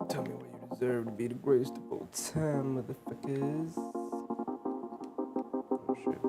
Tell me what you deserve to be the greatest of all time, motherfuckers. Oh shit.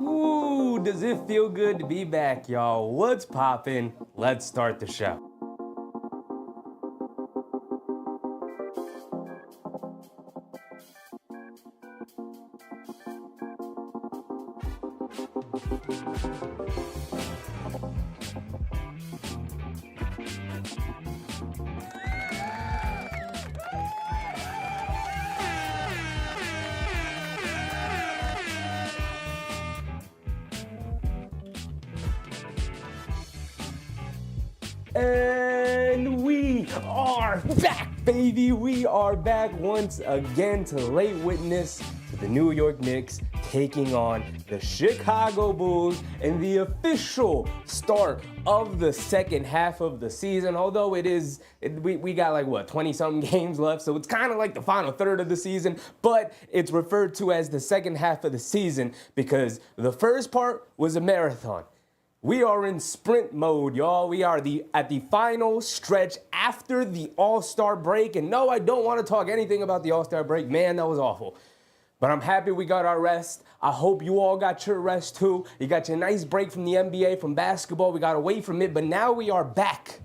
Ooh, does it feel good to be back, y'all? What's poppin'? Let's start the show. And we are back, baby. We are back once again to lay witness to the New York Knicks taking on the Chicago Bulls in the official start of the second half of the season. Although we got like what, 20-something games left, so it's kind of like the final third of the season, but it's referred to as the second half of the season because the first part was a marathon. We are in sprint mode, y'all. We are at the final stretch after the All-Star break. And no, I don't want to talk anything about the All-Star break. Man, that was awful. But I'm happy we got our rest. I hope you all got your rest too. You got your nice break from the NBA, from basketball. We got away from it, but now we are back.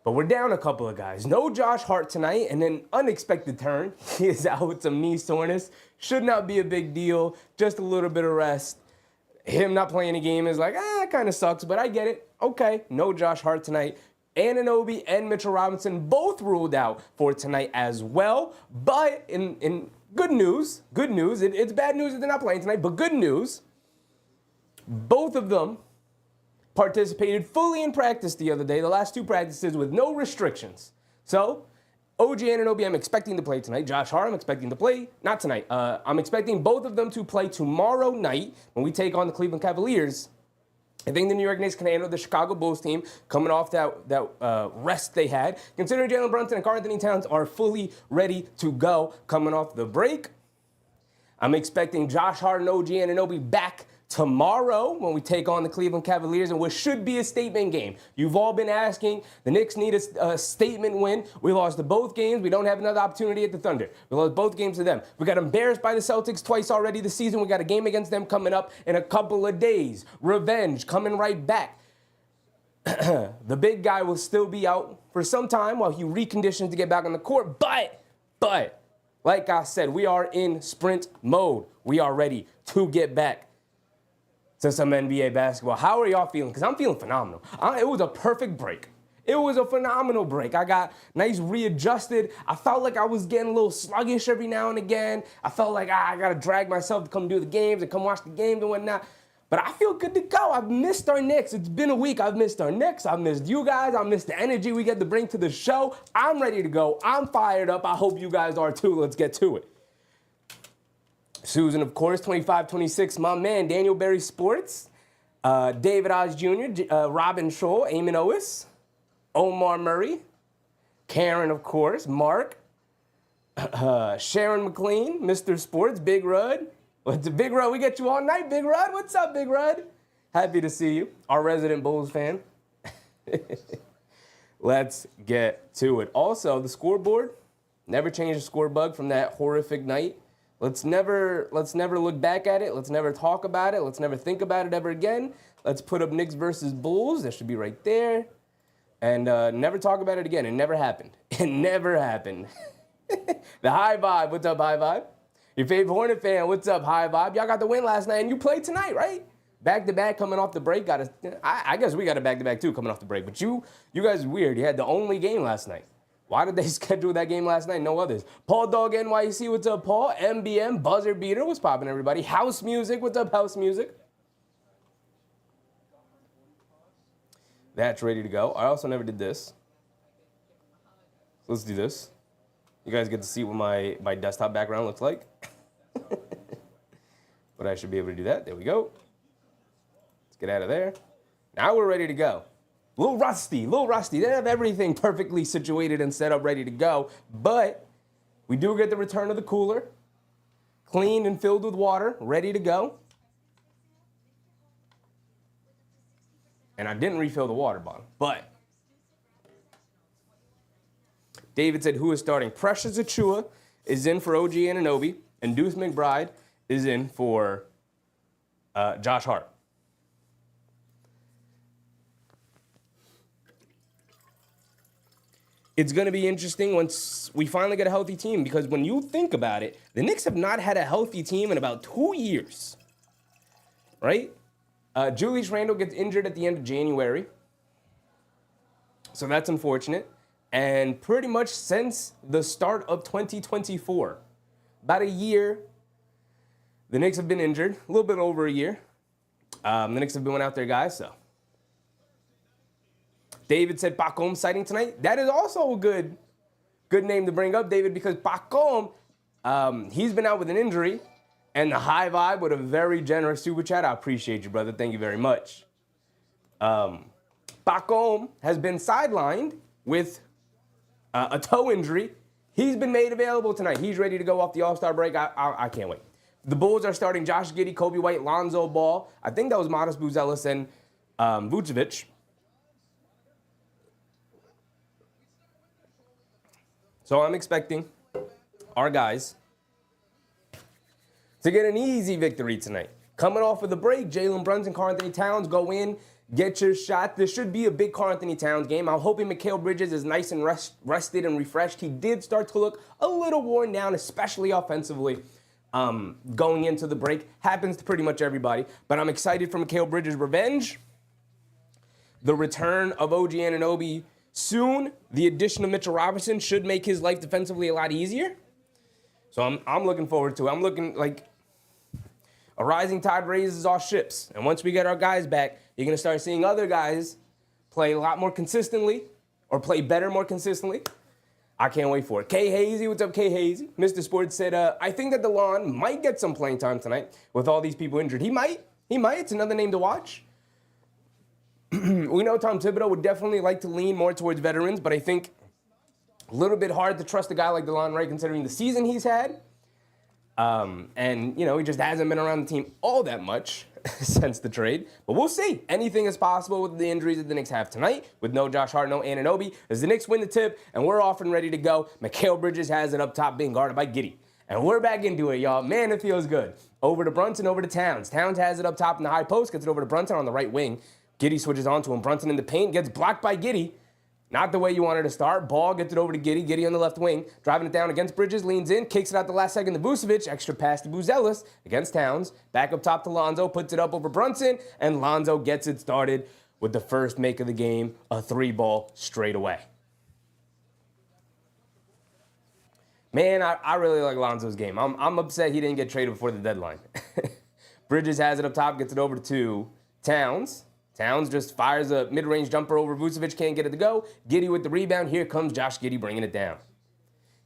But we're down a couple of guys. No Josh Hart tonight, and an unexpected turn. He is out with some knee soreness. Should not be a big deal. Just a little bit of rest. Him not playing a game is like, it kind of sucks, but I get it. Okay, no Josh Hart tonight. Anunoby and Mitchell Robinson both ruled out for tonight as well. But in good news, it's bad news that they're not playing tonight, but good news, both of them participated fully in practice the other day, the last two practices with no restrictions. So, OG Anunoby, I'm expecting to play tonight. Josh Hart, I'm expecting to play, not tonight. I'm expecting both of them to play tomorrow night when we take on the Cleveland Cavaliers. I think the New York Knicks can handle the Chicago Bulls team coming off that rest they had. Considering Jalen Brunson and Karl-Anthony Towns are fully ready to go coming off the break, I'm expecting Josh Hart and OG Anunoby back tomorrow when we take on the Cleveland Cavaliers in what should be a statement game. You've all been asking. The Knicks need a statement win. We lost to both games. We don't have another opportunity at the Thunder. We lost both games to them. We got embarrassed by the Celtics twice already this season. We got a game against them coming up in a couple of days. Revenge coming right back. The big guy will still be out for some time while he reconditions to get back on the court. But, like I said, we are in sprint mode. We are ready to get back to some NBA basketball. How are y'all feeling? Because I'm feeling phenomenal. It was a perfect break. It was a phenomenal break. I got nice readjusted. I felt like I was getting a little sluggish every now and again. I felt like I got to drag myself to come do the games and come watch the games and whatnot. But I feel good to go. I've missed our Knicks. It's been a week. I've missed our Knicks. I've missed you guys. I've missed the energy we get to bring to the show. I'm ready to go. I'm fired up. I hope you guys are too. Let's get to it. Susan, of course, 25-26, my man, Daniel Berry Sports, David Oz Jr., Robin Scholl, Eamon Owis, Omar Murray, Karen, of course, Mark, Sharon McLean, Mr. Sports, Big Rud. What's Big Rud? We get you all night, Big Rud. What's up, Big Rud? Happy to see you, our resident Bulls fan. Let's get to it. Also, the scoreboard, never changed the score bug from that horrific night. Let's never look back at it. Let's never talk about it. Let's never think about it ever again. Let's put up Knicks versus Bulls. That should be right there. And never talk about it again. It never happened. It never happened. The High Vibe. What's up, High Vibe? Your favorite Hornet fan. What's up, High Vibe? Y'all got the win last night, and you played tonight, right? Back-to-back coming off the break. I guess we got a back-to-back, too, coming off the break. But you guys are weird. You had the only game last night. Why did they schedule that game last night? No others. Paul Dog NYC, what's up, Paul? MBM, Buzzer Beater, what's poppin', everybody? House Music, what's up, House Music? That's ready to go. I also never did this. Let's do this. You guys get to see what my desktop background looks like. But I should be able to do that. There we go. Let's get out of there. Now we're ready to go. A little rusty. They don't have everything perfectly situated and set up ready to go, but we do get the return of the cooler, cleaned and filled with water, ready to go. And I didn't refill the water bottle, but David said, who is starting? Precious Achua is in for OG Anunoby, and Deuce McBride is in for Josh Hart. It's going to be interesting once we finally get a healthy team, because when you think about it, the Knicks have not had a healthy team in about 2 years, right? Julius Randle gets injured at the end of January, so that's unfortunate. And pretty much since the start of 2024, about a year, the Knicks have been injured, a little bit over a year. The Knicks have been without their guys, so. David said Pacom sighting tonight. That is also a good name to bring up, David, because Pacom, he's been out with an injury, and the high vibe with a very generous super chat. I appreciate you, brother. Thank you very much. Pacom has been sidelined with a toe injury. He's been made available tonight. He's ready to go off the All-Star break. I can't wait. The Bulls are starting Josh Giddey, Coby White, Lonzo Ball. I think that was Modest Buzelis and Vucevic. So I'm expecting our guys to get an easy victory tonight. Coming off of the break, Jalen Brunson, Karl Anthony Towns, go in, get your shot. This should be a big Karl Anthony Towns game. I'm hoping Mikal Bridges is nice and rested and refreshed. He did start to look a little worn down, especially offensively, going into the break. Happens to pretty much everybody. But I'm excited for Mikal Bridges' revenge. The return of OG Anunoby soon. The addition of Mitchell Robinson should make his life defensively a lot easier. So I'm looking forward to it. I'm looking like a rising tide raises all ships. And once we get our guys back, you're going to start seeing other guys play a lot more consistently or play better more consistently. I can't wait for it. K Hazy, what's up, K Hazy? Mr. Sports said, I think that DeLon might get some playing time tonight with all these people injured. He might. It's another name to watch. We know Tom Thibodeau would definitely like to lean more towards veterans, but I think a little bit hard to trust a guy like DeLon Wright considering the season he's had. And, he just hasn't been around the team all that much since the trade. But we'll see. Anything is possible with the injuries that the Knicks have tonight with no Josh Hart, no Anunoby. As the Knicks win the tip and we're off and ready to go, Mikal Bridges has it up top being guarded by Giddey. And we're back into it, y'all. Man, it feels good. Over to Brunson, over to Towns. Towns has it up top in the high post, gets it over to Brunson on the right wing. Giddey switches onto him. Brunson in the paint, gets blocked by Giddey. Not the way you wanted to start. Ball gets it over to Giddey. Giddey on the left wing. Driving it down against Bridges. Leans in. Kicks it out the last second to Vucevic. Extra pass to Buzelis against Towns. Back up top to Lonzo. Puts it up over Brunson. And Lonzo gets it started with the first make of the game. A 3-ball straight away. Man, I really like Lonzo's game. I'm upset he didn't get traded before the deadline. Bridges has it up top. Gets it over to Towns. Towns just fires a mid-range jumper over Vucevic, can't get it to go. Giddey with the rebound. Here comes Josh Giddey bringing it down.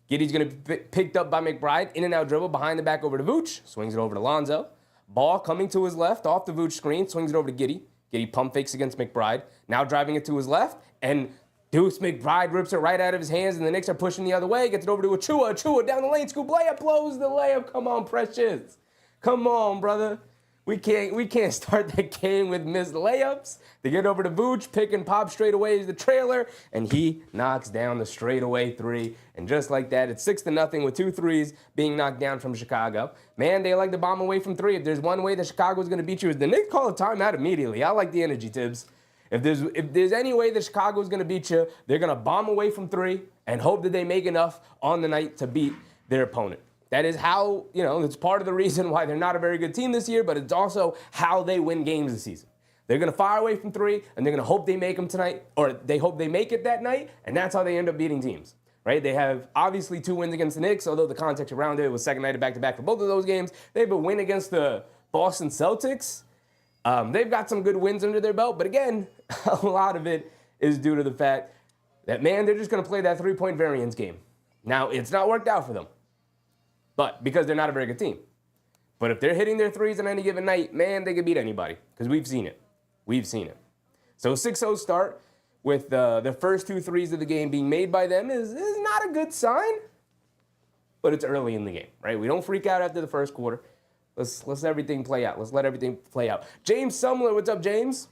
Giddey's going to be picked up by McBride. In and out dribble, behind the back over to Vooch. Swings it over to Lonzo. Ball coming to his left, off the Vooch screen. Swings it over to Giddey. Giddey pump fakes against McBride. Now driving it to his left. And Deuce McBride rips it right out of his hands, and the Knicks are pushing the other way. Gets it over to Achua. Achua down the lane. Scoop layup. Blows the layup. Come on, Precious. Come on, brother. We can't start that game with missed layups. They get over to Vooch, pick and pop straight away is the trailer, and he knocks down the straightaway 3. And just like that, it's 6-0 with 2 threes being knocked down from Chicago. Man, they like to bomb away from 3. If there's one way that Chicago's going to beat you, is the Knicks call a timeout immediately. I like the energy, Tibbs. If there's any way that Chicago's going to beat you, they're going to bomb away from 3 and hope that they make enough on the night to beat their opponent. That is how, it's part of the reason why they're not a very good team this year, but it's also how they win games this season. They're going to fire away from 3, and they're going to hope they make them tonight, or they hope they make it that night, and that's how they end up beating teams, right? They have obviously 2 wins against the Knicks, although the context around it was second night of back-to-back for both of those games. They have a win against the Boston Celtics. They've got some good wins under their belt, but again, a lot of it is due to the fact that, man, they're just going to play that 3-point variance game. Now, it's not worked out for them. But because they're not a very good team. But if they're hitting their 3s on any given night, man, they could beat anybody. Because we've seen it. So 6-0 start with the first 2 threes of the game being made by them is not a good sign. But it's early in the game, right? We don't freak out after the first quarter. Let's let everything play out. Let's let everything play out. James Sumler, what's up, James?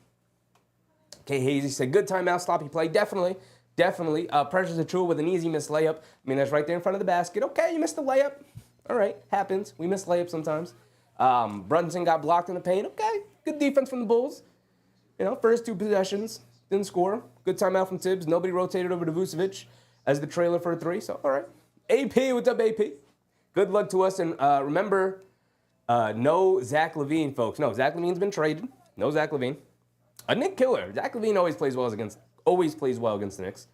K. Hazy said, good timeout, sloppy play. Definitely. Precious Achua with an easy missed layup. I mean, that's right there in front of the basket. Okay, you missed the layup. All right, happens. We miss layups sometimes. Brunson got blocked in the paint. Okay, good defense from the Bulls. You know, first 2 possessions, didn't score. Good timeout from Tibbs. Nobody rotated over to Vucevic as the trailer for a 3. So, all right. AP, what's up, AP? Good luck to us. And remember, no Zach LaVine, folks. No, Zach LaVine's been traded. No Zach LaVine. A Nick killer. Zach LaVine always plays well against the Knicks.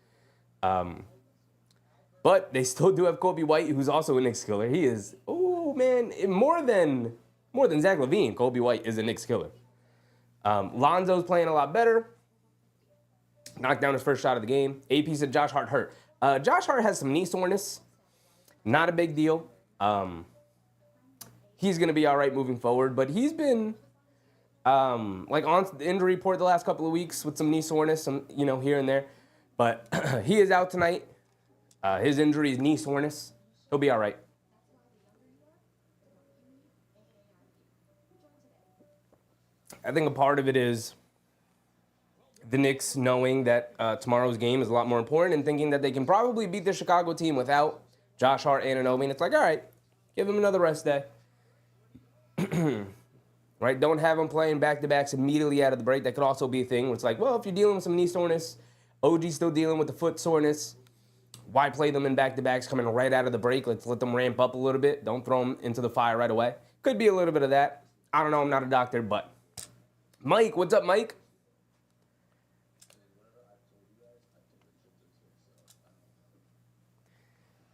But they still do have Coby White, who's also a Knicks killer. He is, oh man, more than Zach LaVine, Coby White is a Knicks killer. Lonzo's playing a lot better. Knocked down his first shot of the game. AP said Josh Hart hurt. Josh Hart has some knee soreness. Not a big deal. He's going to be all right moving forward, but he's been like on the injury report the last couple of weeks with some knee soreness, some, you know, here and there. But he is out tonight. His injury is knee soreness. He'll be all right. I think a part of it is the Knicks knowing that tomorrow's game is a lot more important and thinking that they can probably beat the Chicago team without Josh Hart and Anunoby. And it's like, all right, give him another rest day. Right? Don't have him playing back-to-backs immediately out of the break. That could also be a thing where it's like, well, if you're dealing with some knee soreness, OG's still dealing with the foot soreness, why play them in back-to-backs coming right out of the break? Let's let them ramp up a little bit. Don't throw them into the fire right away. Could be a little bit of that. I don't know. I'm not a doctor, but Mike, what's up, Mike?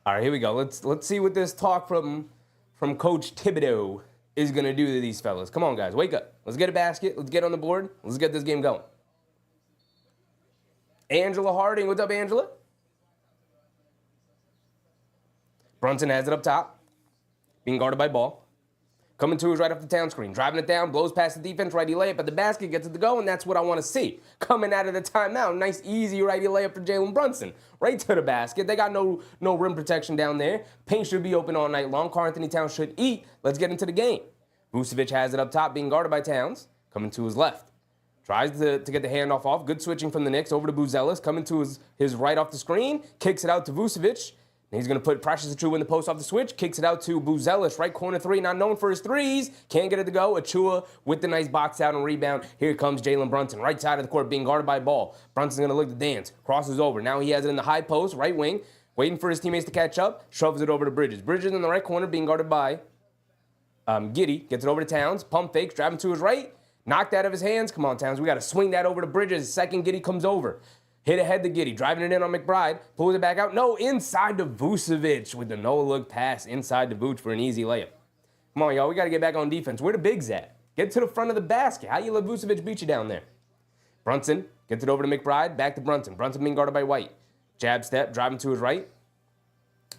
All right, here we go. Let's see what this talk from Coach Thibodeau is going to do to these fellas. Come on, guys. Wake up. Let's get a basket. Let's get on the board. Let's get this game going. Angela Harding. What's up, Angela? Brunson has it up top. Being guarded by Ball. Coming to his right off the town screen. Driving it down. Blows past the defense. Righty layup at the basket. Gets it to go, and that's what I want to see. Coming out of the timeout. Nice, easy righty layup for Jalen Brunson. Right to the basket. They got no rim protection down there. Paint should be open all night long. Karl-Anthony Towns should eat. Let's get into the game. Vucevic has it up top. Being guarded by Towns. Coming to his left. Tries to get the handoff off. Good switching from the Knicks over to Buzelis. Coming to his right off the screen. Kicks it out to Vucevic. And he's going to put Precious Achiuwa in the post off the switch. Kicks it out to Buzelis. Right corner 3. Not known for his threes. Can't get it to go. Achiuwa with the nice box out and rebound. Here comes Jalen Brunson. Right side of the court being guarded by Ball. Brunson's going to look to dance. Crosses over. Now he has it in the high post. Right wing. Waiting for his teammates to catch up. Shoves it over to Bridges. Bridges in the right corner being guarded by Giddey. Gets it over to Towns. Pump fakes. Driving to his right. Knocked out of his hands. Come on, Towns. We got to swing that over to Bridges. Second Giddey comes over. Hit ahead to Giddey. Driving it in on McBride. Pulls it back out. No, inside to Vucevic with the no-look pass inside to Vooch for an easy layup. Come on, y'all. We got to get back on defense. Where the bigs at? Get to the front of the basket. How you let Vucevic beat you down there? Brunson gets it over to McBride. Back to Brunson. Brunson being guarded by White. Jab step. Driving to his right.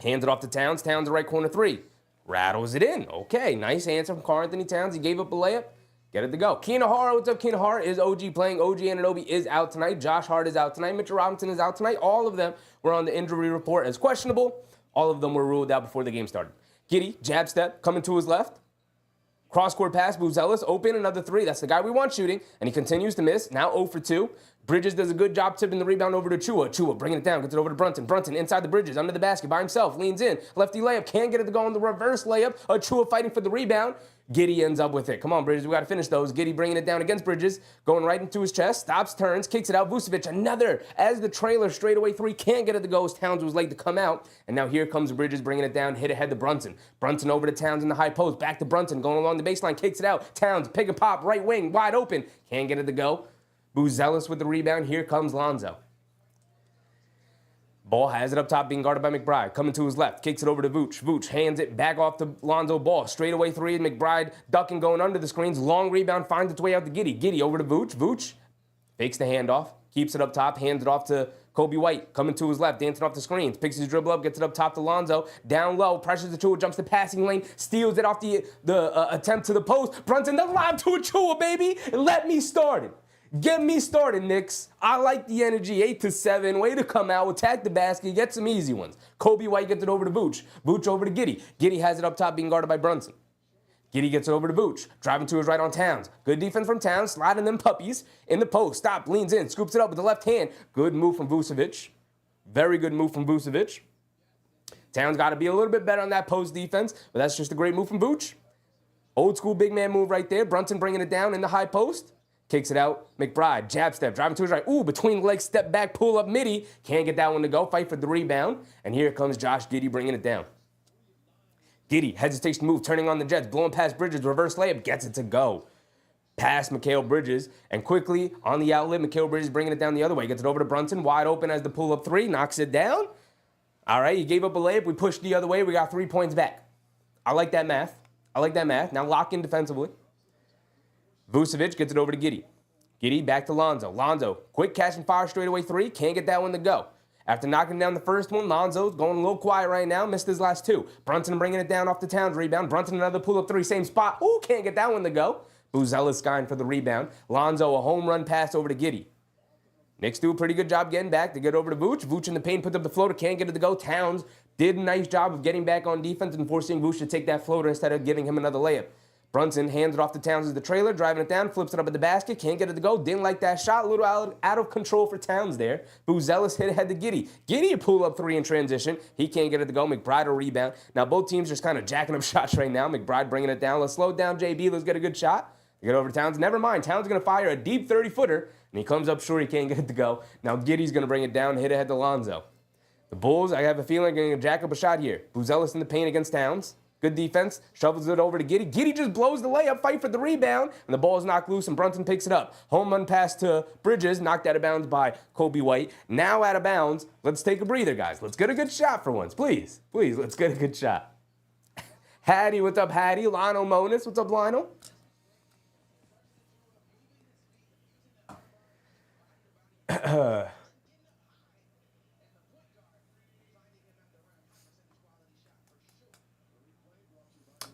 Hands it off to Towns. Towns the right corner 3. Rattles it in. Okay, nice answer from Karl-Anthony Towns. He gave up a layup. Get it to go. Keenan Hara, what's up, Keenan Hara? Is OG playing? OG Anunoby is out tonight. Josh Hart is out tonight. Mitchell Robinson is out tonight. All of them were on the injury report as questionable. All of them were ruled out before the game started. Giddey, jab step, coming to his left. Cross-court pass, Buzelis, open, another 3. That's the guy we want shooting, and he continues to miss. Now 0 for 2. Bridges does a good job tipping the rebound over to Achiuwa. Achiuwa bringing it down, gets it over to Brunson. Brunson inside the Bridges, under the basket by himself, leans in. Lefty layup, can't get it to go on the reverse layup. Achiuwa fighting for the rebound. Giddey ends up with it. Come on, Bridges, we got to finish those. Giddey bringing it down against Bridges, going right into his chest, stops, turns, kicks it out. Vucevic, another, as the trailer, straightaway 3, can't get it to go as Towns was late to come out. And now here comes Bridges bringing it down, hit ahead to Brunson. Brunson over to Towns in the high post, back to Brunson, going along the baseline, kicks it out. Towns, pick and pop, right wing, wide open, can't get it to go. Buzelis with the rebound. Here comes Lonzo. Ball has it up top, being guarded by McBride. Coming to his left, kicks it over to Vooch. Vooch hands it back off to Lonzo Ball. Straightaway 3, McBride ducking, going under the screens. Long rebound, finds its way out to Giddey. Giddey over to Vooch. Vooch fakes the handoff, keeps it up top, hands it off to Coby White. Coming to his left, dancing off the screens. Picks his dribble up, gets it up top to Lonzo. Down low, pressures Achiuwa, jumps the passing lane, steals it off the attempt to the post. Brunson, the lob to Achiuwa, baby. Let me start it. Get me started, Knicks. I like the energy. 8-7. Way to come out. Attack the basket. Get some easy ones. Coby White gets it over to Vooch. Vooch over to Giddey. Giddey has it up top, being guarded by Brunson. Giddey gets it over to Vooch. Driving to his right on Towns. Good defense from Towns. Sliding them puppies in the post. Stop. Leans in. Scoops it up with the left hand. Good move from Vucevic. Very good move from Vucevic. Towns got to be a little bit better on that post defense, but that's just a great move from Vooch. Old school big man move right there. Brunson bringing it down in the high post. Kicks it out. McBride, jab step, driving to his right. Ooh, between legs, step back, pull up midi. Can't get that one to go. Fight for the rebound. And here comes Josh Giddey bringing it down. Giddey, hesitation to move, turning on the Jets, blowing past Bridges, reverse layup, gets it to go. Past Mikal Bridges, and quickly on the outlet, Mikal Bridges bringing it down the other way. Gets it over to Brunson, wide open as the pull-up three, knocks it down. All right, he gave up a layup. We pushed the other way. We got 3 points back. I like that math. Now lock in defensively. Vucevic gets it over to Giddey. Giddey back to Lonzo. Lonzo, quick catch and fire straightaway three. Can't get that one to go. After knocking down the first one, Lonzo's going a little quiet right now. Missed his last two. Brunson bringing it down off the Towns rebound. Brunson another pull-up three, same spot. Ooh, can't get that one to go. Buzella's skying for the rebound. Lonzo, a home run pass over to Giddey. Knicks do a pretty good job getting back to get over to Vooch. Vooch in the paint, puts up the floater, can't get it to go. Towns did a nice job of getting back on defense and forcing Vooch to take that floater instead of giving him another layup. Brunson hands it off to Towns as the trailer, driving it down, flips it up at the basket, can't get it to go. Didn't like that shot, a little out of control for Towns there. Buzella's hit ahead to Giddey. Giddey a pull-up three in transition. He can't get it to go. McBride a rebound. Now both teams just kind of jacking up shots right now. McBride bringing it down. Let's slow it down, JB. Let's get a good shot. Get over to Towns. Never mind. Towns going to fire a deep 30-footer, and he comes up short. He can't get it to go. Now Giddey's going to bring it down, hit ahead to Lonzo. The Bulls, I have a feeling, are going to jack up a shot here. Buzella's in the paint against Towns. Good defense. Shovels it over to Giddey. Giddey just blows the layup, fight for the rebound, and the ball is knocked loose, and Brunson picks it up. Home run pass to Bridges, knocked out of bounds by Coby White. Now out of bounds. Let's take a breather, guys. Let's get a good shot for once. Please, let's get a good shot. Hattie, what's up, Hattie? Lionel Monis, what's up, Lionel?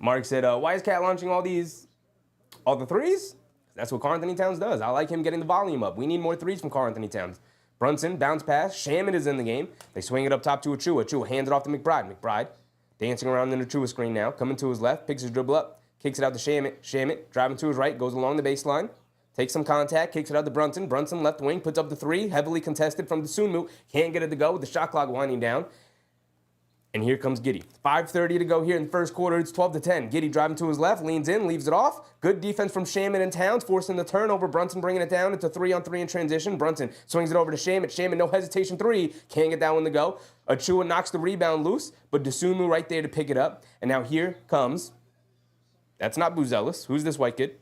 Mark said, why is Cat launching all the threes? That's what Karl-Anthony Towns does. I like him getting the volume up. We need more threes from Karl-Anthony Towns. Brunson, bounce pass. Shaman is in the game. They swing it up top to Achua. Achua hands it off to McBride. McBride dancing around in the Achua screen now. Coming to his left, picks his dribble up, kicks it out to Shaman. Shaman driving to his right, goes along the baseline. Takes some contact, kicks it out to Brunson. Brunson left wing, puts up the three, heavily contested from Dosunmu. Can't get it to go with the shot clock winding down. And here comes Giddey. 5:30 to go here in the first quarter. It's 12-10. Giddey driving to his left, leans in, leaves it off. Good defense from Shaman and Towns, forcing the turnover. Brunson bringing it down into 3-on-3 in transition. Brunson swings it over to Shaman. Shaman, no hesitation, three. Can't get that one to go. Achua knocks the rebound loose, but Dosunmu right there to pick it up. And now here comes, that's not Buzelis. Who's this white kid?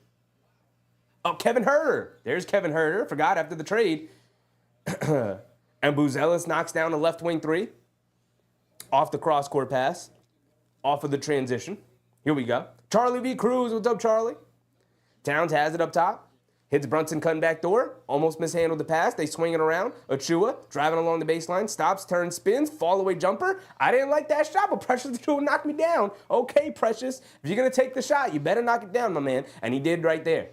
Oh, Kevin Huerter. There's Kevin Huerter. Forgot after the trade. And Buzelis knocks down a left wing three. Off the cross-court pass. Off of the transition. Here we go. Charlie V. Cruz. What's up, Charlie? Towns has it up top. Hits Brunson cutting back door. Almost mishandled the pass. They swing it around. Achua driving along the baseline. Stops, turns, spins. Fall-away jumper. I didn't like that shot, but Precious Achua knocked me down. Okay, Precious. If you're going to take the shot, you better knock it down, my man. And he did right there.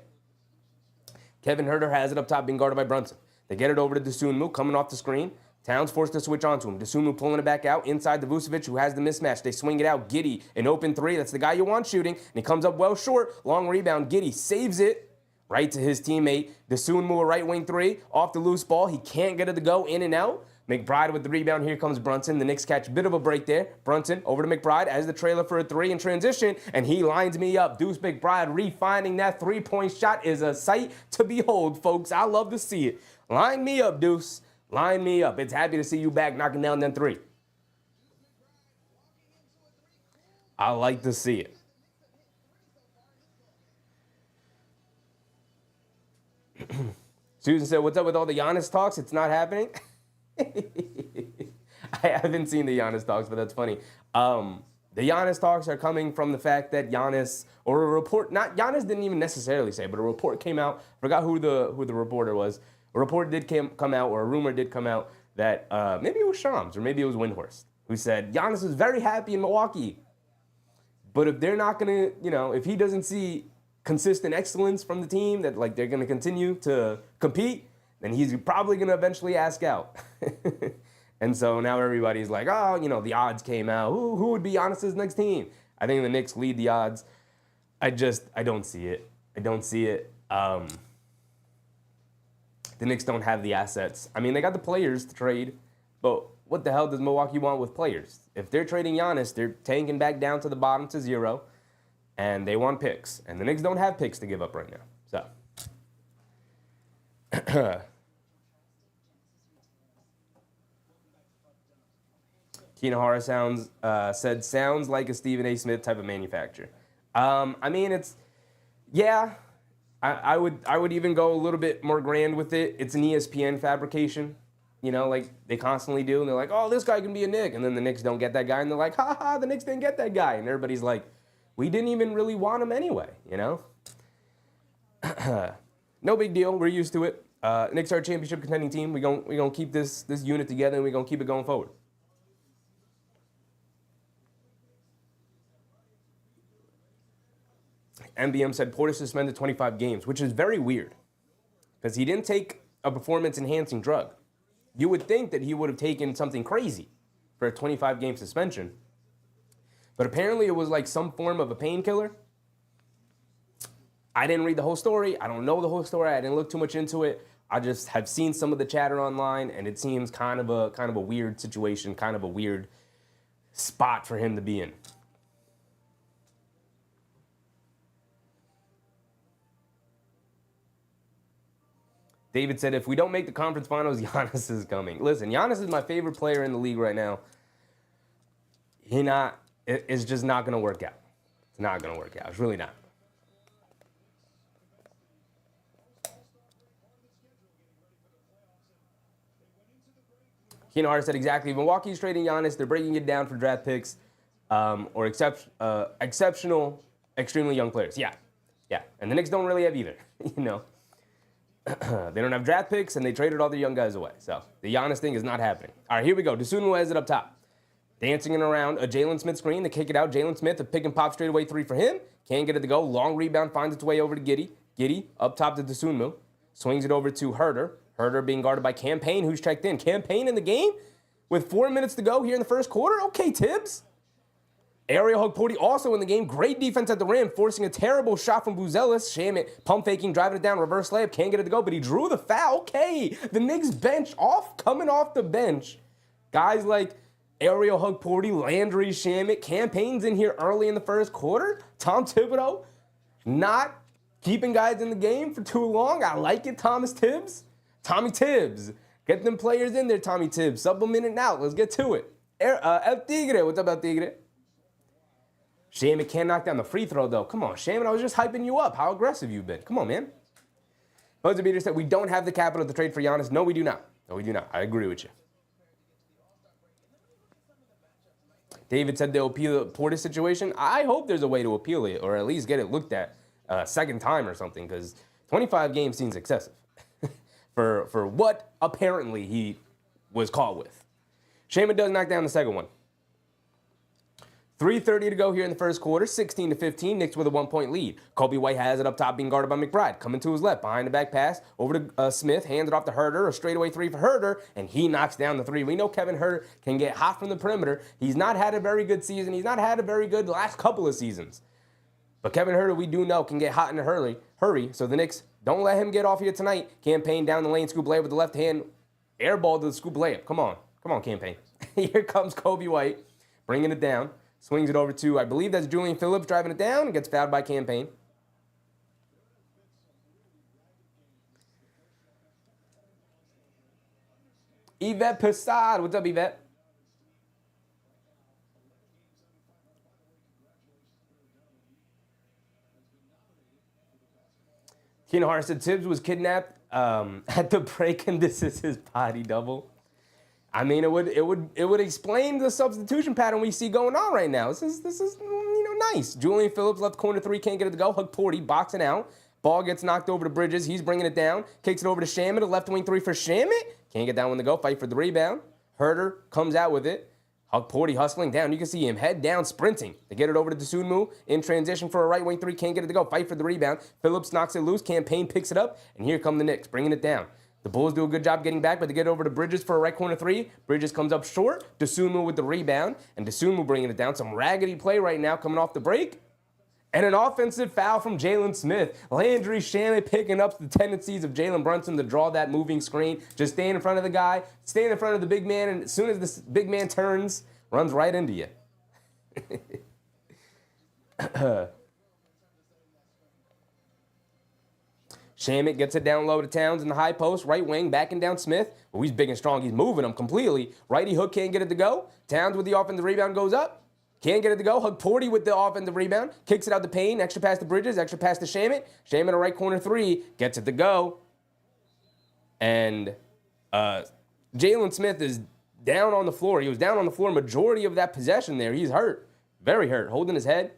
Kevin Huerter has it up top, being guarded by Brunson. They get it over to Dosunmu, coming off the screen. Towns forced to switch onto him. Dosunmu pulling it back out inside to Vucevic, who has the mismatch. They swing it out. Giddey, an open three. That's the guy you want shooting. And he comes up well short. Long rebound. Giddey saves it right to his teammate. Dosunmu, a right wing three. Off the loose ball. He can't get it to go in and out. McBride with the rebound. Here comes Brunson. The Knicks catch a bit of a break there. Brunson over to McBride as the trailer for a three in transition. And he lines me up. Deuce McBride refining that three-point shot is a sight to behold, folks. I love to see it. Line me up, Deuce. Line me up. It's happy to see you back knocking down that three. I like to see it. Susan said, what's up with all the Giannis talks? It's not happening. I haven't seen the Giannis talks, but that's funny. The Giannis talks are coming from the fact that Giannis, or a report, not Giannis didn't even necessarily say, but a report came out. I forgot who the reporter was. A report did come out, or a rumor did come out, that maybe it was Shams or maybe it was Windhorst, who said Giannis is very happy in Milwaukee. But if they're not going to, if he doesn't see consistent excellence from the team, that like they're going to continue to compete, then he's probably going to eventually ask out. And so now everybody's like, oh, the odds came out. Who would be Giannis's next team? I think the Knicks lead the odds. I don't see it. I don't see it. The Knicks don't have the assets. I mean, they got the players to trade, but what the hell does Milwaukee want with players? If they're trading Giannis, they're tanking back down to the bottom to zero. and they want picks. And the Knicks don't have picks to give up right now. So. Kinahara sounds like a Stephen A. Smith type of manufacturer. I mean, I would even go a little bit more grand with it. It's an ESPN fabrication, like they constantly do. And they're like, oh, this guy can be a Knick. And then the Knicks don't get that guy. And they're like, ha ha, the Knicks didn't get that guy. And everybody's like, we didn't even really want him anyway, No big deal. We're used to it. Knicks are a championship contending team. We're gonna keep this unit together, and we're going to keep it going forward. MBM said Porter suspended 25 games, which is very weird because he didn't take a performance-enhancing drug. You would think that he would have taken something crazy for a 25-game suspension, but apparently it was like some form of a painkiller. I didn't read the whole story. I don't know the whole story. I didn't look too much into it. I just have seen some of the chatter online, and it seems kind of a weird situation, kind of a weird spot for him to be in. David said, if we don't make the conference finals, Giannis is coming. Listen, Giannis is my favorite player in the league right now. It's just not going to work out. It's not going to work out. It's really not. Keenan Hart said exactly. Milwaukee's trading Giannis. They're breaking it down for draft picks or exceptional, extremely young players. Yeah. And the Knicks don't really have either, They don't have draft picks, and they traded all their young guys away. So the Giannis thing is not happening. All right, here we go. Dosunmu has it up top. Dancing around a Jalen Smith screen. They kick it out. Jalen Smith, a pick and pop straightaway three for him. Can't get it to go. Long rebound finds its way over to Giddey. Giddey up top to Dosunmu. Swings it over to Herter. Herter being guarded by Campaign, who's checked in. Campaign in the game with 4 minutes to go here in the first quarter. Okay, Tibbs. Aerial hug Porty also in the game. Great defense at the rim, forcing a terrible shot from Buzelis. Shamit pump faking, driving it down, reverse layup. Can't get it to go, but he drew the foul. Okay, the Knicks bench coming off the bench. Guys like Aerial hug Porty, Landry, Shamit. Campaigns in here early in the first quarter. Tom Thibodeau not keeping guys in the game for too long. I like it, Tommy Tibbs. Get them players in there, Tommy Tibbs. Sub them in and out. Let's get to it. El Tigre. What's up, El Tigre? Shaman can't knock down the free throw, though. Come on, Shaman, I was just hyping you up. How aggressive you've been. Come on, man. Buzzer Beater said, we don't have the capital to trade for Giannis. No, we do not. I agree with you. David said they'll appeal the Portis situation. I hope there's a way to appeal it, or at least get it looked at a second time or something, because 25 games seems excessive for what apparently he was caught with. Shaman does knock down the second one. 3:30 to go here in the first quarter, 16-15, Knicks with a 1-point lead. Coby White has it up top, being guarded by McBride. Coming to his left, behind the back pass, over to Smith, hands it off to Herter, a straightaway three for Herter, and he knocks down the three. We know Kevin Herter can get hot from the perimeter. He's not had a very good season. He's not had a very good last couple of seasons. But Kevin Herter, we do know, can get hot in a hurry. So the Knicks, don't let him get off here tonight. Campaign down the lane, scoop layup with the left hand. Air ball to the scoop layup. Come on, Campaign. Here comes Coby White, bringing it down. Swings it over to, I believe that's Julian Phillips driving it down and gets fouled by Campaign. Yvette Passad. What's up, Yvette? Keenan Hart said Tibbs was kidnapped at the break, and this is his body double. I mean, it would explain the substitution pattern we see going on right now. This is nice. Julian Phillips, left corner three, can't get it to go. Hug Porty, boxing out. Ball gets knocked over to Bridges. He's bringing it down. Kicks it over to Shamit. A left wing three for Shamit. Can't get that one to go. Fight for the rebound. Herter comes out with it. Hug Porty hustling down. You can see him head down, sprinting. They get it over to Dosunmu in transition for a right wing three. Can't get it to go. Fight for the rebound. Phillips knocks it loose. Campaign picks it up. And here come the Knicks, bringing it down. The Bulls do a good job getting back, but they get over to Bridges for a right corner three. Bridges comes up short. Dosunmu with the rebound, and Dosunmu bringing it down. Some raggedy play right now coming off the break. And an offensive foul from Jalen Smith. Landry Shamit picking up the tendencies of Jalen Brunson to draw that moving screen. Just stand in front of the guy, stand in front of the big man, and as soon as this big man turns, runs right into you. Shamit gets it down low to Towns in the high post, right wing, backing down Smith. Oh, he's big and strong. He's moving him completely. Righty hook can't get it to go. Towns with the offensive rebound goes up. Can't get it to go. Hug Porty with the offensive rebound. Kicks it out to Payne. Extra pass to Bridges. Extra pass to Shamit. Shamit a right corner three. Gets it to go. And Jalen Smith is down on the floor. He was down on the floor majority of that possession there. He's hurt. Very hurt. Holding his head.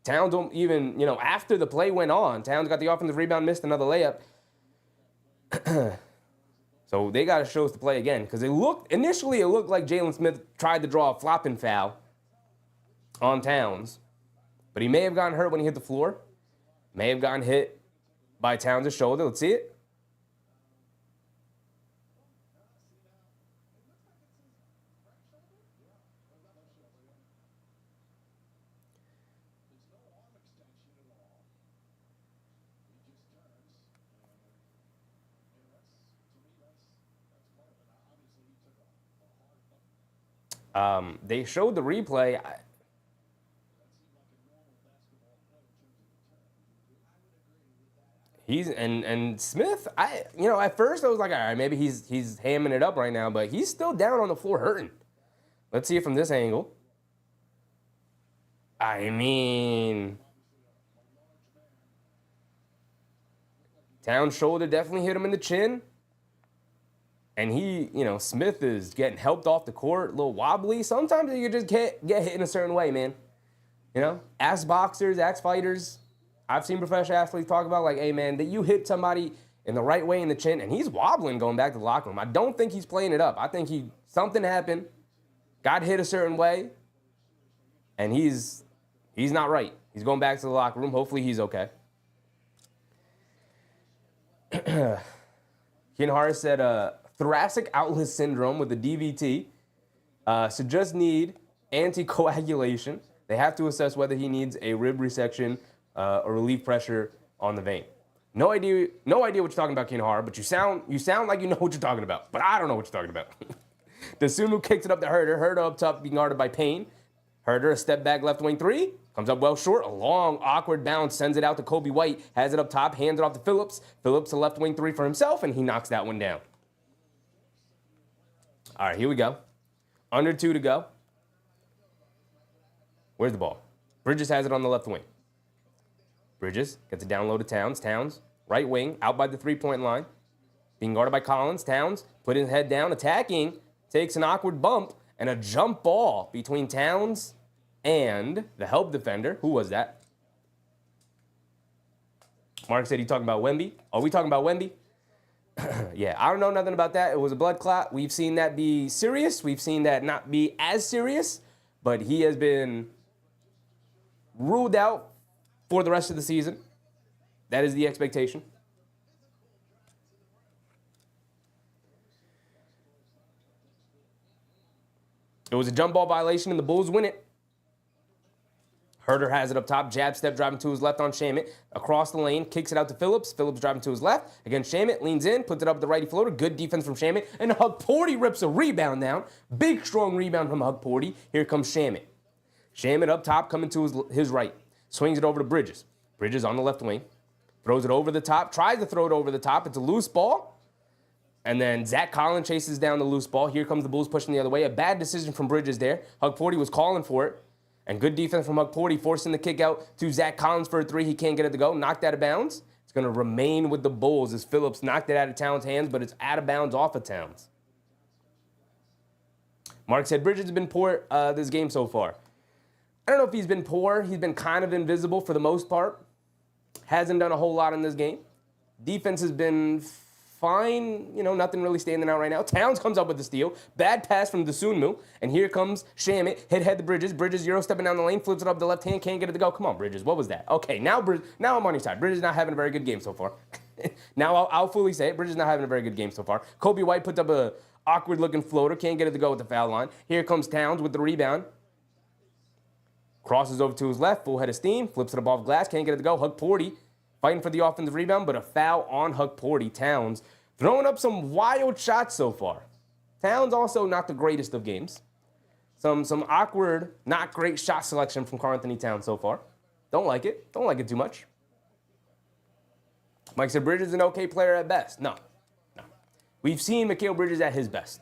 Towns don't even, after the play went on, Towns got the offensive rebound, missed another layup. So they got to show us the play again. Because initially it looked like Jalen Smith tried to draw a flopping foul on Towns. But he may have gotten hurt when he hit the floor. May have gotten hit by Towns' shoulder. Let's see it. They showed the replay. And Smith, at first I was like, all right, maybe he's hamming it up right now, but he's still down on the floor hurting. Let's see it from this angle. I mean, Towns' shoulder definitely hit him in the chin. And Smith is getting helped off the court, a little wobbly. Sometimes you just can't get hit in a certain way, man. Ask boxers, ask fighters. I've seen professional athletes talk about, like, hey, man, that you hit somebody in the right way in the chin, and he's wobbling going back to the locker room. I don't think he's playing it up. I think something happened, got hit a certain way, and he's not right. He's going back to the locker room. Hopefully he's okay. Ken Harris said, thoracic outlet syndrome with the DVT. So just need anticoagulation. They have to assess whether he needs a rib resection or relieve pressure on the vein. No idea what you're talking about, Ken Harris, but you sound like you know what you're talking about. But I don't know what you're talking about. Desunu kicks it up to Herder. Herder up top being guarded by Payne. Herder, a step back left wing three. Comes up well short. A long, awkward bounce. Sends it out to Coby White. Has it up top. Hands it off to Phillips. Phillips, a left wing three for himself, and he knocks that one down. All right, here we go. Under 2 to go. Where's the ball? Bridges has it on the left wing. Bridges gets it down low to Towns. Towns, right wing, out by the three-point line. Being guarded by Collins. Towns, putting his head down, attacking. Takes an awkward bump and a jump ball between Towns and the help defender. Who was that? Mark said he's talking about Wemby. Are we talking about Wemby? Yeah, I don't know nothing about that. It was a blood clot. We've seen that be serious. We've seen that not be as serious. But he has been ruled out for the rest of the season. That is the expectation. It was a jump ball violation, and the Bulls win it. Herder has it up top. Jab step driving to his left on Shamit. Across the lane, kicks it out to Phillips. Phillips driving to his left. Against Shamit, leans in, puts it up with the righty floater. Good defense from Shamit. And Hug Porty rips a rebound down. Big, strong rebound from Hug Porty. Here comes Shamit. Shamit up top, coming to his right. Swings it over to Bridges. Bridges on the left wing. Throws it over the top. Tries to throw it over the top. It's a loose ball. And then Zach Collins chases down the loose ball. Here comes the Bulls pushing the other way. A bad decision from Bridges there. Hug Porty was calling for it. And good defense from Hug Porty, forcing the kick out to Zach Collins for a three. He can't get it to go. Knocked out of bounds. It's going to remain with the Bulls as Phillips knocked it out of Towns' hands, but it's out of bounds off of Towns. Mark said Bridges has been poor this game so far. I don't know if he's been poor. He's been kind of invisible for the most part. Hasn't done a whole lot in this game. Defense has been fine. Nothing really standing out right now. Towns comes up with the steal. Bad pass from Desunu. And here comes Shamit. Head to Bridges. Bridges Euro stepping down the lane. Flips it up the left hand. Can't get it to go. Come on, Bridges. What was that? Okay, now I'm on your side. Bridges not having a very good game so far. Now I'll fully say it. Bridges not having a very good game so far. Coby White puts up a awkward looking floater. Can't get it to go with the foul line. Here comes Towns with the rebound. Crosses over to his left. Full head of steam. Flips it up off glass. Can't get it to go. Hug Porty fighting for the offensive rebound, but a foul on Hug Porty. Towns throwing up some wild shots so far. Towns also not the greatest of games. Some awkward, not great shot selection from Karl-Anthony Towns so far. Don't like it. Don't like it too much. Mike said Bridges is an okay player at best. No. We've seen Mikal Bridges at his best.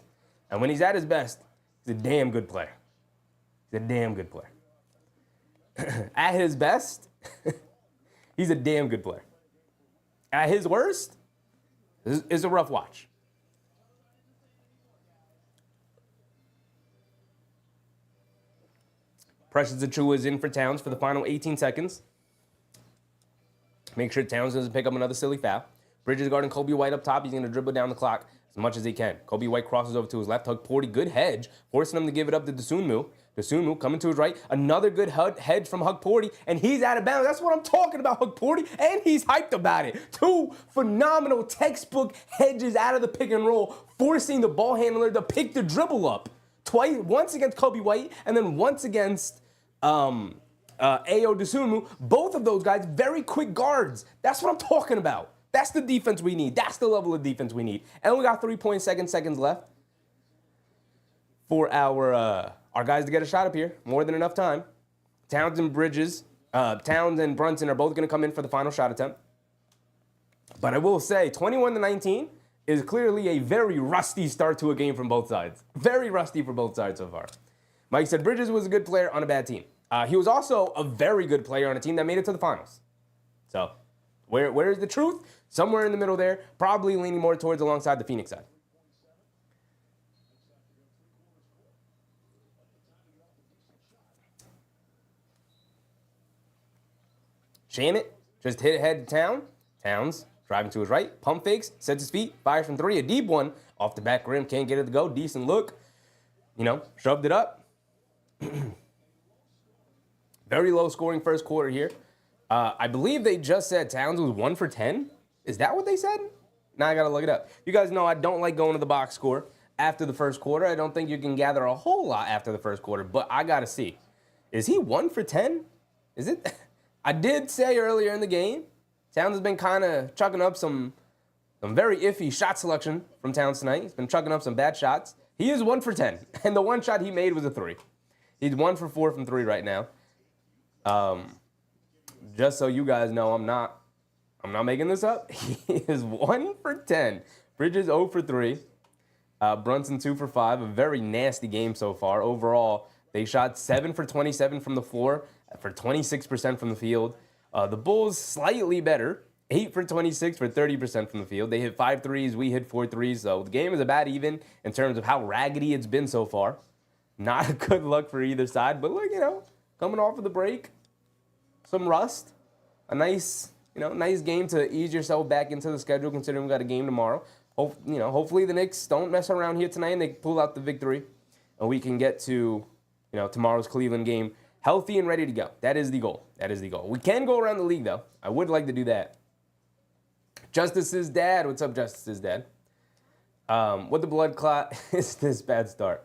And when he's at his best, he's a damn good player. He's a damn good player. At his best, he's a damn good player. At his worst, it's a rough watch. Precious Achiuwa is in for Towns for the final 18 seconds. Make sure Towns doesn't pick up another silly foul. Bridges guarding Coby White up top. He's going to dribble down the clock as much as he can. Coby White crosses over to his left. Hugporty, good hedge, forcing him to give it up to Dosunmu. Dosunmu coming to his right. Another good hedge from Hugporty, and he's out of bounds. That's what I'm talking about, Hugporty, and he's hyped about it. Two phenomenal textbook hedges out of the pick and roll, forcing the ball handler to pick the dribble up. Once against Coby White, and then once against Ayo Dosunmu. Both of those guys, very quick guards. That's what I'm talking about. That's the defense we need. That's the level of defense we need. And we got 3.7 seconds left for our guys to get a shot up here. More than enough time. Towns and Brunson are both going to come in for the final shot attempt. But I will say, 21-19 is clearly a very rusty start to a game from both sides. Very rusty for both sides so far. Mike said Bridges was a good player on a bad team. He was also a very good player on a team that made it to the finals. So, where is the truth? Somewhere in the middle there, probably leaning more towards alongside the Phoenix side. Shamit just hit ahead to Towns driving to his right, pump fakes, sets his feet, fires from three, a deep one off the back rim, can't get it to go, decent look. Shoved it up. Very low scoring first quarter here. I believe they just said Towns was 1 for 10. Is that what they said? Now I got to look it up. You guys know I don't like going to the box score after the first quarter. I don't think you can gather a whole lot after the first quarter, but I got to see. Is he 1 for 10? Is it? I did say earlier in the game, Towns has been kind of chucking up some very iffy shot selection from Towns tonight. He's been chucking up some bad shots. He is 1 for 10, and the one shot he made was a 3. He's 1 for 4 from 3 right now. Just so you guys know, I'm not making this up. He is 1 for 10. Bridges 0 for 3. Brunson 2 for 5. A very nasty game so far. Overall, they shot 7 for 27 from the floor for 26% from the field. The Bulls slightly better. 8 for 26 for 30% from the field. They hit 5 threes. We hit 4 threes. So the game is about even in terms of how raggedy it's been so far. Not a good look for either side. But look, coming off of the break, some rust. A nice game to ease yourself back into the schedule considering we got a game tomorrow. Hopefully the Knicks don't mess around here tonight and they pull out the victory. And we can get to, tomorrow's Cleveland game healthy and ready to go. That is the goal. We can go around the league, though. I would like to do that. Justice's dad. What's up, Justice's dad? What the blood clot is this bad start?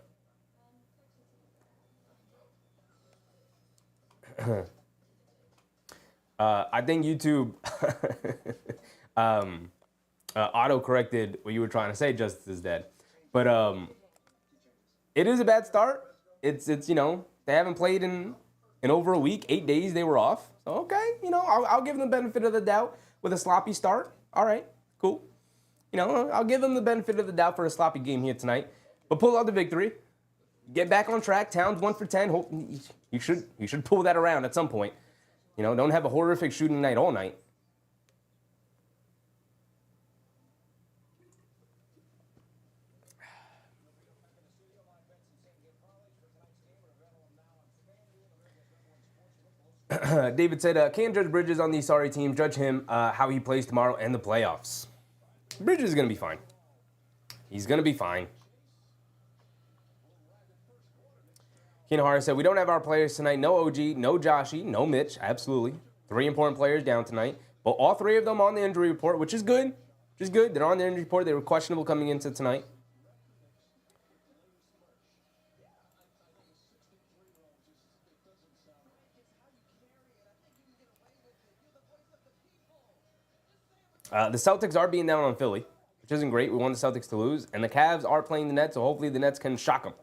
I think YouTube auto-corrected what you were trying to say, Justice's dad. But it is a bad start. It's they haven't played in over a week. 8 days they were off. So, okay, I'll give them the benefit of the doubt with a sloppy start. All right, cool. I'll give them the benefit of the doubt for a sloppy game here tonight. But pull out the victory. Get back on track. Towns 1 for 10. Hope you should pull that around at some point. Don't have a horrific shooting night all night. David said, can't judge Bridges on these sorry teams. Judge him how he plays tomorrow and the playoffs. Bridges is going to be fine. He's going to be fine. Kinahara said, we don't have our players tonight. No OG, no Joshy, no Mitch. Absolutely. 3 important players down tonight. But all 3 of them on the injury report, which is good. They're on the injury report. They were questionable coming into tonight. The Celtics are being down on Philly, which isn't great. We want the Celtics to lose. And the Cavs are playing the Nets, so hopefully the Nets can shock them.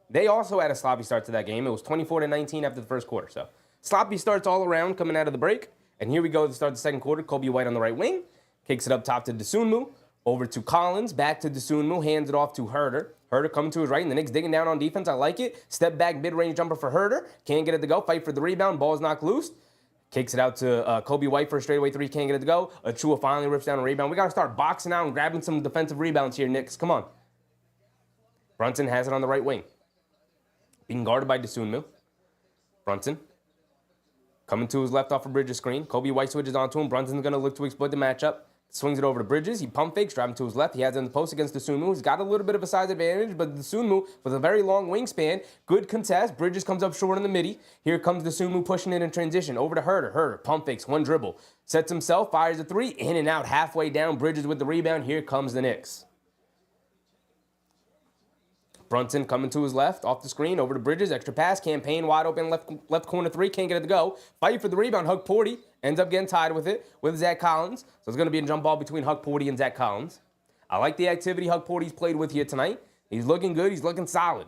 They also had a sloppy start to that game. It was 24-19 after the first quarter. So sloppy starts all around coming out of the break. And here we go to start the second quarter. Coby White on the right wing. Kicks it up top to Dosunmu. Over to Collins. Back to Dosunmu. Hands it off to Herder. Herder coming to his right, and the Knicks digging down on defense. I like it. Step back, mid-range jumper for Herder. Can't get it to go. Fight for the rebound. Ball's knocked loose. Kicks it out to Coby White for a straightaway three. Can't get it to go. Achua finally rips down a rebound. We got to start boxing out and grabbing some defensive rebounds here, Knicks. Come on. Brunson has it on the right wing. Being guarded by Dosunmu. Brunson. Coming to his left off of Bridges' screen. Coby White switches onto him. Brunson's going to look to exploit the matchup. Swings it over to Bridges. He pump fakes, driving to his left. He has it in the post against Dosunmu. He's got a little bit of a size advantage, but Dosunmu, with a very long wingspan, good contest. Bridges comes up short in the midi. Here comes Dosunmu pushing it in transition. Over to Herder. Herder, pump fakes, one dribble. Sets himself, fires a three, in and out, halfway down. Bridges with the rebound. Here comes the Knicks. Brunson coming to his left, off the screen, over to Bridges, extra pass, campaign, wide open, left corner three, can't get it to go. Fight for the rebound, Hug Porty, ends up getting tied with it, with Zach Collins. So it's going to be a jump ball between Hug Porty and Zach Collins. I like the activity Hug Porty's played with here tonight. He's looking good, he's looking solid.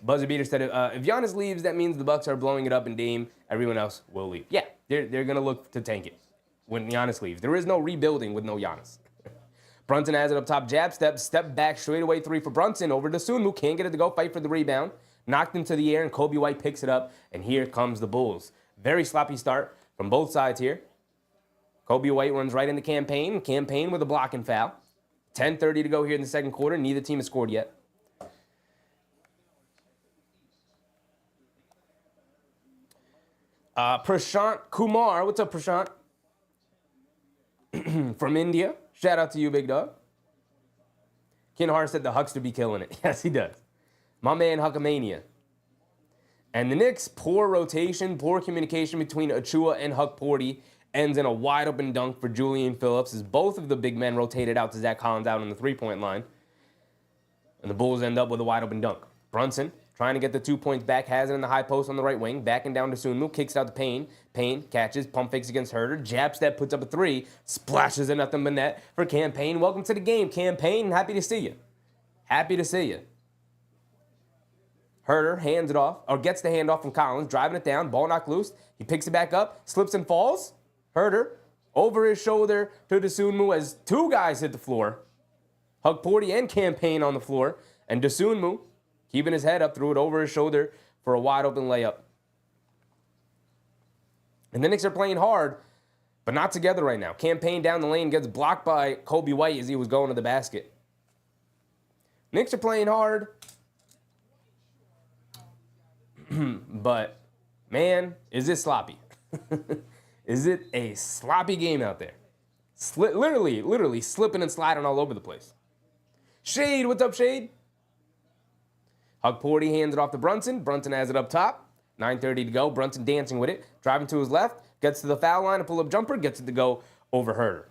Buzzer beater said, if Giannis leaves, that means the Bucks are blowing it up in Dame. Everyone else will leave. Yeah, they're going to look to tank it when Giannis leaves. There is no rebuilding with no Giannis. Brunson has it up top. Jab step back, straightaway three for Brunson. Over to Dosunmu. Can't get it to go. Fight for the rebound. Knocked into the air, and Coby White picks it up. And here comes the Bulls. Very sloppy start from both sides here. Coby White runs right into Campaign. Campaign with a blocking foul. 10:30 to go here in the second quarter. Neither team has scored yet. Prashant Kumar. What's up, Prashant? From India. Shout out to you, big dog. Ken Hart said the Huckster be killing it. Yes, he does. My man, Huckamania. And the Knicks, poor rotation, poor communication between Achua and Huck Porty ends in a wide open dunk for Julian Phillips as both of the big men rotated out to Zach Collins out on the three-point line. And the Bulls end up with a wide open dunk. Brunson, trying to get the 2 points back, has it in the high post on the right wing, backing down to Dosunmu, kicks out to Payne. Payne catches, pump fakes against Herder, jab step, puts up a three, splashes in nothing but net for Campaign. Welcome to the game, Campaign. Happy to see you. Happy to see you. Herder hands it off, or gets the handoff from Collins, driving it down, ball knocked loose. He picks it back up, slips and falls. Herder over his shoulder to Dosunmu as two guys hit the floor. Hug Porty and Campaign on the floor, and Dosunmu, keeping his head up, threw it over his shoulder for a wide open layup. And the Knicks are playing hard, but not together right now. Campaign down the lane gets blocked by Coby White as he was going to the basket. Knicks are playing hard, but man, is it sloppy. Is it a sloppy game out there? Literally slipping and sliding all over the place. Shade, what's up, Shade? Hug Porty hands it off to Brunson. Brunson has it up top. 9:30 to go. Brunson dancing with it. Driving to his left. Gets to the foul line. A pull-up jumper. Gets it to go over Herder.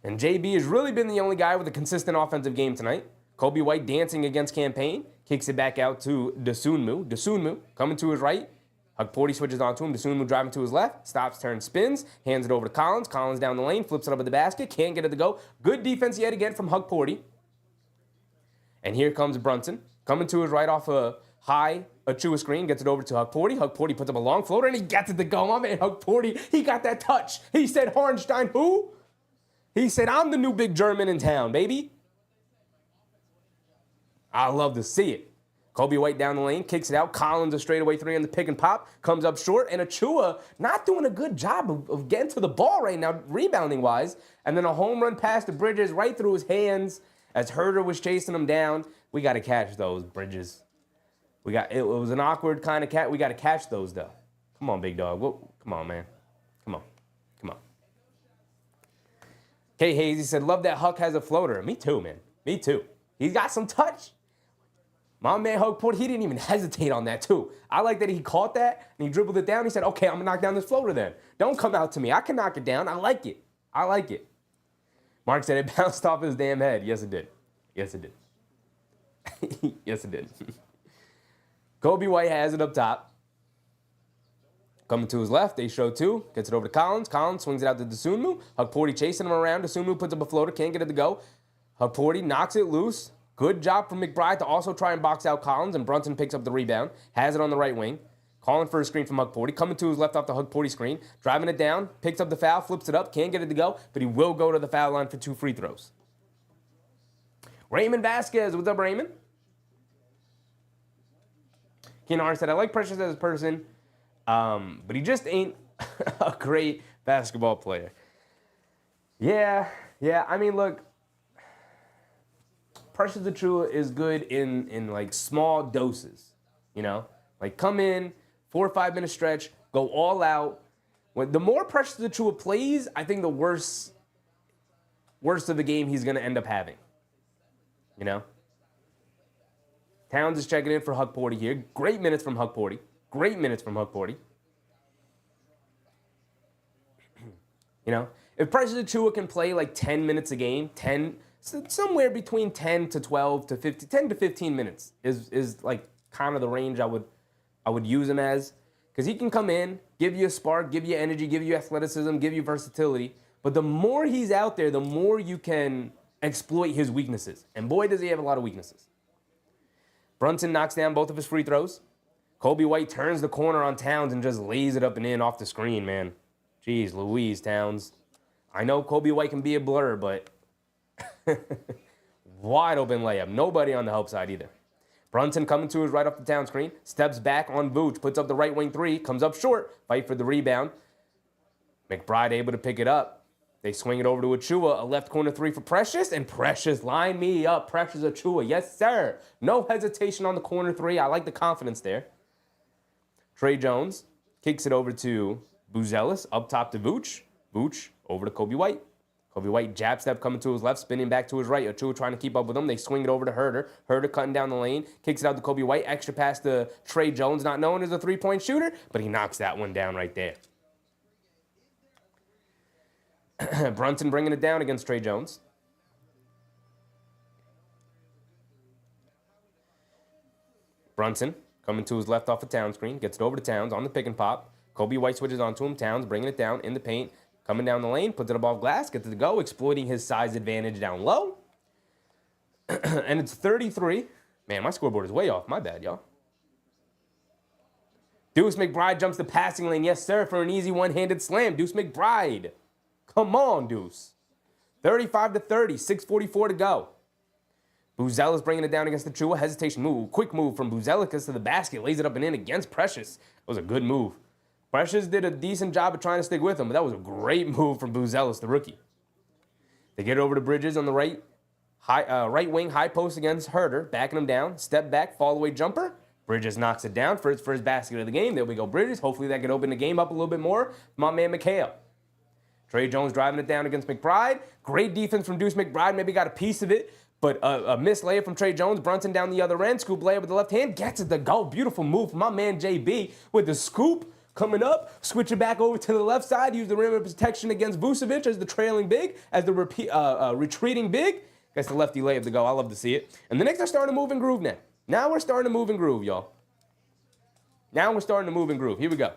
And JB has really been the only guy with a consistent offensive game tonight. Coby White dancing against Campaign. Kicks it back out to Dosunmu. Dosunmu coming to his right. Hug Porty switches onto him. Dosunmu driving to his left. Stops, turns, spins. Hands it over to Collins. Collins down the lane. Flips it up at the basket. Can't get it to go. Good defense yet again from Hug Porty. And here comes Brunson. Coming to his right off a high Achua screen. Gets it over to Hug Porty. Hug Porty puts up a long floater and he gets it to go. My man Hug Porty, he got that touch. He said, Hornstein, who? He said, I'm the new big German in town, baby. I love to see it. Coby White down the lane, kicks it out. Collins a straightaway three on the pick and pop. Comes up short. And Achua not doing a good job of getting to the ball right now, rebounding-wise. And then a home run pass to Bridges right through his hands as Herder was chasing him down. We got to catch those, Bridges. It was an awkward kind of catch. We got to catch those, though. Come on, big dog. Whoa, come on, man. Come on. Kay Hazy said, love that Huck has a floater. Me too, man. Me too. He's got some touch. My man Hug Porty, he didn't even hesitate on that, too. I like that he caught that, and he dribbled it down. He said, okay, I'm going to knock down this floater then. Don't come out to me. I can knock it down. I like it. Mark said it bounced off his damn head. Yes, it did. Yes, it did. Coby White has it up top. Coming to his left, they show two. Gets it over to Collins. Collins swings it out to Dosunmu. Hug Porty chasing him around. Dosunmu puts up a floater. Can't get it to go. Hugporty knocks it loose. Good job from McBride to also try and box out Collins, and Brunson picks up the rebound. Has it on the right wing. Calling for a screen from Hugporty. Coming to his left off the Hugporty screen. Driving it down. Picks up the foul. Flips it up. Can't get it to go. But he will go to the foul line for 2 free throws. Raymond Vasquez. What's up, Raymond? Keenar said, I like Precious as a person, but he just ain't a great basketball player. Yeah. I mean, look. Precious Achiuwa is good in like small doses, you know? Like come in, 4 or 5 minute stretch, go all out. The more Precious Achiuwa plays, I think the worse of the game he's going to end up having, you know? Towns is checking in for Hugporty here. Great minutes from Hugporty. You know, if Precious Achiuwa can play like 10 minutes a game, somewhere between 10 to 12 to 15, 10 to 15 minutes is like kind of the range I would use him as. Because he can come in, give you a spark, give you energy, give you athleticism, give you versatility. But the more he's out there, the more you can exploit his weaknesses. And boy, does he have a lot of weaknesses. Brunson knocks down both of his free throws. Coby White turns the corner on Towns and just lays it up and in off the screen, man. Jeez Louise, Towns. I know Coby White can be a blur, but wide open layup. Nobody on the help side either. Brunson coming to his right off the Town screen. Steps back on Vooch. Puts up the right wing 3. Comes up short. Fight for the rebound. McBride able to pick it up. They swing it over to Achiuwa. A left corner 3 for Precious. And Precious, line me up. Precious Achiuwa. Yes, sir. No hesitation on the corner 3. I like the confidence there. Trey Jones kicks it over to Buzelis. Up top to Vooch. Vooch over to Coby White. Coby White jab step coming to his left, spinning back to his right. Achiuwa trying to keep up with him. They swing it over to Herter. Herter cutting down the lane. Kicks it out to Coby White. Extra pass to Trey Jones, not known as a three-point shooter, but he knocks that one down right there. Brunson bringing it down against Trey Jones. Brunson coming to his left off the Town screen. Gets it over to Towns on the pick and pop. Coby White switches onto him. Towns bringing it down in the paint. Coming down the lane, puts it above glass, gets it to go, exploiting his size advantage down low. And it's 33. Man, my scoreboard is way off. My bad, y'all. Deuce McBride jumps the passing lane. Yes, sir, for an easy one-handed slam. Deuce McBride. Come on, Deuce. 35-30, 6:44 to go. Buzelis bringing it down against the Achiuwa. Hesitation move. Quick move from Buzelis to the basket. Lays it up and in against Precious. It was a good move. Precious did a decent job of trying to stick with him, but that was a great move from Buzelis, the rookie. They get over to Bridges on the right wing, high post against Herter, backing him down. Step back, fall away jumper. Bridges knocks it down for his first basket of the game. There we go, Bridges. Hopefully that can open the game up a little bit more. My man McHale. Trey Jones driving it down against McBride. Great defense from Deuce McBride. Maybe got a piece of it, but a missed layup from Trey Jones. Brunson down the other end. Scoop layup with the left hand. Gets it to go. Beautiful move from my man JB with the scoop. Coming up, switch it back over to the left side, use the rim of protection against Vucevic as the trailing big, as the retreating big. Gets the lefty layup to go. I love to see it. And the Knicks are starting to move and groove now. Now we're starting to move and groove, y'all. Now we're starting to move and groove. Here we go.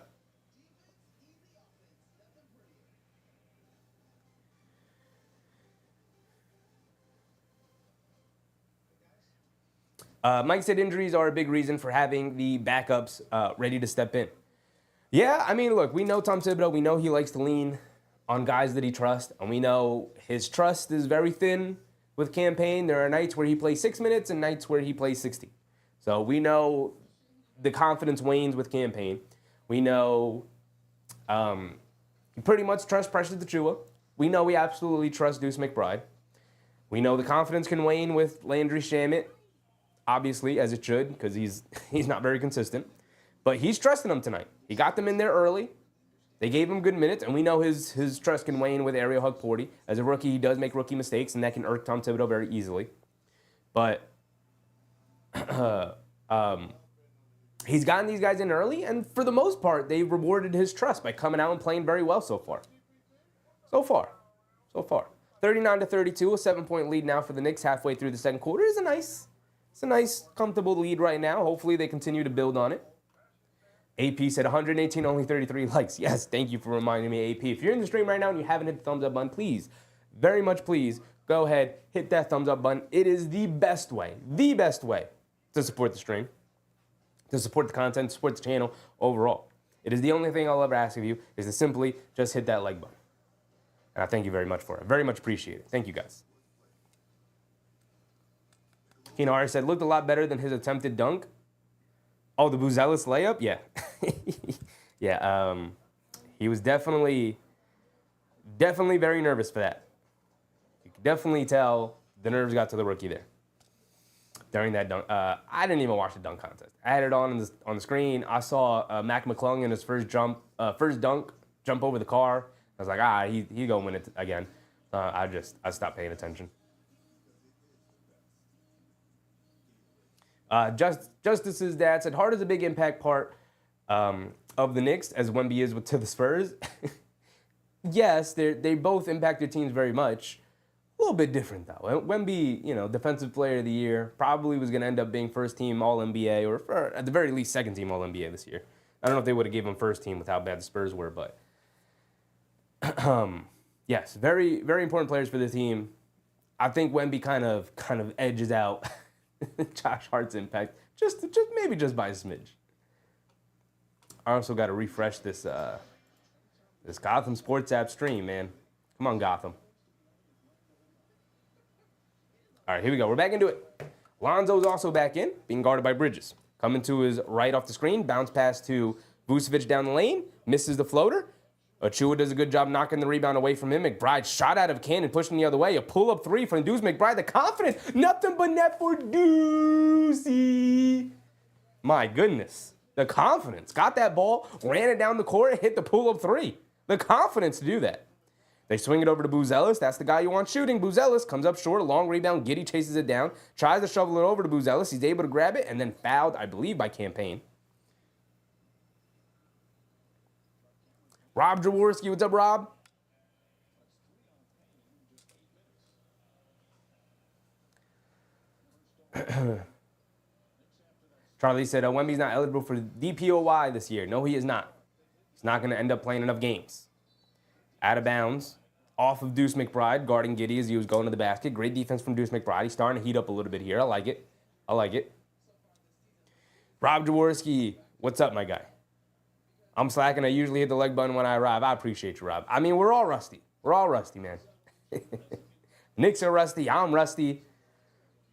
Mike said injuries are a big reason for having the backups ready to step in. Yeah, I mean, look, we know Tom Thibodeau. We know he likes to lean on guys that he trusts, and we know his trust is very thin with campaign. There are nights where he plays 6 minutes and nights where he plays 60. So we know the confidence wanes with campaign. We know he pretty much trusts Precious Achiuwa. We know he absolutely trusts Deuce McBride. We know the confidence can wane with Landry Shamet, obviously, as it should, because he's not very consistent. But he's trusting them tonight. He got them in there early. They gave him good minutes, and we know his trust can wane with Ariel Hugporty. As a rookie, he does make rookie mistakes, and that can irk Tom Thibodeau very easily. But he's gotten these guys in early, and for the most part, they've rewarded his trust by coming out and playing very well so far. So far. 39-32, a 7-point lead now for the Knicks halfway through the second quarter. It's a nice, comfortable lead right now. Hopefully they continue to build on it. AP said 118, only 33 likes. Yes, thank you for reminding me, AP. If you're in the stream right now and you haven't hit the thumbs up button, please, very much please, go ahead, hit that thumbs up button. It is the best way to support the stream, to support the content, support the channel overall. It is the only thing I'll ever ask of you is to simply just hit that like button. And I thank you very much for it. Very much appreciate it. Thank you, guys. Kinari said, looked a lot better than his attempted dunk. Oh, the Buzelis layup? Yeah. Yeah, he was definitely very nervous for that. You could definitely tell the nerves got to the rookie there during that dunk. I didn't even watch the dunk contest. I had it on the screen. I saw Mac McClung in his first dunk, jump over the car. I was like, he's gonna win it again. I stopped paying attention. Justice's dad said, Hart is a big impact part of the Knicks as Wemby is to the Spurs. Yes, they both impact their teams very much. A little bit different, though. Wemby, Defensive Player of the Year, probably was going to end up being first team All-NBA or at the very least second team All-NBA this year. I don't know if they would have given him first team with how bad the Spurs were, but yes, very, very important players for the team. I think Wemby kind of edges out Josh Hart's impact just maybe just by a smidge. I also got to refresh this Gotham Sports app stream, man. Come on, Gotham. All right, here we go. We're back into it. Lonzo's also back in, being guarded by Bridges. Coming to his right off the screen, bounce pass to Vucevic down the lane, misses the floater. Achua does a good job knocking the rebound away from him. McBride shot out of a cannon, pushing the other way. A pull-up three from Deuce McBride. The confidence, nothing but net for Deucey. My goodness. The confidence. Got that ball, ran it down the court, hit the pull-up three. The confidence to do that. They swing it over to Buzelis. That's the guy you want shooting. Buzelis comes up short, a long rebound. Giddey chases it down, tries to shovel it over to Buzelis. He's able to grab it and then fouled, I believe, by Campaign. Rob Jaworski, what's up, Rob? Charlie said, Wemby's not eligible for DPOY this year. No, he is not. He's not going to end up playing enough games. Out of bounds, off of Deuce McBride, guarding Giddey as he was going to the basket. Great defense from Deuce McBride. He's starting to heat up a little bit here. I like it. Rob Jaworski, what's up, my guy? I'm slacking. I usually hit the leg button when I arrive. I appreciate you, Rob. I mean, we're all rusty. We're all rusty, man. Knicks are rusty. I'm rusty.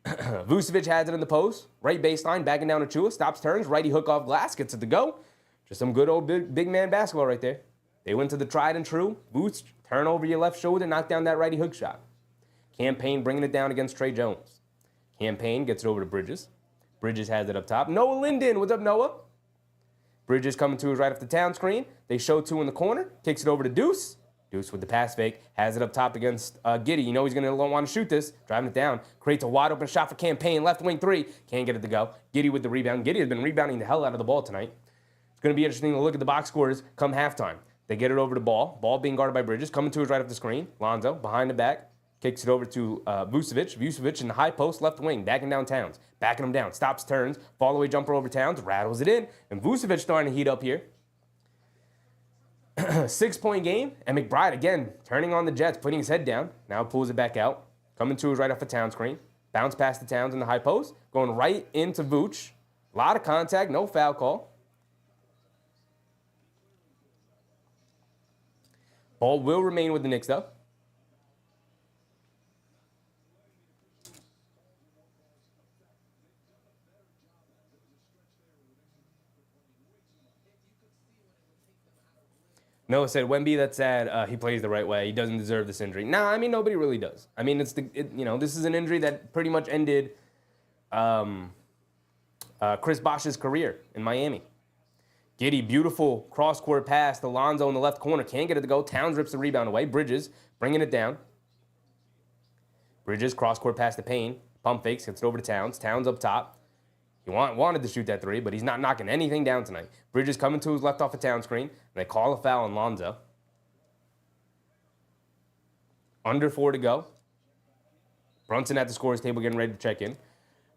Vucevic has it in the post. Right baseline, backing down Achua. Stops, turns. Righty hook off glass. Gets it to go. Just some good old big man basketball right there. They went to the tried and true. Boots, turn over your left shoulder, knock down that righty hook shot. Campaign bringing it down against Trey Jones. Campaign gets it over to Bridges. Bridges has it up top. Noah Linden. What's up, Noah? Bridges coming to his right off the town screen. They show two in the corner. Kicks it over to Deuce. Deuce with the pass fake. Has it up top against Giddey. You know he's going to want to shoot this. Driving it down. Creates a wide open shot for Campaign. Left wing three. Can't get it to go. Giddey with the rebound. Giddey has been rebounding the hell out of the ball tonight. It's going to be interesting to look at the box scores come halftime. They get it over to Ball. Ball being guarded by Bridges. Coming to his right off the screen. Lonzo behind the back. Kicks it over to Vucevic. Vucevic in the high post, left wing, backing down Towns. Backing him down. Stops, turns. Fall away jumper over Towns. Rattles it in. And Vucevic starting to heat up here. 6-point game. And McBride, again, turning on the Jets, putting his head down. Now pulls it back out. Coming to his right off the Towns screen. Bounce past the Towns in the high post. Going right into Vooch. A lot of contact. No foul call. Ball will remain with the Knicks, though. Noah said, Wemby, that's sad. He plays the right way. He doesn't deserve this injury. Nah, I mean, nobody really does. I mean, this is an injury that pretty much ended Chris Bosh's career in Miami. Giddey, beautiful cross-court pass to Lonzo in the left corner. Can't get it to go. Towns rips the rebound away. Bridges bringing it down. Bridges, cross-court pass to Payne. Pump fakes, gets it over to Towns. Towns up top. He wanted to shoot that three, but he's not knocking anything down tonight. Bridges coming to his left off a Town screen, and they call a foul on Lonzo. Under 4 to go. Brunson at the scorer's table getting ready to check in.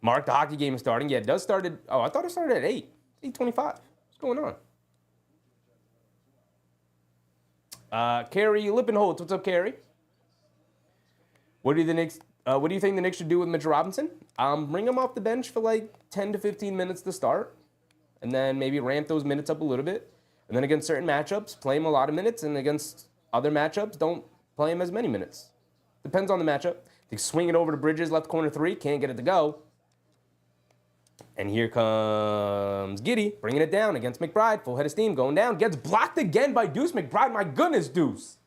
Mark, the hockey game is starting. Yeah, it does start at, I thought it started at 8. 8:25. What's going on? Carrie Lippenholtz. What's up, Carrie? What do you think the Knicks should do with Mitchell Robinson? Bring him off the bench for like 10 to 15 minutes to start, and then maybe ramp those minutes up a little bit. And then against certain matchups, play him a lot of minutes, and against other matchups, don't play him as many minutes. Depends on the matchup. They swing it over to Bridges, left corner three, can't get it to go. And here comes Giddey, bringing it down against McBride. Full head of steam, going down. Gets blocked again by Deuce McBride. My goodness, Deuce.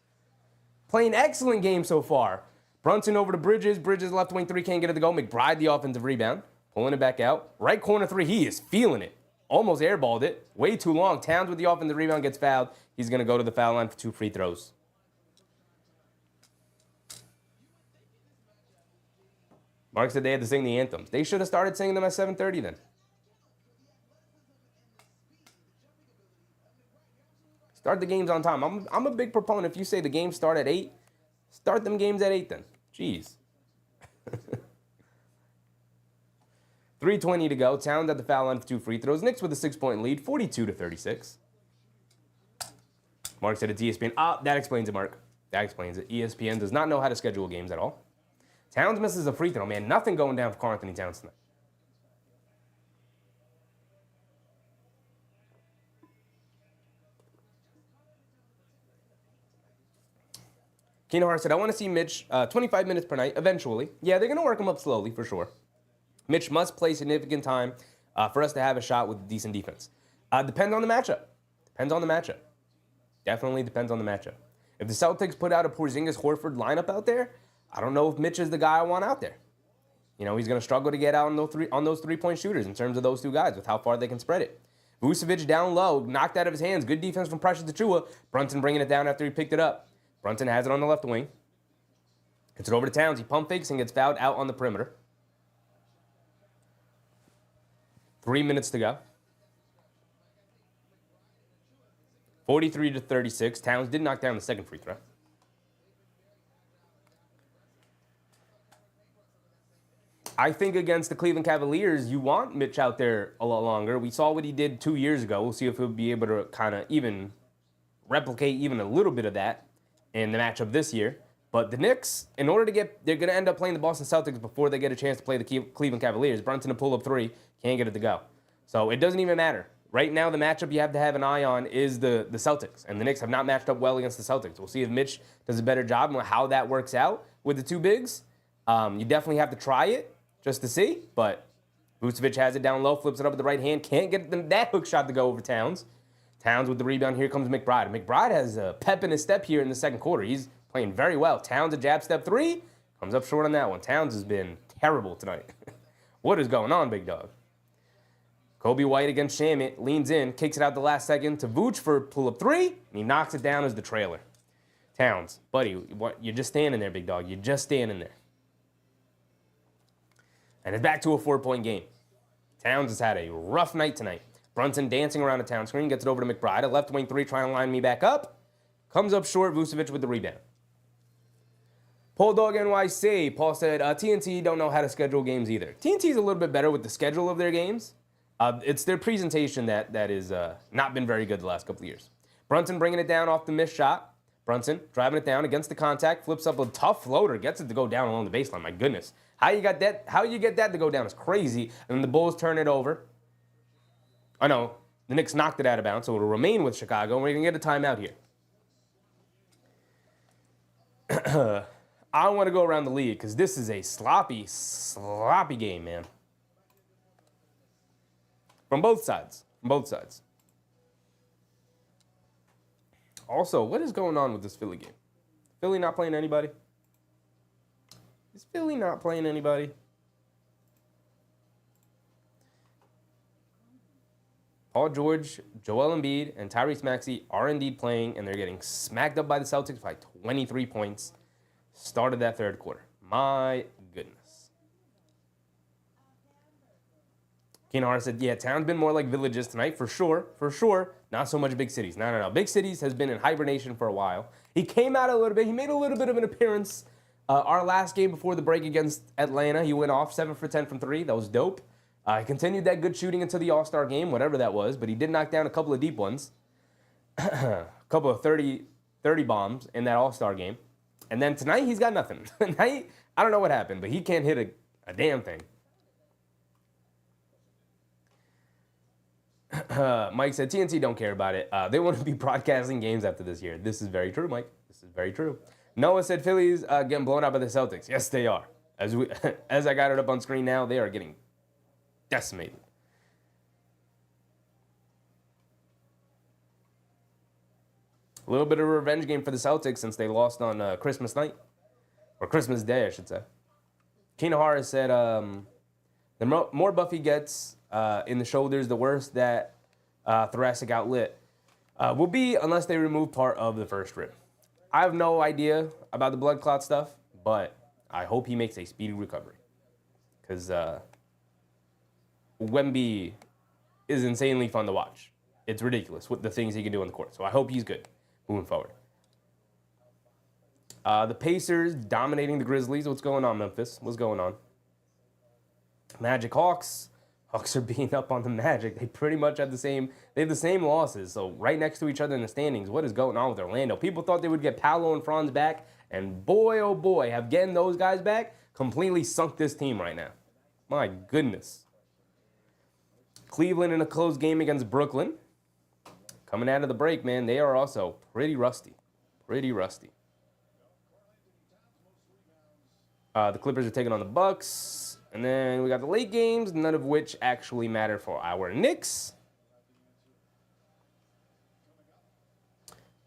Playing excellent game so far. Brunson over to Bridges. Bridges left wing three, can't get it to go. McBride, the offensive rebound. Pulling it back out. Right corner three, he is feeling it. Almost airballed it. Way too long. Towns with the offensive rebound gets fouled. He's going to go to the foul line for 2 free throws. Mark said they had to sing the anthems. They should have started singing them at 7:30 then. Start the games on time. I'm a big proponent. If you say the games start at 8, start them games at 8 then. Jeez. 3:20 to go. Towns at the foul line for 2 free throws. Knicks with a 6-point lead, 42-36. Mark said it's ESPN. That explains it, Mark. That explains it. ESPN does not know how to schedule games at all. Towns misses a free throw, man. Nothing going down for Karl-Anthony Towns tonight. Keenan said, I want to see Mitch 25 minutes per night eventually. Yeah, they're going to work him up slowly for sure. Mitch must play significant time for us to have a shot with decent defense. Depends on the matchup. Depends on the matchup. Definitely depends on the matchup. If the Celtics put out a Porzingis-Horford lineup out there, I don't know if Mitch is the guy I want out there. You know, he's going to struggle to get out on those three-point shooters in terms of those two guys with how far they can spread it. Vucevic down low, knocked out of his hands. Good defense from Precious Achiuwa. Brunson bringing it down after he picked it up. Brunson has it on the left wing. Gets it over to Towns. He pump fakes and gets fouled out on the perimeter. 3 minutes to go. 43-36. Towns did knock down the second free throw. I think against the Cleveland Cavaliers, you want Mitch out there a lot longer. We saw what he did 2 years ago. We'll see if he'll be able to kind of even replicate even a little bit of that in the matchup this year. But the Knicks, in order to they're going to end up playing the Boston Celtics before they get a chance to play the Cleveland Cavaliers. Brunson to pull up three, can't get it to go. So it doesn't even matter. Right now, the matchup you have to have an eye on is the Celtics. And the Knicks have not matched up well against the Celtics. We'll see if Mitch does a better job and how that works out with the two bigs. You definitely have to try it just to see. But Vucevic has it down low, flips it up with the right hand. Can't get that hook shot to go over Towns. Towns with the rebound. Here comes McBride. McBride has a pep in his step here in the second quarter. He's playing very well. Towns a jab step three. Comes up short on that one. Towns has been terrible tonight. What is going on, big dog? Coby White against Shamit, leans in, kicks it out the last second to Vooch for pull-up three, and he knocks it down as the trailer. Towns, buddy, you're just standing there, big dog. You're just standing there. And it's back to a 4-point game. Towns has had a rough night tonight. Brunson dancing around the Town screen, gets it over to McBride. A left wing three trying to line me back up. Comes up short, Vucevic with the rebound. Paul Dog NYC, Paul said, TNT don't know how to schedule games either. TNT's a little bit better with the schedule of their games. It's their presentation that is not been very good the last couple of years. Brunson bringing it down off the missed shot. Brunson driving it down against the contact, flips up a tough floater, gets it to go down along the baseline. My goodness. How you get that to go down is crazy. And then the Bulls turn it over. I know, the Knicks knocked it out of bounds, so it'll remain with Chicago, and we're going to get a timeout here. I want to go around the league because this is a sloppy game, man. From both sides. From both sides. Also, what is going on with this Philly game? Philly not playing anybody? Is Philly not playing anybody? Paul George, Joel Embiid, and Tyrese Maxey are indeed playing, and they're getting smacked up by the Celtics by 23 points. Started that third quarter. My goodness. Keenan said, yeah, Town's been more like villages tonight, for sure. Not so much big cities. No. Big cities has been in hibernation for a while. He came out a little bit. He made a little bit of an appearance. Our last game before the break against Atlanta, he went off 7 for 10 from 3. That was dope. He continued that good shooting until the All-Star game, whatever that was, but he did knock down a couple of deep ones. A couple of 30 bombs in that All-Star game. And then tonight, he's got nothing. Tonight, I don't know what happened, but he can't hit a damn thing. Mike said, TNT don't care about it. They want to be broadcasting games after this year. This is very true, Mike. This is very true. Noah said, Phillies getting blown out by the Celtics. Yes, they are. As I got it up on screen now, they are getting decimated. A little bit of a revenge game for the Celtics since they lost on Christmas night. Or Christmas Day, I should say. Keenan Harris said, the more Buffy gets in the shoulders, the worse that thoracic outlet will be unless they remove part of the first rib. I have no idea about the blood clot stuff, but I hope he makes a speedy recovery. Because Wemby is insanely fun to watch. It's ridiculous with the things he can do on the court. So I hope he's good moving forward. The Pacers dominating the Grizzlies. What's going on, Memphis? What's going on? Magic Hawks. Hawks are beating up on the Magic. They pretty much have the same losses. So right next to each other in the standings. What is going on with Orlando? People thought they would get Paolo and Franz back. And boy, oh boy, have getting those guys back completely sunk this team right now. My goodness. Cleveland in a close game against Brooklyn. Coming out of the break, man, they are also pretty rusty. Pretty rusty. The Clippers are taking on the Bucks. And then we got the late games, none of which actually matter for our Knicks.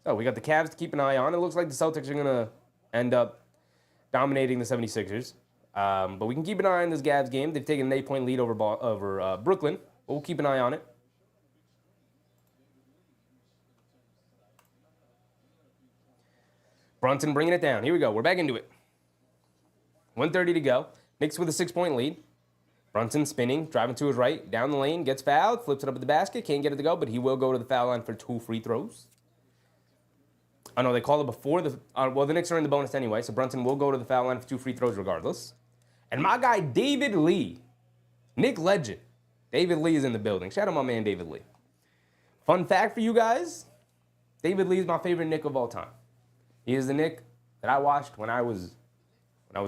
So we got the Cavs to keep an eye on. It looks like the Celtics are going to end up dominating the 76ers. But we can keep an eye on this Cavs game. They've taken an 8-point lead over Brooklyn. But we'll keep an eye on it. Brunson bringing it down. Here we go. We're back into it. 1:30 to go. Knicks with a 6-point lead. Brunson spinning, driving to his right, down the lane, gets fouled, flips it up at the basket, can't get it to go, but he will go to the foul line for 2 free throws. Oh, no, they call it before the... well, the Knicks are in the bonus anyway, so Brunson will go to the foul line for 2 free throws regardless. And my guy, David Lee, Knick legend, David Lee is in the building. Shout out my man, David Lee. Fun fact for you guys, David Lee is my favorite Knick of all time. He is the Knick that I watched when I was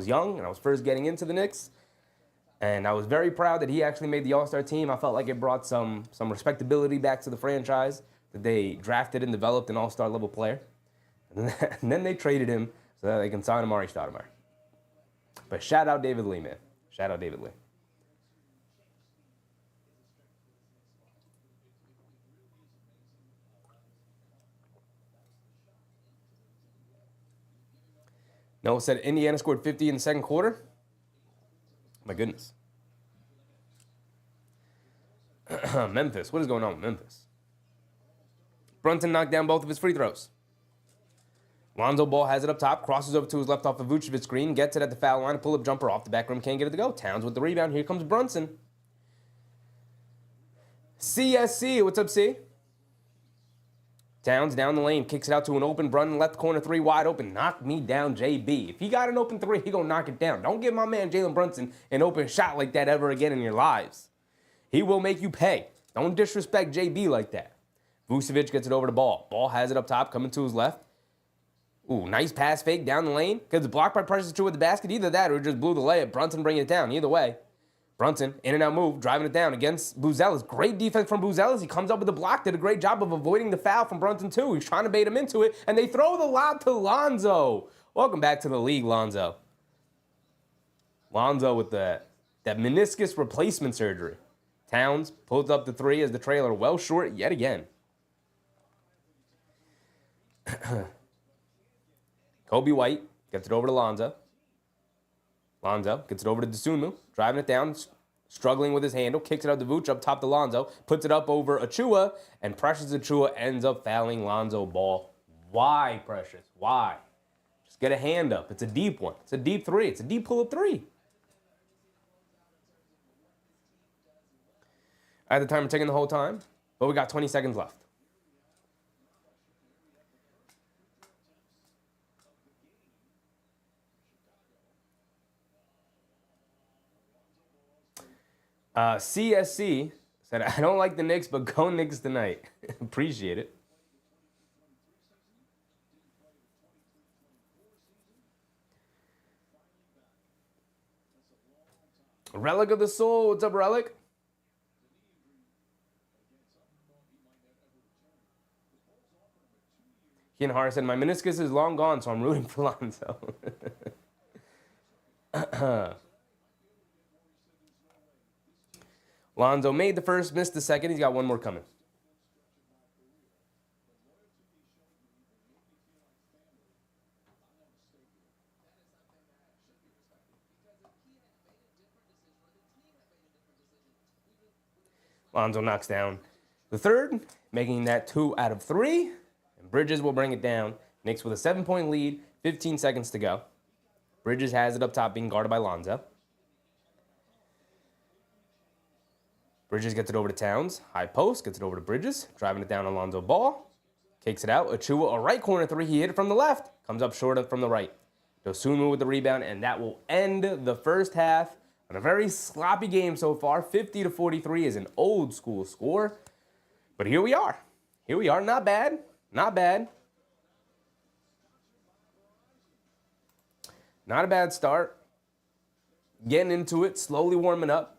young and I was first getting into the Knicks. And I was very proud that he actually made the All-Star team. I felt like it brought some respectability back to the franchise, that they drafted and developed an All-Star level player. And then they traded him so that they can sign Amari Stoudemire. But shout out David Lee, man. Shout out David Lee. Noah said Indiana scored 50 in the second quarter. My goodness. Memphis. What is going on with Memphis? Brunson knocked down both of his free throws. Lonzo Ball has it up top, crosses over to his left off of Vucevic screen, gets it at the foul line, a pull-up jumper off the back rim, can't get it to go. Towns with the rebound. Here comes Brunson. CSC. What's up, C? Towns down the lane, kicks it out to an open Brunson, left corner three wide open. Knock me down, JB. If he got an open three, he gonna knock it down. Don't give my man Jalen Brunson an open shot like that ever again in your lives. He will make you pay. Don't disrespect JB like that. Vucevic gets it over to Ball. Ball has it up top, coming to his left. Ooh, nice pass fake down the lane. Gets blocked by Precious Achiuwa with the basket. Either that or just blew the layup. Brunson bringing it down. Either way. Brunson, in and out move, driving it down against Buzelis. Great defense from Buzelis. He comes up with the block, did a great job of avoiding the foul from Brunson too. He's trying to bait him into it, and they throw the lob to Lonzo. Welcome back to the league, Lonzo. Lonzo with that meniscus replacement surgery. Towns pulls up the three as the trailer well short yet again. Coby White gets it over to Lonzo. Lonzo gets it over to Dosunmu, driving it down, struggling with his handle, kicks it out to Vooch, up top to Lonzo, puts it up over Achiuwa, and Precious Achiuwa ends up fouling Lonzo Ball. Why, Precious? Why? Just get a hand up. It's a deep one. It's a deep three. It's a deep pull-up three. I had the timer ticking the whole time, but we got 20 seconds left. CSC said, I don't like the Knicks, but go Knicks tonight. Appreciate it. Relic of the Soul. What's up, Relic? Ken Hart said, my meniscus is long gone, so I'm rooting for Lonzo. Lonzo made the first, missed the second. He's got one more coming. Lonzo knocks down the third, making that 2 out of 3. And Bridges will bring it down. Knicks with a 7-point lead, 15 seconds to go. Bridges has it up top, being guarded by Lonzo. Bridges gets it over to Towns. High post, gets it over to Bridges. Driving it down on Lonzo Ball. Kicks it out. Achua, a right corner 3. He hit it from the left. Comes up short from the right. Dosunmu with the rebound, and that will end the first half on a very sloppy game so far. 50-43 is an old school score. But here we are. Here we are. Not bad. Not bad. Not a bad start. Getting into it, slowly warming up.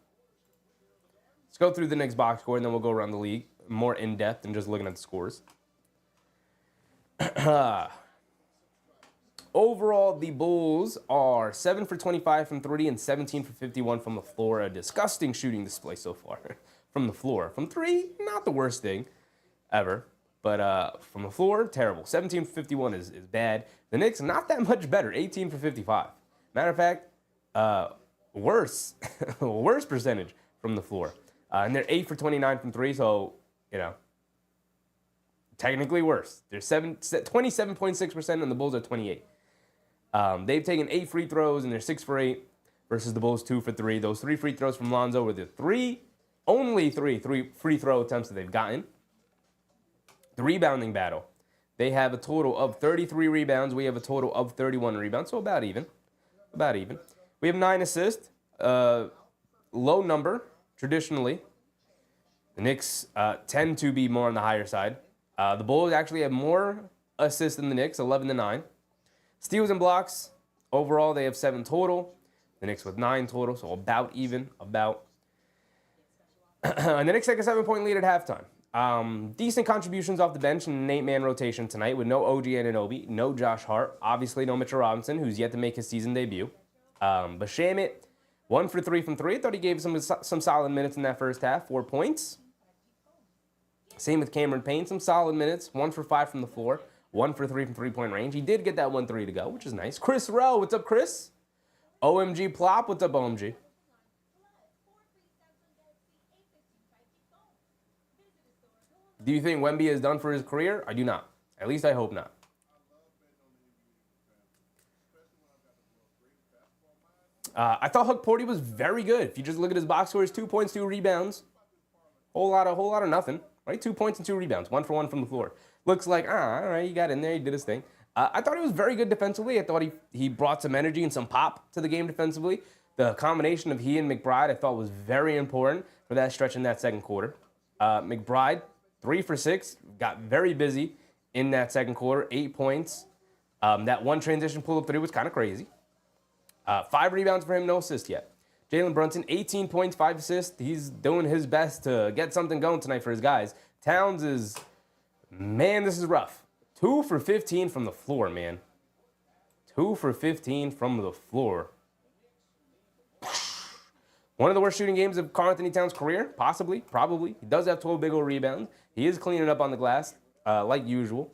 Let's go through the Knicks box score, and then we'll go around the league more in depth than just looking at the scores. Overall, the Bulls are 7 for 25 from 3 and 17 for 51 from the floor. A disgusting shooting display so far from the floor. From 3, not the worst thing ever. But from the floor, terrible. 17 for 51 is bad. The Knicks, not that much better. 18 for 55. Matter of fact, worse. Worse percentage from the floor. And they're 8 for 29 from 3, so, you know, technically worse. They're 27.6%, and the Bulls are 28. They've taken 8 free throws, and they're 6 for 8 versus the Bulls 2 for 3. Those 3 free throws from Lonzo were the only three free throw attempts that they've gotten. The rebounding battle. They have a total of 33 rebounds. We have a total of 31 rebounds, so about even. About even. We have 9 assists. Low number, traditionally. The Knicks tend to be more on the higher side. The Bulls actually have more assists than the Knicks, 11-9. Steals and blocks, overall, they have 7 total. The Knicks with 9 total, so about even, about. And the Knicks take a 7-point lead at halftime. Decent contributions off the bench in an 8-man rotation tonight with no OG Anunoby, no Josh Hart, obviously no Mitchell Robinson, who's yet to make his season debut. But Shamit, 1 for 3 from 3. I thought he gave some solid minutes in that first half, 4 points. Same with Cameron Payne, some solid minutes, 1 for 5 from the floor, 1 for 3 from three-point range. He did get that 1-3 to go, which is nice. Chris Rowe, what's up, Chris? OMG Plop, what's up, OMG? Do you think Wemby is done for his career? I do not. At least I hope not. I thought Huck Porty was very good. If you just look at his box scores, 2 points, 2 rebounds. Whole lot of nothing, right? 2 points and 2 rebounds, 1 for 1 from the floor. Looks like, all right, he got in there, he did his thing. I thought he was very good defensively. I thought he brought some energy and some pop to the game defensively. The combination of he and McBride I thought was very important for that stretch in that second quarter. McBride, 3 for 6, got very busy in that second quarter, 8 points. That one transition pull-up 3 was kind of crazy. 5 rebounds for him, no assist yet. Jalen Brunson, 18 points, 5 assists. He's doing his best to get something going tonight for his guys. Towns is, man, this is rough. 2 for 15 from the floor, man. 2 for 15 from the floor. One of the worst shooting games of Karl Anthony Towns' career, possibly, probably. He does have 12 big old rebounds. He is cleaning up on the glass, like usual.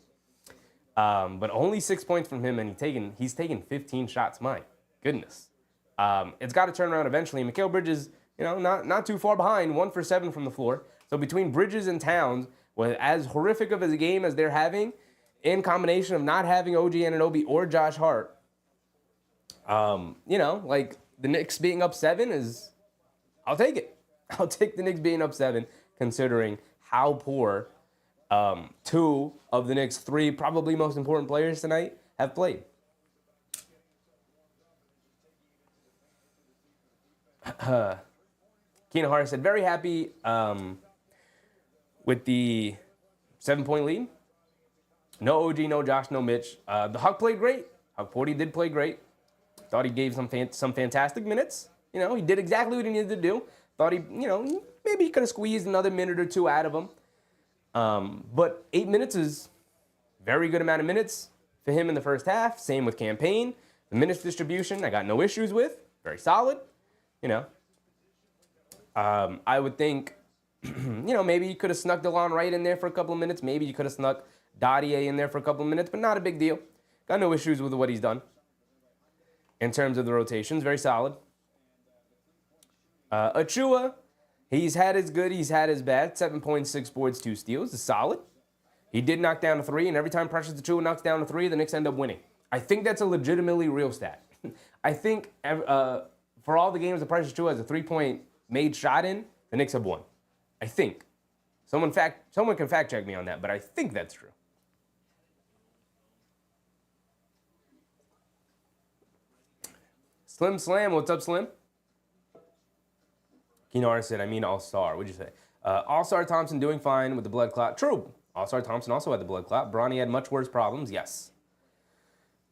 But only 6 points from him, and he's taken 15 shots. My goodness. It's got to turn around eventually. Mikal Bridges, not too far behind, 1 for 7 from the floor. So between Bridges and Towns, with as horrific of a game as they're having, in combination of not having OG Anunoby or Josh Hart, the Knicks being up 7 is, I'll take it. I'll take the Knicks being up 7, considering how poor 2 of the Knicks' 3 probably most important players tonight have played. Keenan Hart said, very happy with the 7-point lead. No OG, no Josh, no Mitch. The Huck played great. Huck Porty did play great. Thought he gave some fantastic minutes. He did exactly what he needed to do. Thought maybe he could have squeezed another minute or two out of him. But 8 minutes is a very good amount of minutes for him in the first half. Same with Campaign. The minutes distribution, I got no issues with. Very solid. I would think, maybe you could have snuck DeLon Wright in there for a couple of minutes. Maybe you could have snuck Dottier in there for a couple of minutes, but not a big deal. Got no issues with what he's done in terms of the rotations. Very solid. Achua, he's had his good, he's had his bad. 7.6 boards, 2 steals is solid. He did knock down a 3, and every time Precious Achua knocks down a 3, the Knicks end up winning. I think that's a legitimately real stat. I think for all the games the Precious Achua has a 3-point made shot in, the Knicks have won. I think. Someone can fact check me on that, but I think that's true. Slim Slam, what's up, Slim? Keenar said, All-Star. What'd you say? All-Star Thompson doing fine with the blood clot. True. All-Star Thompson also had the blood clot. Bronny had much worse problems. Yes.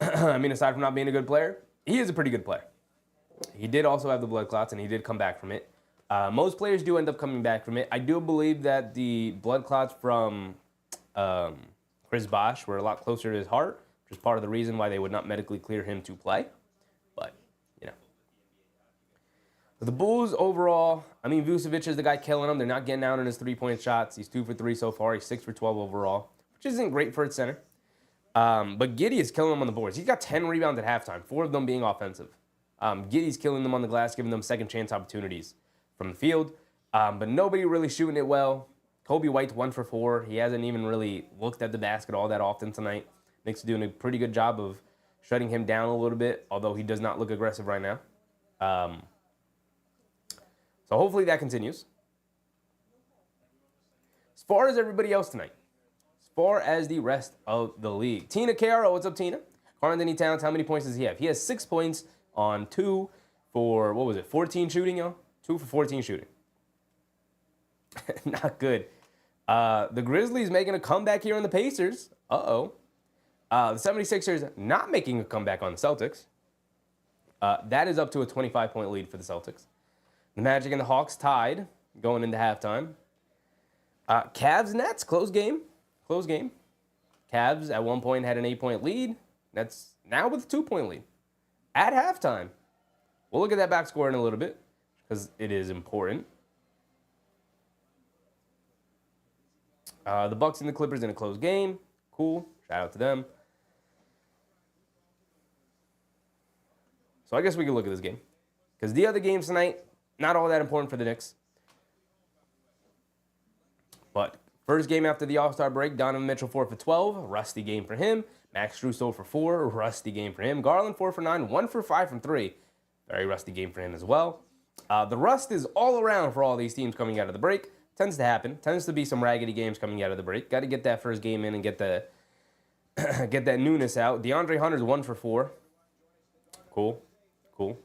Aside from not being a good player, he is a pretty good player. He did also have the blood clots, and he did come back from it. Most players do end up coming back from it. I do believe that the blood clots from Chris Bosh were a lot closer to his heart, which is part of the reason why they would not medically clear him to play. But, But the Bulls overall, Vucevic is the guy killing them. They're not getting out on his 3-point shots. He's 2 for 3 so far. He's 6 for 12 overall, which isn't great for a center. But Giddey is killing them on the boards. He's got 10 rebounds at halftime, 4 of them being offensive. Giddey's killing them on the glass, giving them second chance opportunities from the field. But nobody really shooting it well. Coby White's 1 for 4. He hasn't even really looked at the basket all that often tonight. Knicks doing a pretty good job of shutting him down a little bit, although he does not look aggressive right now. So hopefully that continues. As far as everybody else tonight, as far as the rest of the league. Tina Caro, what's up, Tina? Karl-Anthony Towns, how many points does he have? He has 6 points on 2 for, 14 shooting, y'all? 2 for 14 shooting. Not good. The Grizzlies making a comeback here on the Pacers. Uh-oh. The 76ers not making a comeback on the Celtics. That is up to a 25-point lead for the Celtics. The Magic and the Hawks tied going into halftime. Cavs Nets, close game. Close game. Cavs at one point had an 8-point lead. Nets now with a 2-point lead at halftime. We'll look at that back score in a little bit because it is important. The Bucks and the Clippers in a close game. Cool. Shout out to them. So I guess we can look at this game. Because the other games tonight, not all that important for the Knicks. But first game after the All-Star break, Donovan Mitchell 4 for 12. Rusty game for him. Max Strus 0 for 4. Rusty game for him. Garland 4 for 9. 1 for 5 from 3. Very rusty game for him as well. The rust is all around for all these teams coming out of the break. Tends to happen. Tends to be some raggedy games coming out of the break. Got to get that first game in and get the get that newness out. DeAndre Hunter's 1 for 4. Cool. Cool.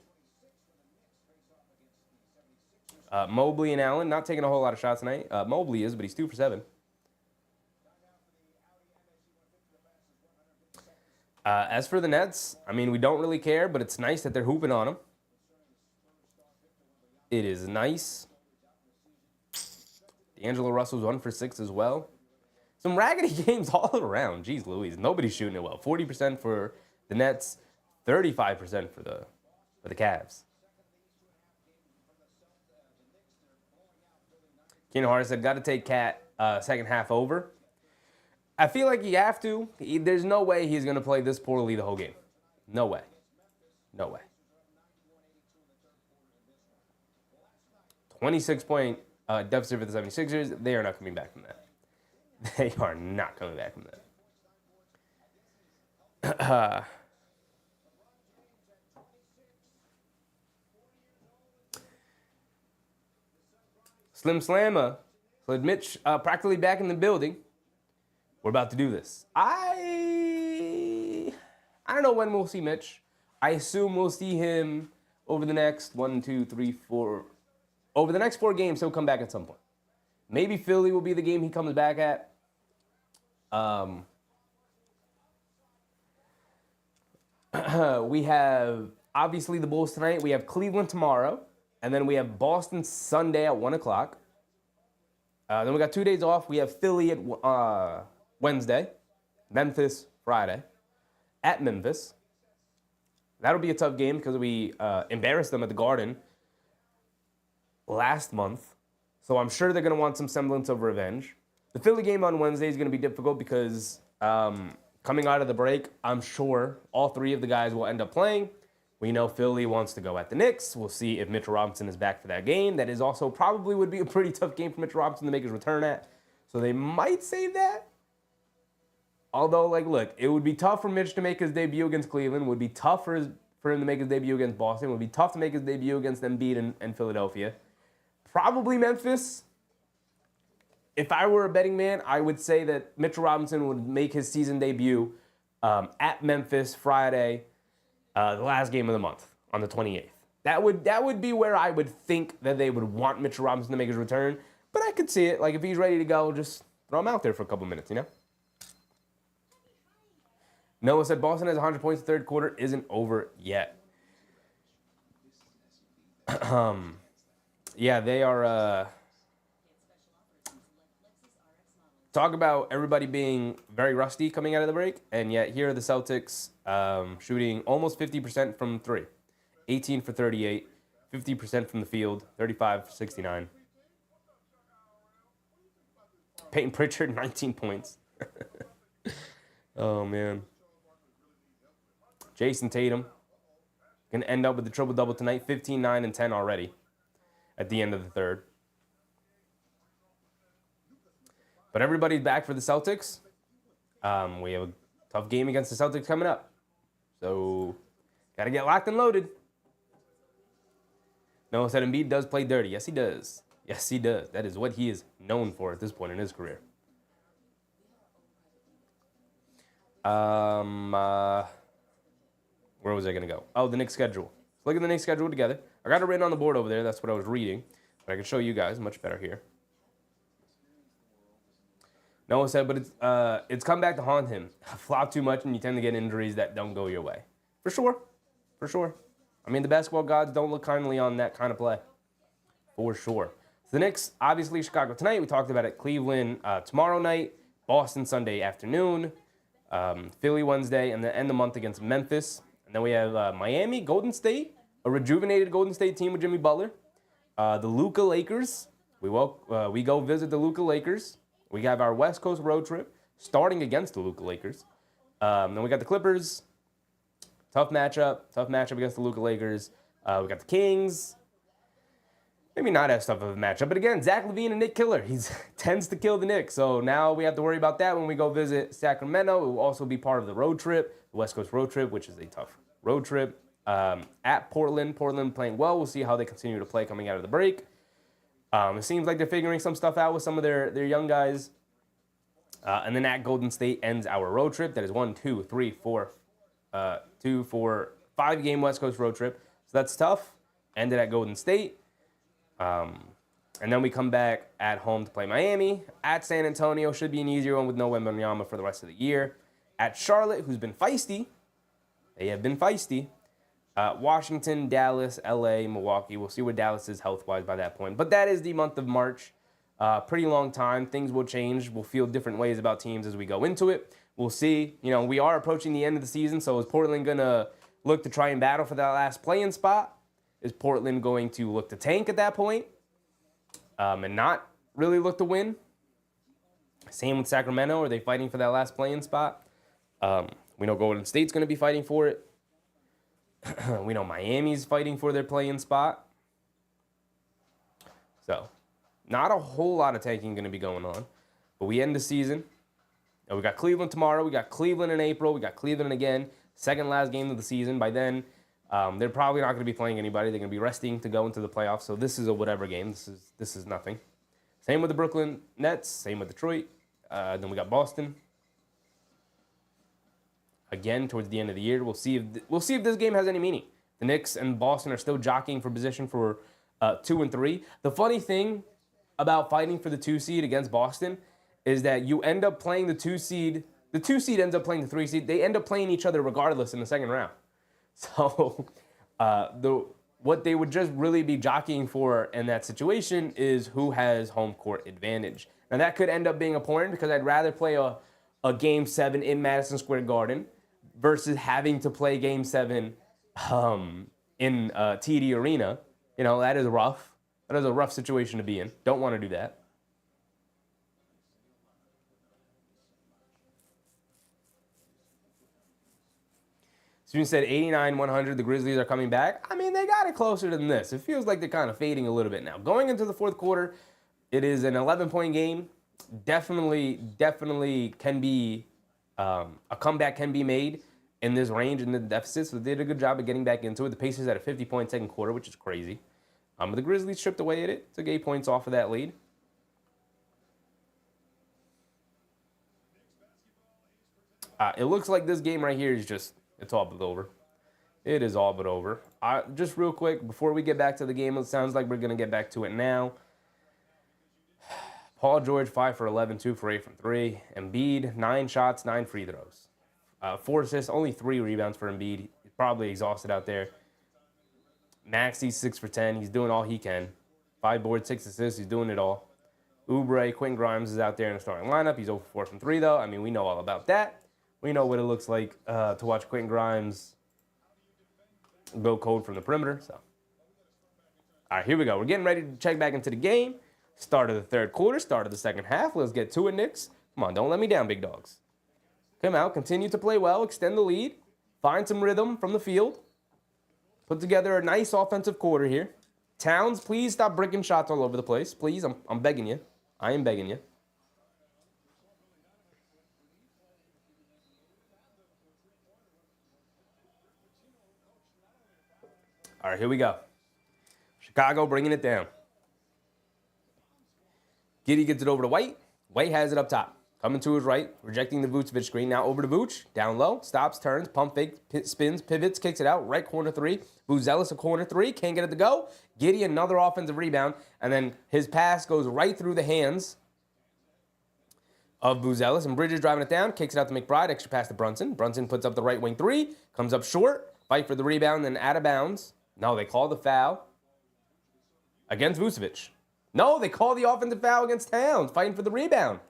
Mobley and Allen not taking a whole lot of shots tonight. Mobley is, but he's 2 for 7. As for the Nets, we don't really care, but it's nice that they're hooping on them. It is nice. D'Angelo Russell's 1 for 6 as well. Some raggedy games all around. Jeez Louise, nobody's shooting it well. 40% for the Nets, 35% for the Cavs. Keenan Hart said, got to take Cat second half over. I feel like you have to. There's no way he's going to play this poorly the whole game. No way. No way. 26-point deficit for the 76ers. They are not coming back from that. They are not coming back from that. Slim Slammer, Slid Mitch, practically back in the building. We're about to do this. I don't know when we'll see Mitch. I assume we'll see him over the next 1, 2, 3, 4. Over the next 4 games, he'll come back at some point. Maybe Philly will be the game he comes back at. We have, obviously, the Bulls tonight. We have Cleveland tomorrow. And then we have Boston Sunday at 1 o'clock. Then we got 2 days off. We have Philly at Wednesday, Memphis Friday, at Memphis. That'll be a tough game because we embarrassed them at the Garden last month. So I'm sure they're going to want some semblance of revenge. The Philly game on Wednesday is going to be difficult because coming out of the break, I'm sure all three of the guys will end up playing. We know Philly wants to go at the Knicks. We'll see if Mitchell Robinson is back for that game. That is also probably would be a pretty tough game for Mitchell Robinson to make his return at. So they might save that. Although, like, look, it would be tough for Mitch to make his debut against Cleveland. It would be tough for him to make his debut against Boston. It would be tough to make his debut against Embiid and Philadelphia. Probably Memphis. If I were a betting man, I would say that Mitchell Robinson would make his season debut at Memphis Friday, the last game of the month, on the 28th. That would be where I would think that they would want Mitchell Robinson to make his return. But I could see it. Like, if he's ready to go, just throw him out there for a couple minutes, you know? Noah said Boston has 100 points in the third quarter. Isn't over yet. Yeah, they are... Talk about everybody being very rusty coming out of the break, and yet here are the Celtics shooting almost 50% from three. 18 for 38, 50% from the field, 35 for 69. Peyton Pritchard, 19 points. Oh, man. Jason Tatum going to end up with the triple-double tonight, 15, 9, and 10 already at the end of the third. But everybody's back for the Celtics. We have a tough game against the Celtics coming up. So, got to get locked and loaded. Noah said Embiid does play dirty. Yes, he does. Yes, he does. That is what he is known for at this point in his career. Where was I going to go? Oh, the Knicks schedule. Let's look at the Knicks schedule together. I got it written on the board over there. That's what I was reading. But I can show you guys much better here. Noah said, but it's come back to haunt him. Flop too much and you tend to get injuries that don't go your way. For sure. For sure. I mean, the basketball gods don't look kindly on that kind of play. For sure. So the Knicks, obviously, Chicago tonight. We talked about it. Cleveland tomorrow night. Boston Sunday afternoon. Philly Wednesday. And then end the month against Memphis. And then we have Miami, Golden State. A rejuvenated Golden State team with Jimmy Butler. The Luka Lakers. We go visit the Luka Lakers. We have our West Coast road trip starting against the Luka Lakers. Then we got the Clippers. Tough matchup against the Luka Lakers. We got the Kings. Maybe not as tough of a matchup. But again, Zach LaVine, a Knick killer. He tends to kill the Knicks. So now we have to worry about that when we go visit Sacramento. It will also be part of the road trip, the West Coast road trip, which is a tough road trip. At Portland. Portland playing well. We'll see how they continue to play coming out of the break. It seems like they're figuring some stuff out with some of their young guys. And then at Golden State ends our road trip. That is 5-game West Coast road trip. So that's tough. Ended at Golden State. And then we come back at home to play Miami. At San Antonio should be an easier one with no Wembanyama for the rest of the year. At Charlotte, who's been feisty. They have been feisty. Washington, Dallas, LA, Milwaukee. We'll see where Dallas is health-wise by that point. But that is the month of March. Pretty long time. Things will change. We'll feel different ways about teams as we go into it. We'll see. You know, we are approaching the end of the season, so is Portland going to look to try and battle for that last play-in spot? Is Portland going to look to tank at that point and not really look to win? Same with Sacramento. Are they fighting for that last play-in spot? We know Golden State's going to be fighting for it. We know Miami's fighting for their play-in spot. So, not a whole lot of tanking going to be going on. But we end the season. And we got Cleveland tomorrow. We got Cleveland in April. We got Cleveland again. Second last game of the season. By then, they're probably not going to be playing anybody. They're going to be resting to go into the playoffs. So this is a whatever game. This is nothing. Same with the Brooklyn Nets. Same with Detroit. Then we got Boston. Again, towards the end of the year, we'll see if this game has any meaning. The Knicks and Boston are still jockeying for position for 2 and 3. The funny thing about fighting for the 2 seed against Boston is that you end up playing the 2 seed. The 2 seed ends up playing the 3 seed. They end up playing each other regardless in the second round. So what they would just really be jockeying for in that situation is who has home court advantage. Now, that could end up being important because I'd rather play a Game 7 in Madison Square Garden versus having to play Game 7 in TD Arena. You know, that is rough. That is a rough situation to be in. Don't want to do that. Student said 89, 100, the Grizzlies are coming back. I mean, they got it closer than this. It feels like they're kind of fading a little bit now. Going into the fourth quarter, it is an 11-point game. Definitely can be, a comeback can be made in this range in the deficit. So they did a good job of getting back into it. The Pacers had a 50-point second quarter, which is crazy. But the Grizzlies chipped away at it. Took 8 points off of that lead. It looks like this game right here is just, it's all but over. It is all but over. Just real quick, before we get back to the game, it sounds like we're going to get back to it now. Paul George, 5 for 11, 2 for 8 from 3. Embiid, 9 shots, 9 free throws. 4 assists, only 3 rebounds for Embiid. He's probably exhausted out there. Maxey, 6 for 10. He's doing all he can. 5 boards, 6 assists. He's doing it all. Oubre, Quentin Grimes is out there in the starting lineup. He's 0 for 4 from 3, though. I mean, we know all about that. We know what it looks like to watch Quentin Grimes go cold from the perimeter. So, all right, here we go. We're getting ready to check back into the game. Start of the third quarter, start of the second half. Let's get to it, Knicks. Come on, don't let me down, big dogs. Come out, continue to play well, extend the lead, find some rhythm from the field. Put together a nice offensive quarter here. Towns, please stop bricking shots all over the place. Please, I'm begging you. I am begging you. All right, here we go. Chicago bringing it down. Giddey gets it over to White. White has it up top. Coming to his right, rejecting the Vucevic screen. Now over to Vooch. Down low, stops, turns, pump fake, spins, pivots, kicks it out. Right corner 3. Buzelis a corner 3. Can't get it to go. Giddey another offensive rebound. And then his pass goes right through the hands of Buzelis. And Bridges driving it down. Kicks it out to McBride. Extra pass to Brunson. Brunson puts up the right wing 3. Comes up short. Fight for the rebound, then out of bounds. No, they call the foul against Vucevic. No, they call the offensive foul against Towns, fighting for the rebound.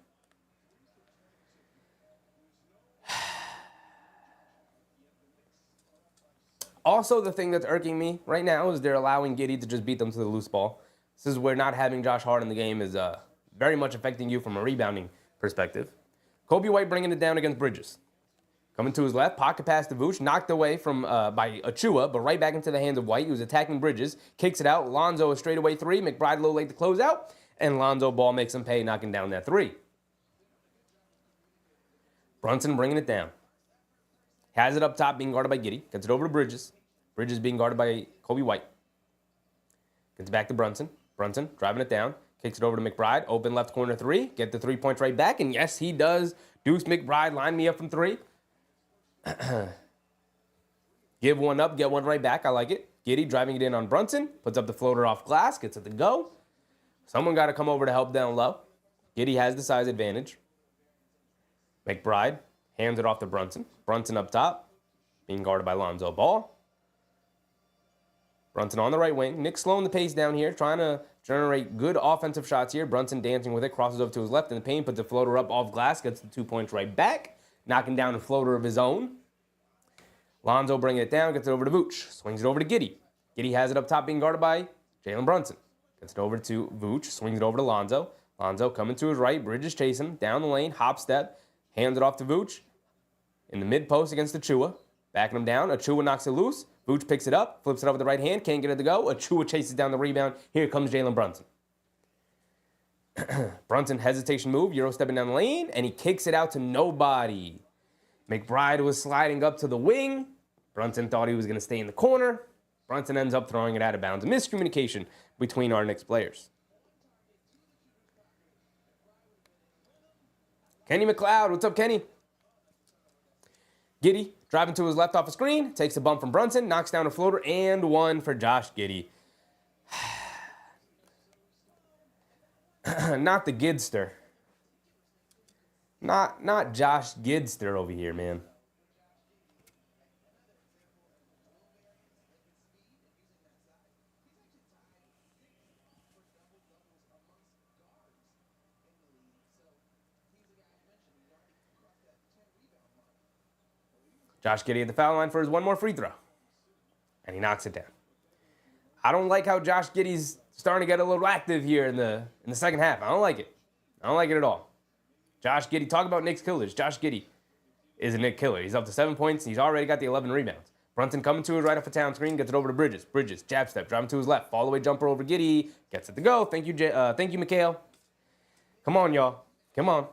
Also, the thing that's irking me right now is they're allowing Giddey to just beat them to the loose ball. This is where not having Josh Hart in the game is very much affecting you from a rebounding perspective. Coby White bringing it down against Bridges. Coming to his left, pocket pass to Vooch, knocked away from by Achua, but right back into the hands of White. He was attacking Bridges, kicks it out. Lonzo a straightaway 3. McBride a little late to close out, and Lonzo ball makes him pay, knocking down that 3. Brunson bringing it down. Has it up top, being guarded by Giddey. Gets it over to Bridges. Bridges being guarded by Coby White. Gets back to Brunson. Brunson driving it down. Kicks it over to McBride. Open left corner 3. Get the 3 points right back, and yes, he does. Deuce McBride line me up from 3. Give one up, get one right back. I like it. Giddey driving it in on Brunson. Puts up the floater off glass. Gets it to go. Someone got to come over to help down low. Giddey has the size advantage. McBride hands it off to Brunson. Brunson up top. Being guarded by Lonzo Ball. Brunson on the right wing. Knicks slowing the pace down here. Trying to generate good offensive shots here. Brunson dancing with it. Crosses over to his left in the paint. Puts the floater up off glass. Gets the 2 points right back. Knocking down a floater of his own. Lonzo bringing it down, gets it over to Vooch. Swings it over to Giddey. Giddey has it up top, being guarded by Jalen Brunson. Gets it over to Vooch, swings it over to Lonzo. Lonzo coming to his right, Bridges chasing him, down the lane, hop step, hands it off to Vooch. In the mid post against Achua, backing him down. Achua knocks it loose. Vooch picks it up, flips it up with the right hand, can't get it to go. Achua chases down the rebound. Here comes Jalen Brunson. Brunson hesitation move, Euro stepping down the lane, and he kicks it out to nobody. McBride was sliding up to the wing. Brunson thought he was going to stay in the corner. Brunson ends up throwing it out of bounds. A miscommunication between our Knicks players. Kenny McLeod, what's up, Kenny? Giddey driving to his left off a screen, takes a bump from Brunson, knocks down a floater, and one for Josh Giddey. Not the Gidster. Not Josh Gidster over here, man. Josh Giddey at the foul line for his one more free throw. And he knocks it down. I don't like how Josh Giddey's starting to get a little active here in the second half. I don't like it. I don't like it at all. Josh Giddey, talk about Knicks killers. Josh Giddey is a Knick killer. He's up to 7 points. He's already got the 11 rebounds. Brunson coming to his right off a town screen, gets it over to Bridges. Bridges, jab step, driving to his left. Fall away jumper over Giddey. Gets it to go. Thank you, Mikhail. Come on, y'all. Come on.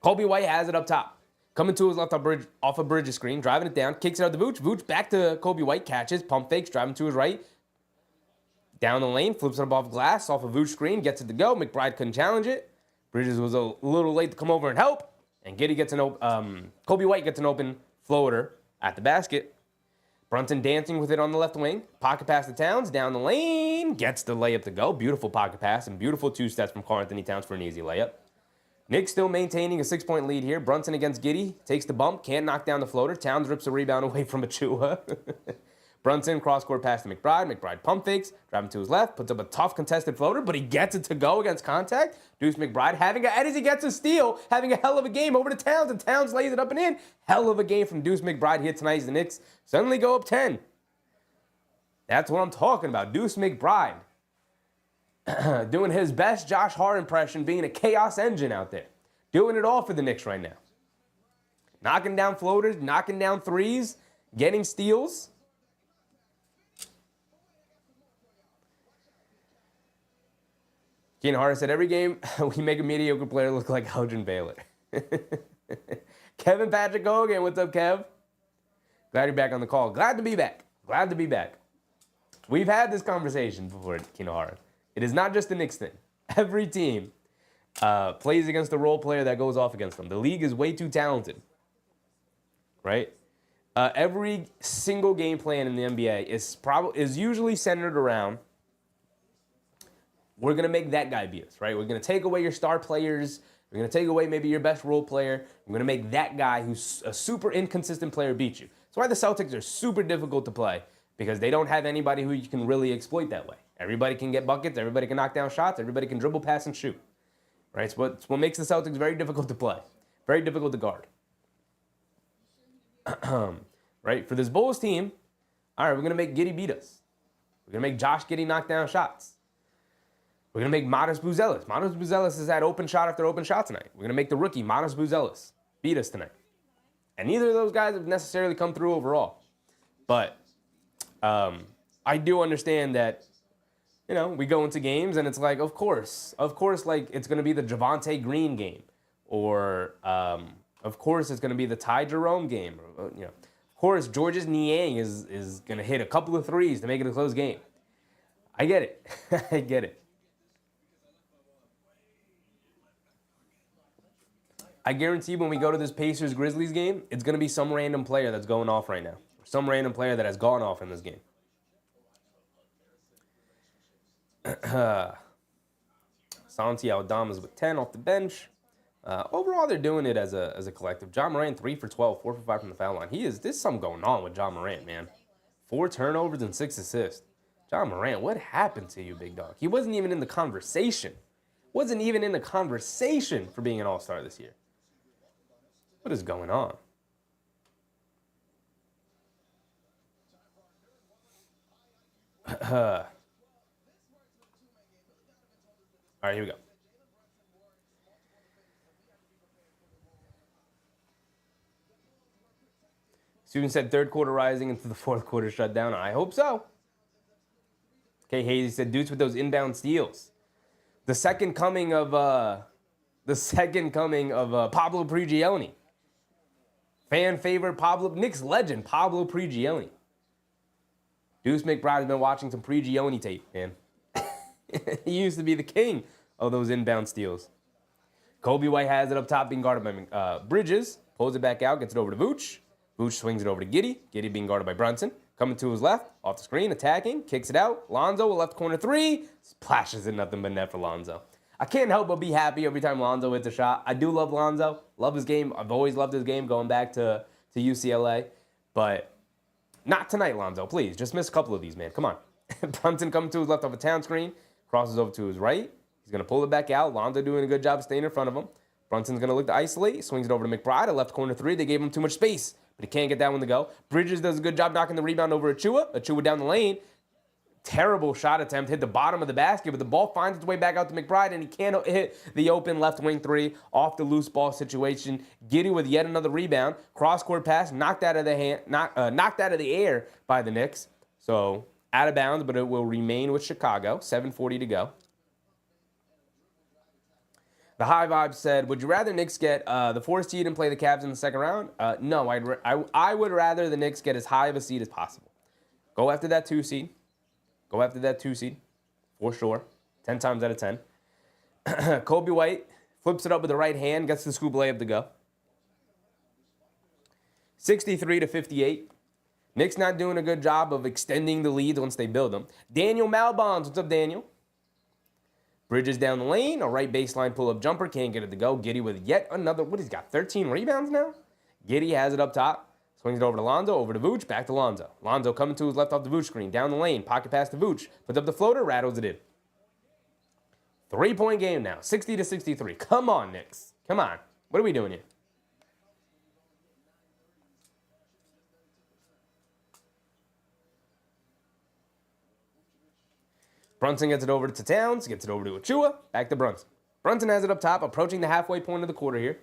Coby White has it up top. Coming to his left off a Bridges screen, driving it down, kicks it out to Vooch. Vooch back to Coby White, catches, pump fakes, driving to his right. Down the lane, flips it up off glass, off a Vooch screen, gets it to go. McBride couldn't challenge it. Bridges was a little late to come over and help. And Giddey gets Coby White gets an open floater at the basket. Brunson dancing with it on the left wing. Pocket pass to Towns, down the lane, gets the layup to go. Beautiful pocket pass and beautiful two steps from Karl-Anthony Towns for an easy layup. Knicks still maintaining a 6-point lead here. Brunson against Giddey, takes the bump, can't knock down the floater. Towns rips a rebound away from Achua. Brunson, cross-court pass to McBride. McBride pump fakes, driving to his left, puts up a tough contested floater, but he gets it to go against contact. Deuce McBride as he gets a steal, having a hell of a game over to Towns, and Towns lays it up and in. Hell of a game from Deuce McBride here tonight as the Knicks suddenly go up 10. That's what I'm talking about. Deuce McBride doing his best Josh Hart impression, being a chaos engine out there. Doing it all for the Knicks right now. Knocking down floaters, knocking down threes, getting steals. Keenan Harder said, every game we make a mediocre player look like Elgin Baylor. Kevin Patrick Hogan, what's up, Kev? Glad you're back on the call. Glad to be back. Glad to be back. We've had this conversation before, Keenan Harder. It is not just the Knicks thing. Every team plays against the role player that goes off against them. The league is way too talented, right? Every single game plan in the NBA is usually centered around, we're going to make that guy beat us, right? We're going to take away your star players. We're going to take away maybe your best role player. We're going to make that guy who's a super inconsistent player beat you. That's why the Celtics are super difficult to play, because they don't have anybody who you can really exploit that way. Everybody can get buckets. Everybody can knock down shots. Everybody can dribble, pass, and shoot. Right? It's what makes the Celtics very difficult to play. Very difficult to guard. Right? For this Bulls team, all right, we're going to make Giddey beat us. We're going to make Josh Giddey knock down shots. We're going to make Modest Buzelis. Modest Buzelis has had open shot after open shot tonight. We're going to make the rookie, Modest Buzelis, beat us tonight. And neither of those guys have necessarily come through overall. But I do understand that, you know, we go into games and it's like, of course, like it's going to be the Javonte Green game. Or, of course, it's going to be the Ty Jerome game. Or, you know, of course, Georges Niang is going to hit a couple of threes to make it a close game. I get it. I get it. I guarantee when we go to this Pacers-Grizzlies game, it's going to be some random player that's going off right now. Some random player that has gone off in this game. Santi Aldama's with 10 off the bench. Overall, they're doing it as a collective. John Morant, 3 for 12, 4 for 5 from the foul line. There's something going on with John Morant, man. 4 turnovers and 6 assists. John Morant, what happened to you, big dog? He wasn't even in the conversation. Wasn't even in the conversation for being an all-star this year. What is going on? All right, here we go. Student said third quarter rising into the fourth quarter shutdown. I hope so. Okay, Hazy said dudes with those inbound steals. The second coming of Pablo Prigioni. Fan favorite Knicks legend Pablo Prigioni. Deuce McBride has been watching some Prigioni tape, man. He used to be the king of those inbound steals. Coby White has it up top, being guarded by Bridges. Pulls it back out, gets it over to Vooch. Vooch swings it over to Giddey. Giddey being guarded by Brunson. Coming to his left, off the screen, attacking, kicks it out. Lonzo, a left corner three. Splashes it, nothing but net for Lonzo. I can't help but be happy every time Lonzo hits a shot. I do love Lonzo. Love his game. I've always loved his game going back to UCLA. But not tonight, Lonzo. Please, just miss a couple of these, man. Come on. Brunson coming to his left off a town screen. Crosses over to his right. He's going to pull it back out. Lonzo doing a good job of staying in front of him. Brunson's going to look to isolate. Swings it over to McBride. A left corner three. They gave him too much space, but he can't get that one to go. Bridges does a good job knocking the rebound over Achua. Achua down the lane. Terrible shot attempt. Hit the bottom of the basket, but the ball finds its way back out to McBride, and he can't hit the open left wing three off the loose ball situation. Giddy with yet another rebound. Cross-court pass knocked out of the air by the Knicks. So out of bounds, but it will remain with Chicago. 7:40 to go. The High Vibe said, would you rather Knicks get the 4 seed and play the Cavs in the second round? No, I would rather the Knicks get as high of a seed as possible. Go after that 2 seed. Go after that 2 seed, for sure. 10 times out of 10. Coby White flips it up with the right hand, gets the scoop layup to go. 63-58. Knicks not doing a good job of extending the leads once they build them. Daniel Malbons, what's up, Daniel? Bridges down the lane, a right baseline pull-up jumper, can't get it to go. Giddy with yet another, what, he's got 13 rebounds now? Giddy has it up top. Swings it over to Lonzo, over to Vooch, back to Lonzo. Lonzo coming to his left off the Vooch screen, down the lane, pocket pass to Vooch. Puts up the floater, rattles it in. 3-point game now, 60-63. Come on, Knicks. Come on. What are we doing here? Brunson gets it over to Towns, gets it over to Achua, back to Brunson. Brunson has it up top, approaching the halfway point of the quarter here.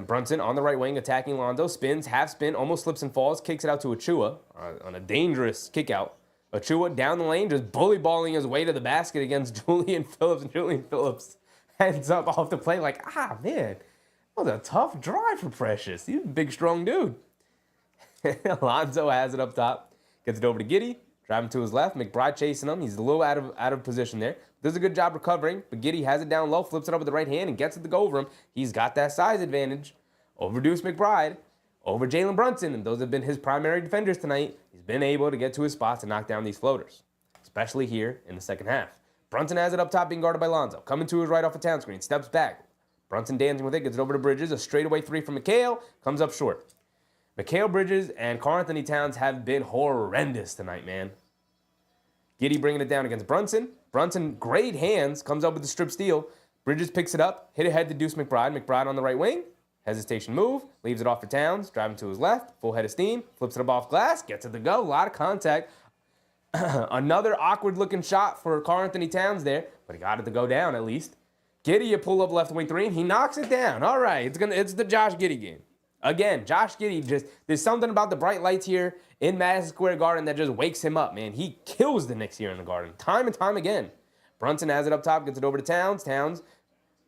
Brunson on the right wing, attacking Lonzo, spins, half spin, almost slips and falls, kicks it out to Achua on a dangerous kick out. Achua down the lane, just bully balling his way to the basket against Julian Phillips. And Julian Phillips heads up off the play like, man, that was a tough drive for Precious. He's a big, strong dude. Lonzo has it up top, gets it over to Giddy, driving to his left. McBride chasing him. He's a little out of position there. Does a good job recovering, but Giddy has it down low, flips it up with the right hand, and gets it to go over him. He's got that size advantage over Deuce McBride, over Jalen Brunson, and those have been his primary defenders tonight. He's been able to get to his spots and knock down these floaters, especially here in the second half. Brunson has it up top, being guarded by Lonzo. Coming to his right off a town screen, steps back. Brunson dancing with it, gets it over to Bridges. A straightaway three from McHale, comes up short. McHale, Bridges, and Karl-Anthony Towns have been horrendous tonight, man. Giddy bringing it down against Brunson. Brunson, great hands, comes up with the strip steal. Bridges picks it up, hit ahead to Deuce McBride. McBride on the right wing. Hesitation move, leaves it off for Towns, driving to his left, full head of steam, flips it up off glass, gets it to go, a lot of contact. Another awkward-looking shot for Karl-Anthony Towns there, but he got it to go down at least. Giddy, a pull-up left wing three, and he knocks it down. All right, it's the Josh Giddy game. Again, Josh Giddy, there's something about the bright lights here in Madison Square Garden that just wakes him up, man. He kills the Knicks here in the Garden, time and time again. Brunson has it up top, gets it over to Towns. Towns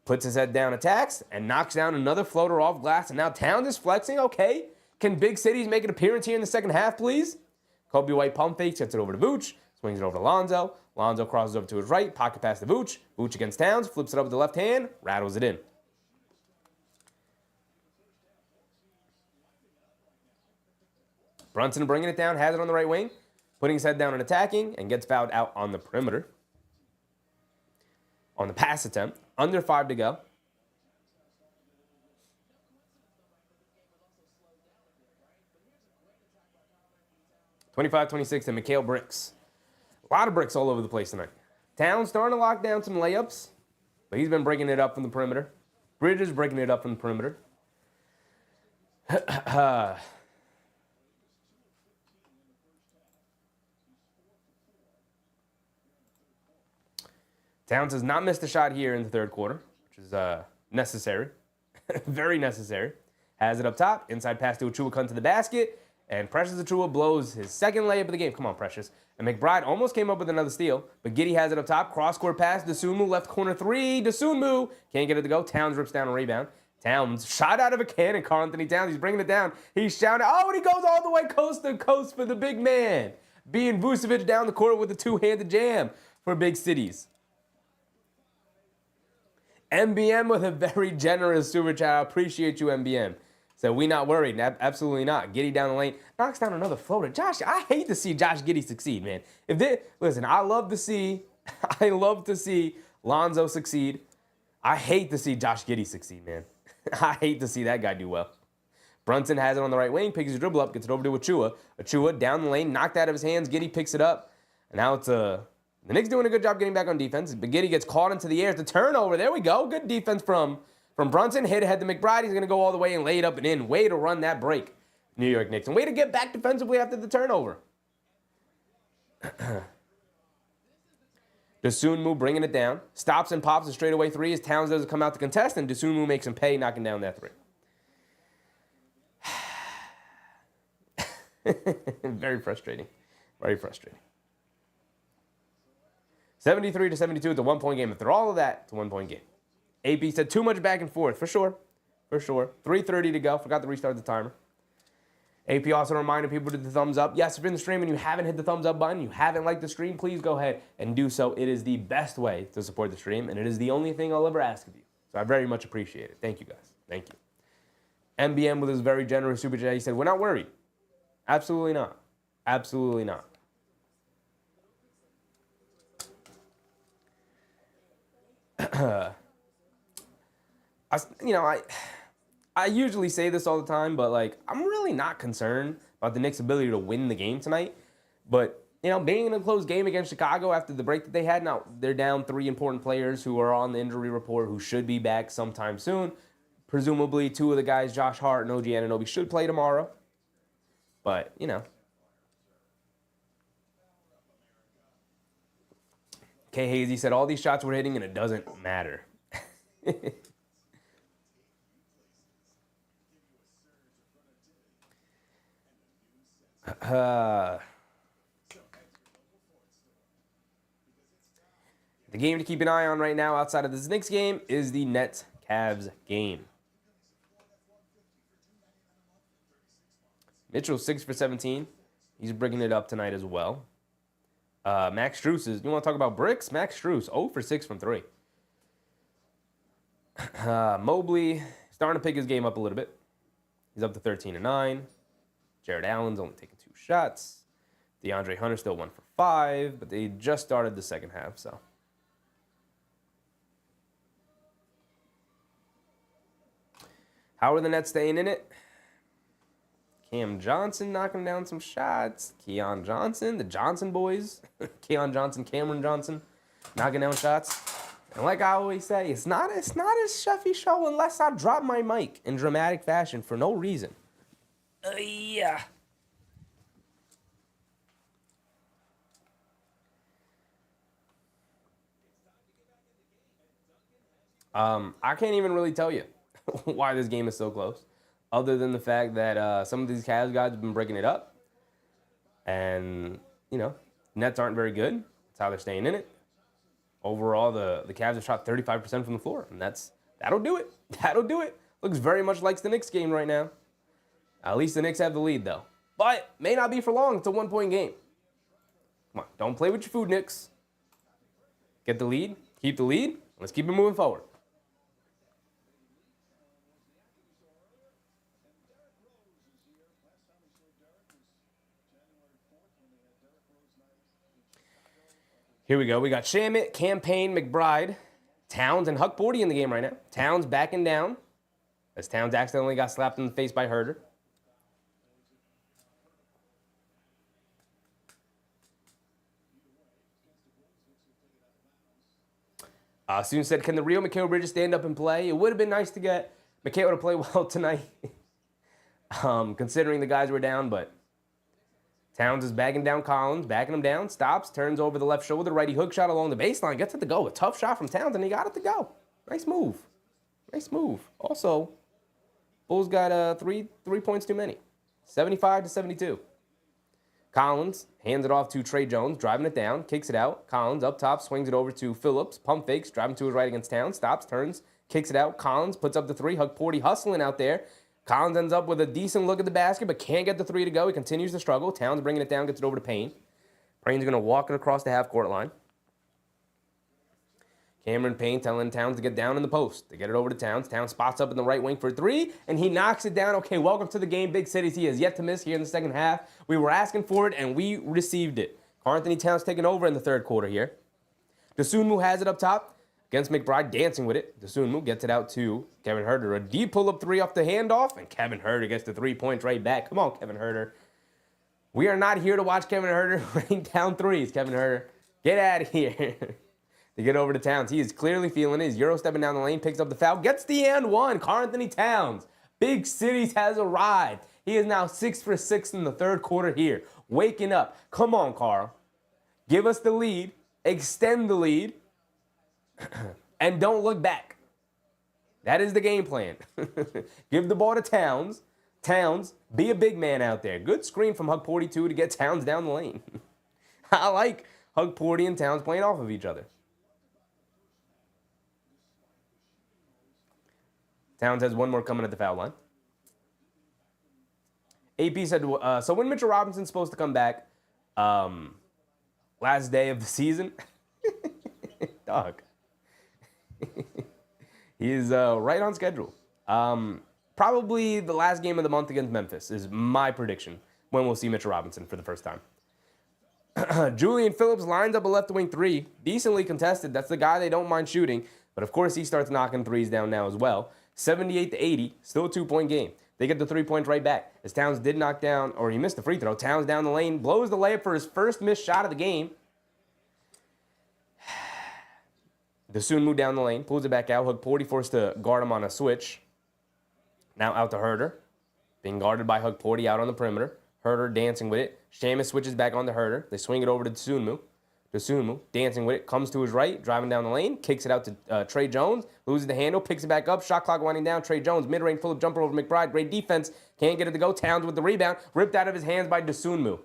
puts his head down, attacks, and knocks down another floater off glass. And now Towns is flexing. Okay, can big cities make an appearance here in the second half, please? Coby White pump fakes, gets it over to Vooch, swings it over to Lonzo. Lonzo crosses over to his right, pocket pass to Vooch. Vooch against Towns, flips it up with the left hand, rattles it in. Brunson bringing it down, has it on the right wing, putting his head down and attacking, and gets fouled out on the perimeter. On the pass attempt, under 5 to go. (25-26) and McHale bricks. A lot of bricks all over the place tonight. Towns starting to lock down some layups, but he's been breaking it up from the perimeter. Bridges breaking it up from the perimeter. Towns has not missed a shot here in the third quarter, which is necessary. Very necessary. Has it up top. Inside pass to Achua, come to the basket. And Precious Achua blows his second layup of the game. Come on, Precious. And McBride almost came up with another steal. But Giddy has it up top. Cross-court pass. Dosunmu, left corner three. Dosunmu can't get it to go. Towns rips down a rebound. Towns shot out of a cannon. Karl-Anthony Towns, he's bringing it down. He's shouting. Oh, and he goes all the way coast to coast for the big man. Being Vucevic down the court with a two-handed jam for big cities. MBM with a very generous super chat. I appreciate you, MBM. So we not worried. Absolutely not. Giddy down the lane. Knocks down another floater. Josh, I hate to see Josh Giddy succeed, man. Listen, I love to see Lonzo succeed. I hate to see Josh Giddy succeed, man. I hate to see that guy do well. Brunson has it on the right wing, picks his dribble up, gets it over to Achua. Achua down the lane, knocked out of his hands. Giddy picks it up. And now it's a The Knicks doing a good job getting back on defense. Baghetti gets caught into the air. It's a turnover. There we go. Good defense from Brunson. Hit ahead to McBride. He's going to go all the way and lay it up and in. Way to run that break, New York Knicks. And way to get back defensively after the turnover. Dosunmu bringing it down. Stops and pops a straightaway three as Towns doesn't come out to contest. And Dosunmu makes him pay, knocking down that three. Very frustrating. Very frustrating. 73-72. It's a one-point game. After all of that, it's a one-point game. AP said too much back and forth. For sure. For sure. 3:30 to go. Forgot to restart the timer. AP also reminded people to hit the thumbs up. Yes, if you're in the stream and you haven't hit the thumbs up button, you haven't liked the stream, please go ahead and do so. It is the best way to support the stream, and it is the only thing I'll ever ask of you. So I very much appreciate it. Thank you, guys. Thank you. MBM with his very generous super chat. He said, we're not worried. Absolutely not. Absolutely not. I usually say this all the time, but like I'm really not concerned about the Knicks' ability to win the game tonight. But being in a close game against Chicago after the break that they had, now they're down 3 important players who are on the injury report who should be back sometime soon. Presumably 2 of the guys, Josh Hart and OG Anunoby, should play tomorrow. But K. Hazy said all these shots we're hitting and it doesn't matter. The game to keep an eye on right now outside of this Knicks game is the Nets-Cavs game. Mitchell 6 for 17. He's bringing it up tonight as well. Max Strus you want to talk about bricks? Max Strus 0 for 6 from 3. Mobley starting to pick his game up a little bit. He's up to 13-9. Jared Allen's only taking 2 shots. DeAndre Hunter still 1 for 5, but they just started the second half, so. How are the Nets staying in it? Cam Johnson knocking down some shots. Keon Johnson, the Johnson boys. Keon Johnson, Cameron Johnson, knocking down shots. And like I always say, it's not a Sheffy show unless I drop my mic in dramatic fashion for no reason. Yeah. I can't even really tell you why this game is so close, other than the fact that some of these Cavs guys have been breaking it up. And, Nets aren't very good. That's how they're staying in it. Overall, the Cavs have shot 35% from the floor, and that'll do it. That'll do it. Looks very much like the Knicks game right now. At least the Knicks have the lead, though. But may not be for long. It's a one-point game. Come on, don't play with your food, Knicks. Get the lead. Keep the lead. Let's keep it moving forward. Here we go. We got Shamit, Campaign, McBride, Towns, and Huck Bordy in the game right now. Towns backing down as Towns accidentally got slapped in the face by Herder. Soon said, can the real Mikal Bridges stand up and play? It would have been nice to get Mikal to play well tonight, considering the guys were down, but Towns is backing down Collins, backing him down, stops, turns over the left shoulder, righty hook shot along the baseline, gets it to go. A tough shot from Towns, and he got it to go. Nice move. Nice move. Also, Bulls got 3 points too many. 75-72. Collins hands it off to Trey Jones, driving it down, kicks it out. Collins up top, swings it over to Phillips, pump fakes, driving to his right against Towns, stops, turns, kicks it out. Collins puts up the 3, Huck Bordy hustling out there. Collins ends up with a decent look at the basket, but can't get the 3 to go. He continues to struggle. Towns bringing it down, gets it over to Payne. Payne's going to walk it across the half-court line. Cameron Payne telling Towns to get down in the post. They get it over to Towns. Towns spots up in the right wing for 3, and he knocks it down. Okay, welcome to the game, Big Cities. He has yet to miss here in the second half. We were asking for it, and we received it. Karl-Anthony Towns taking over in the third quarter here. Dosunmu has it up top against McBride, dancing with it. Dosunmu gets it out to Kevin Herter. A deep pull-up 3 off the handoff, and Kevin Herter gets the 3 points right back. Come on, Kevin Herter. We are not here to watch Kevin Herter rain down threes, Kevin Herter. Get out of here. To get over to Towns. He is clearly feeling it. He's Euro stepping down the lane, picks up the foul, gets the and one. Karl-Anthony Towns. Big Cities has arrived. He is now 6 for 6 in the third quarter here. Waking up. Come on, Carl. Give us the lead. Extend the lead. And don't look back. That is the game plan. Give the ball to Towns. Towns, be a big man out there. Good screen from Hug 42 to get Towns down the lane. I like Hug 40 and Towns playing off of each other. Towns has one more coming at the foul line. AP said, so when Mitchell Robinson's supposed to come back, last day of the season? Dog. He is right on schedule. Probably the last game of the month against Memphis is my prediction when we'll see Mitchell Robinson for the first time. Julian Phillips lines up a left wing three. Decently contested. That's the guy they don't mind shooting. But of course, he starts knocking threes down now as well. 78-80, still a 2-point game. They get the 3 points right back. As Towns did knock down, or he missed the free throw. Towns down the lane, blows the layup for his first missed shot of the game. Dosunmu down the lane, pulls it back out. Hug 40 forced to guard him on a switch. Now out to Herder. Being guarded by Hug 40 out on the perimeter. Herder dancing with it. Seamus switches back on to Herder. They swing it over to Dosunmu. Dosunmu dancing with it. Comes to his right, driving down the lane. Kicks it out to Trey Jones. Loses the handle. Picks it back up. Shot clock winding down. Trey Jones. Mid-range full of jumper over McBride. Great defense. Can't get it to go. Towns with the rebound. Ripped out of his hands by Dosunmu.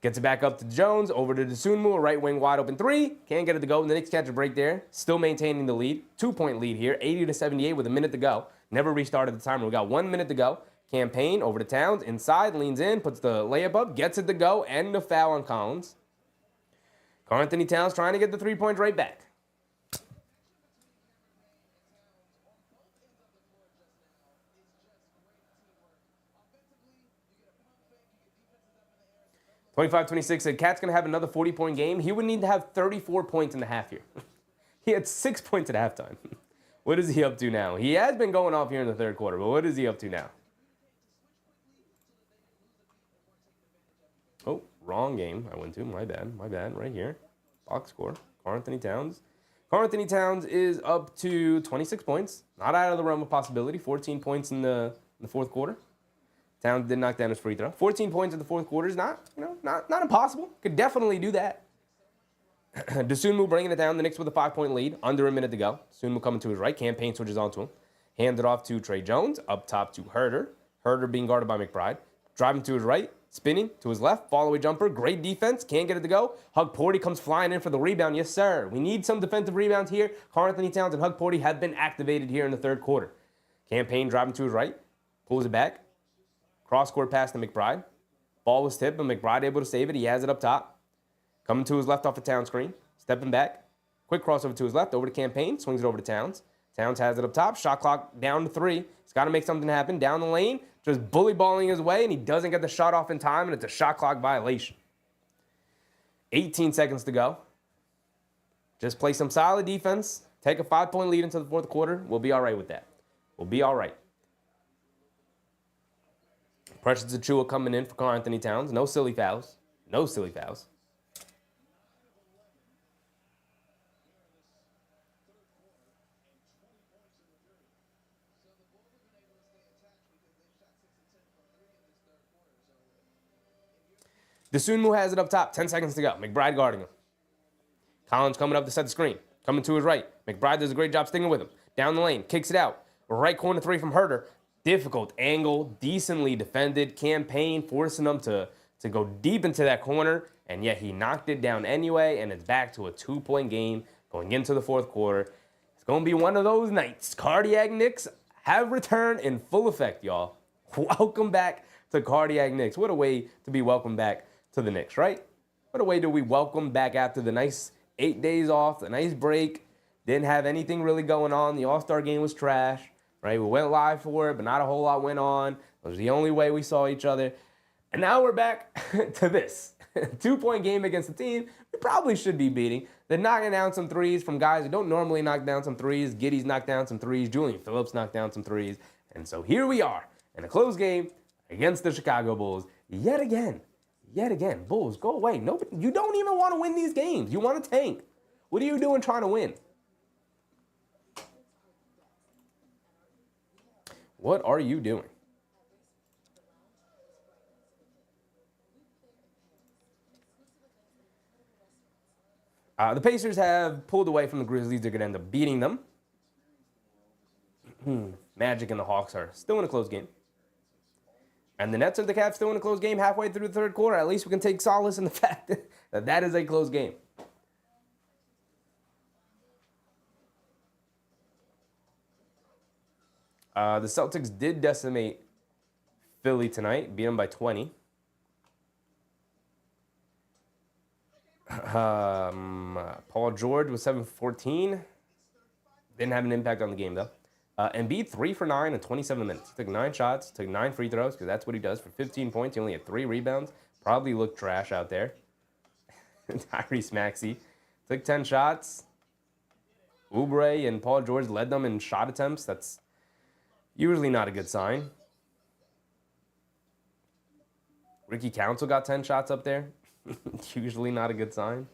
Gets it back up to Jones. Over to Dosunmu. A right wing wide open three. Can't get it to go. And the Knicks catch a break there. Still maintaining the lead. 2-point lead here. 80-78 with a minute to go. Never restarted the timer. We got 1 minute to go. Campaign over to Towns. Inside. Leans in. Puts the layup up. Gets it to go. And the foul on Collins. Karl-Anthony Towns trying to get the 3 points right back. (25-26) said Cat's going to have another 40-point game. He would need to have 34 points in the half here. He had 6 points at halftime. What is he up to now? He has been going off here in the third quarter, but what is he up to now? Oh, wrong game I went to. My bad. Right here. Box score. Karl-Anthony Towns. Karl-Anthony Towns is up to 26 points. Not out of the realm of possibility. 14 points in the fourth quarter. Towns did knock down his free throw. 14 points in the fourth quarter is not impossible. Could definitely do that. Dosunmu bringing it down. The Knicks with a 5-point lead. Under a minute to go. Dosunmu coming to his right. Campaign switches onto him. Handed off to Trey Jones. Up top to Herder. Herder being guarded by McBride. Driving to his right. Spinning to his left. Fall-away jumper. Great defense. Can't get it to go. Hug 40 comes flying in for the rebound. Yes, sir. We need some defensive rebounds here. Karl-Anthony Towns and Hug 40 have been activated here in the third quarter. Campaign driving to his right. Pulls it back. Cross-court pass to McBride. Ball was tipped, but McBride able to save it. He has it up top. Coming to his left off the Towns screen. Stepping back. Quick crossover to his left. Over to Campaign. Swings it over to Towns. Towns has it up top. Shot clock down to 3. He's got to make something happen. Down the lane. Just bully balling his way, and he doesn't get the shot off in time, and it's a shot clock violation. 18 seconds to go. Just play some solid defense. Take a 5-point lead into the fourth quarter. We'll be all right with that. We'll be all right. Precious Achiuwa coming in for Karl-Anthony Towns. No silly fouls. No silly fouls. Dosunmu has it up top. 10 seconds to go. McBride guarding him. Collins coming up to set the screen. Coming to his right. McBride does a great job sticking with him. Down the lane. Kicks it out. Right corner three from Herder. Difficult angle. Decently defended. Campaign forcing him to go deep into that corner. And yet he knocked it down anyway. And it's back to a 2-point game going into the fourth quarter. It's going to be one of those nights. Cardiac Knicks have returned in full effect, y'all. Welcome back to Cardiac Knicks. What a way to be welcomed back to the Knicks, right? What a way do we welcome back after the nice 8 days off, the nice break. Didn't have anything really going on. The All-Star game was trash, right? We went live for it, but not a whole lot went on. It was the only way we saw each other. And now we're back to this. 2-point game against a team we probably should be beating. They're knocking down some threes from guys who don't normally knock down some threes. Giddey's knocked down some threes. Julian Phillips knocked down some threes. And so here we are in a close game against the Chicago Bulls yet again. Yet again, Bulls, go away. Nobody, you don't even want to win these games. You want to tank. What are you doing trying to win? What are you doing? The Pacers have pulled away from the Grizzlies. They're going to end up beating them. Magic and the Hawks are still in a close game. And the Nets and the Cavs still in a close game halfway through the third quarter. At least we can take solace in the fact that that is a close game. The Celtics did decimate Philly tonight, beat them by 20. Paul George was 7 for 14. Didn't have an impact on the game, though. Embiid 3 for 9 in 27 minutes. He took 9 shots, took 9 free throws, because that's what he does for 15 points. He only had 3 rebounds. Probably looked trash out there. Tyrese Maxey took 10 shots. Oubre and Paul George led them in shot attempts. That's usually not a good sign. Ricky Council got 10 shots up there. Usually not a good sign.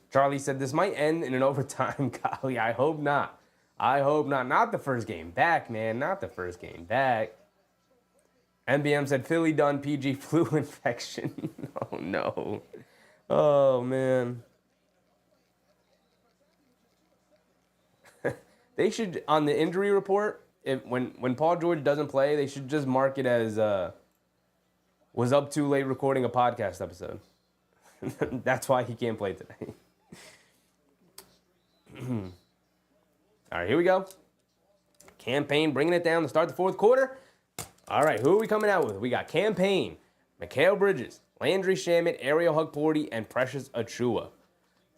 Charlie said, this might end in an overtime. Golly, I hope not. I hope not. Not the first game back, man. Not the first game back. NBM said, Philly done PG flu infection. Oh, no. Oh, man. They should, on the injury report, when Paul George doesn't play, they should just mark it as was up too late recording a podcast episode. That's why he can't play today. All right, here we go. Campaign bringing it down to start the fourth quarter. All right, who are we coming out with? We got Campaign, Mikal Bridges, Landry Shamet, Ariel Hukporty, and Precious Achiuwa.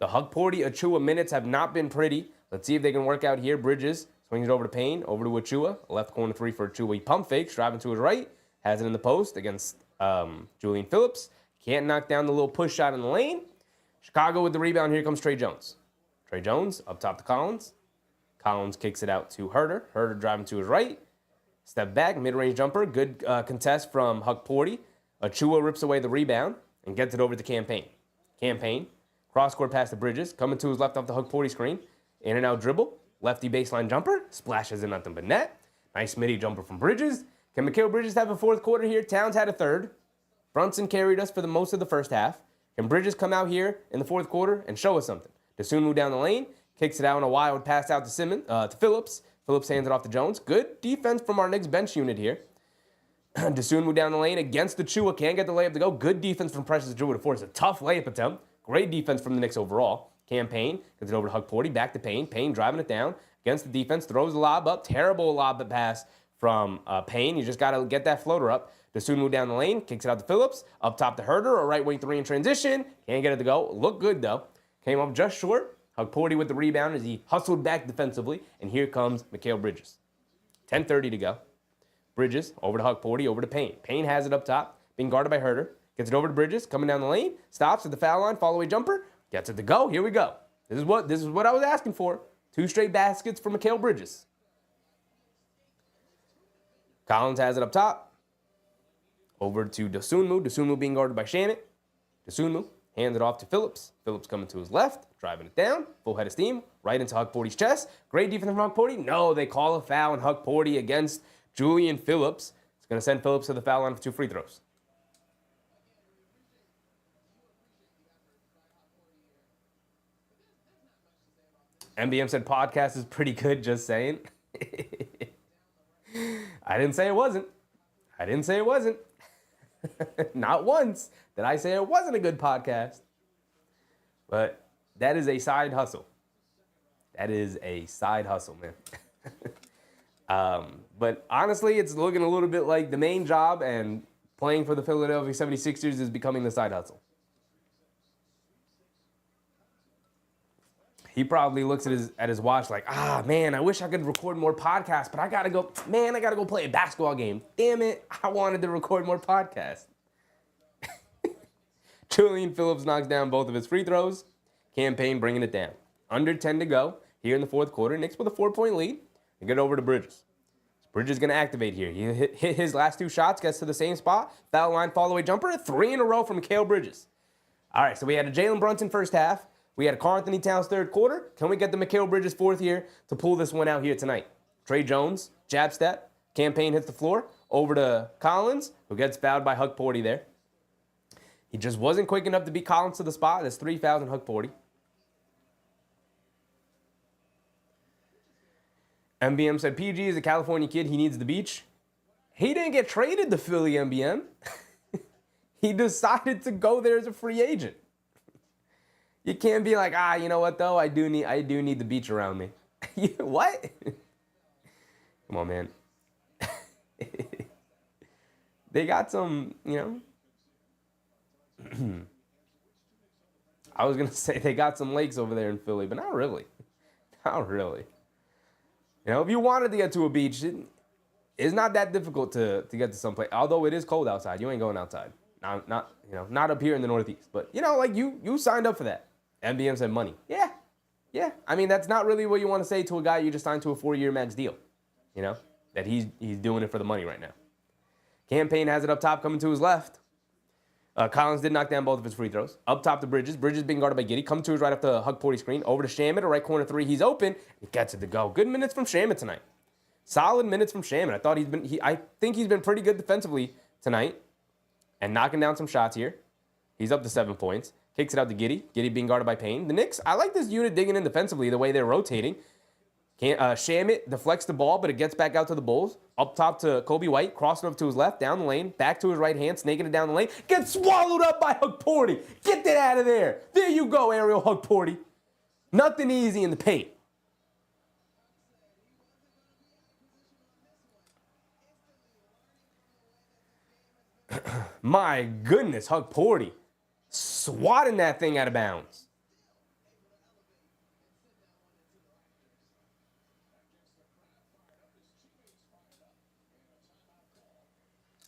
The Hukporty-Achiuwa minutes have not been pretty. Let's see if they can work out here. Bridges swings it over to Payne, over to Achiuwa. Left corner 3 for Achiuwa. He pump fakes, driving to his right. Has it in the post against Julian Phillips. Can't knock down the little push shot in the lane. Chicago with the rebound. Here comes Trey Jones. Trey Jones up top to Collins. Collins kicks it out to Herter. Herter driving to his right. Step back, mid-range jumper. Good contest from Hukporty. Achiuwa rips away the rebound and gets it over to Campaign. Campaign. Cross-court pass to Bridges. Coming to his left off the Hukporty screen. In and out dribble. Lefty baseline jumper. Splashes in nothing but net. Nice midi jumper from Bridges. Can Mikal Bridges have a fourth quarter here? Towns had a third. Brunson carried us for the most of the first half. Can Bridges come out here in the fourth quarter and show us something? Dosunmu down the lane. Kicks it out on a wild pass out to Phillips. Phillips hands it off to Jones. Good defense from our Knicks bench unit here. Dosunmu down the lane against Achiuwa. Can't get the layup to go. Good defense from Precious Achiuwa to force a tough layup attempt. Great defense from the Knicks overall. Campaign gets it over to Hukporty. Back to Payne. Payne driving it down against the defense. Throws the lob up. Terrible lob pass from Payne. You just got to get that floater up. Dosunmu down the lane. Kicks it out to Phillips. Up top to Herter. A right wing 3 in transition. Can't get it to go. Looked good though. Came up just short. Hukporty with the rebound as he hustled back defensively. And here comes Mikal Bridges. 10:30 to go. Bridges over to Hukporty, over to Payne. Payne has it up top, being guarded by Herter. Gets it over to Bridges, coming down the lane. Stops at the foul line, follow away jumper. Gets it to go. Here we go. This is what I was asking for. 2 straight baskets for Mikal Bridges. Collins has it up top. Over to Dosunmu. Dosunmu being guarded by Shamet. Dosunmu hands it off to Phillips. Phillips coming to his left, driving it down. Full head of steam, right into Hukporty's chest. Great defense from Hukporty. No, they call a foul on Hukporty against Julian Phillips. It's going to send Phillips to the foul line for 2 free throws. MBM said podcast is pretty good, just saying. I didn't say it wasn't. I didn't say it wasn't. Not once did I say it wasn't a good podcast. But that is a side hustle. That is a side hustle, man. But honestly, it's looking a little bit like the main job, and playing for the Philadelphia 76ers is becoming the side hustle. He probably looks at his watch like, man, I wish I could record more podcasts, but I gotta go play a basketball game. Damn it, I wanted to record more podcasts. Julian Phillips knocks down both of his free throws. Campaign bringing it down. Under 10 to go here in the fourth quarter. Knicks with a 4-point lead. And get over to Bridges. Bridges going to activate here. He hit his last 2 shots, gets to the same spot. Foul line, fall-away jumper. 3 in a row from Mikal Bridges. All right, so we had a Jalen Brunson first half. We had a Karl-Anthony Towns third quarter. Can we get the Mikal Bridges fourth here to pull this one out here tonight? Trey Jones, jab step. Campaign hits the floor. Over to Collins, who gets fouled by Hug Porty there. He just wasn't quick enough to beat Collins to the spot. That's 3 fouls on Hug Porty. MBM said PG is a California kid. He needs the beach. He didn't get traded to Philly, MBM. He decided to go there as a free agent. You can't be like, you know what though? I do need the beach around me. What? Come on, man. They got some, I was gonna say they got some lakes over there in Philly, but not really. Not really. If you wanted to get to a beach, it's not that difficult to get to some place. Although it is cold outside, you ain't going outside. Not up here in the Northeast. But you signed up for that. MBM said money. Yeah. I mean, that's not really what you want to say to a guy you just signed to a 4-year max deal. That he's doing it for the money right now. Campaign has it up top, coming to his left. Collins did knock down both of his free throws. Up top to Bridges. Bridges being guarded by Giddey. Coming to his right off the Hug Porty screen. Over to Shamet, a right corner 3. He's open. He gets it to go. Good minutes from Shamet tonight. Solid minutes from Shamet. I think he's been pretty good defensively tonight. And knocking down some shots here. He's up to 7 points. Kicks it out to Giddey. Giddey being guarded by Payne. The Knicks, I like this unit digging in defensively, the way they're rotating. Shamet deflects the ball, but it gets back out to the Bulls. Up top to Coby White, crossing up to his left, down the lane, back to his right hand, snaking it down the lane. Gets swallowed up by Hug Porty. Get that out of there. There you go, Ariel Hug Porty. Nothing easy in the paint. My goodness, Hug Porty. Swatting that thing out of bounds.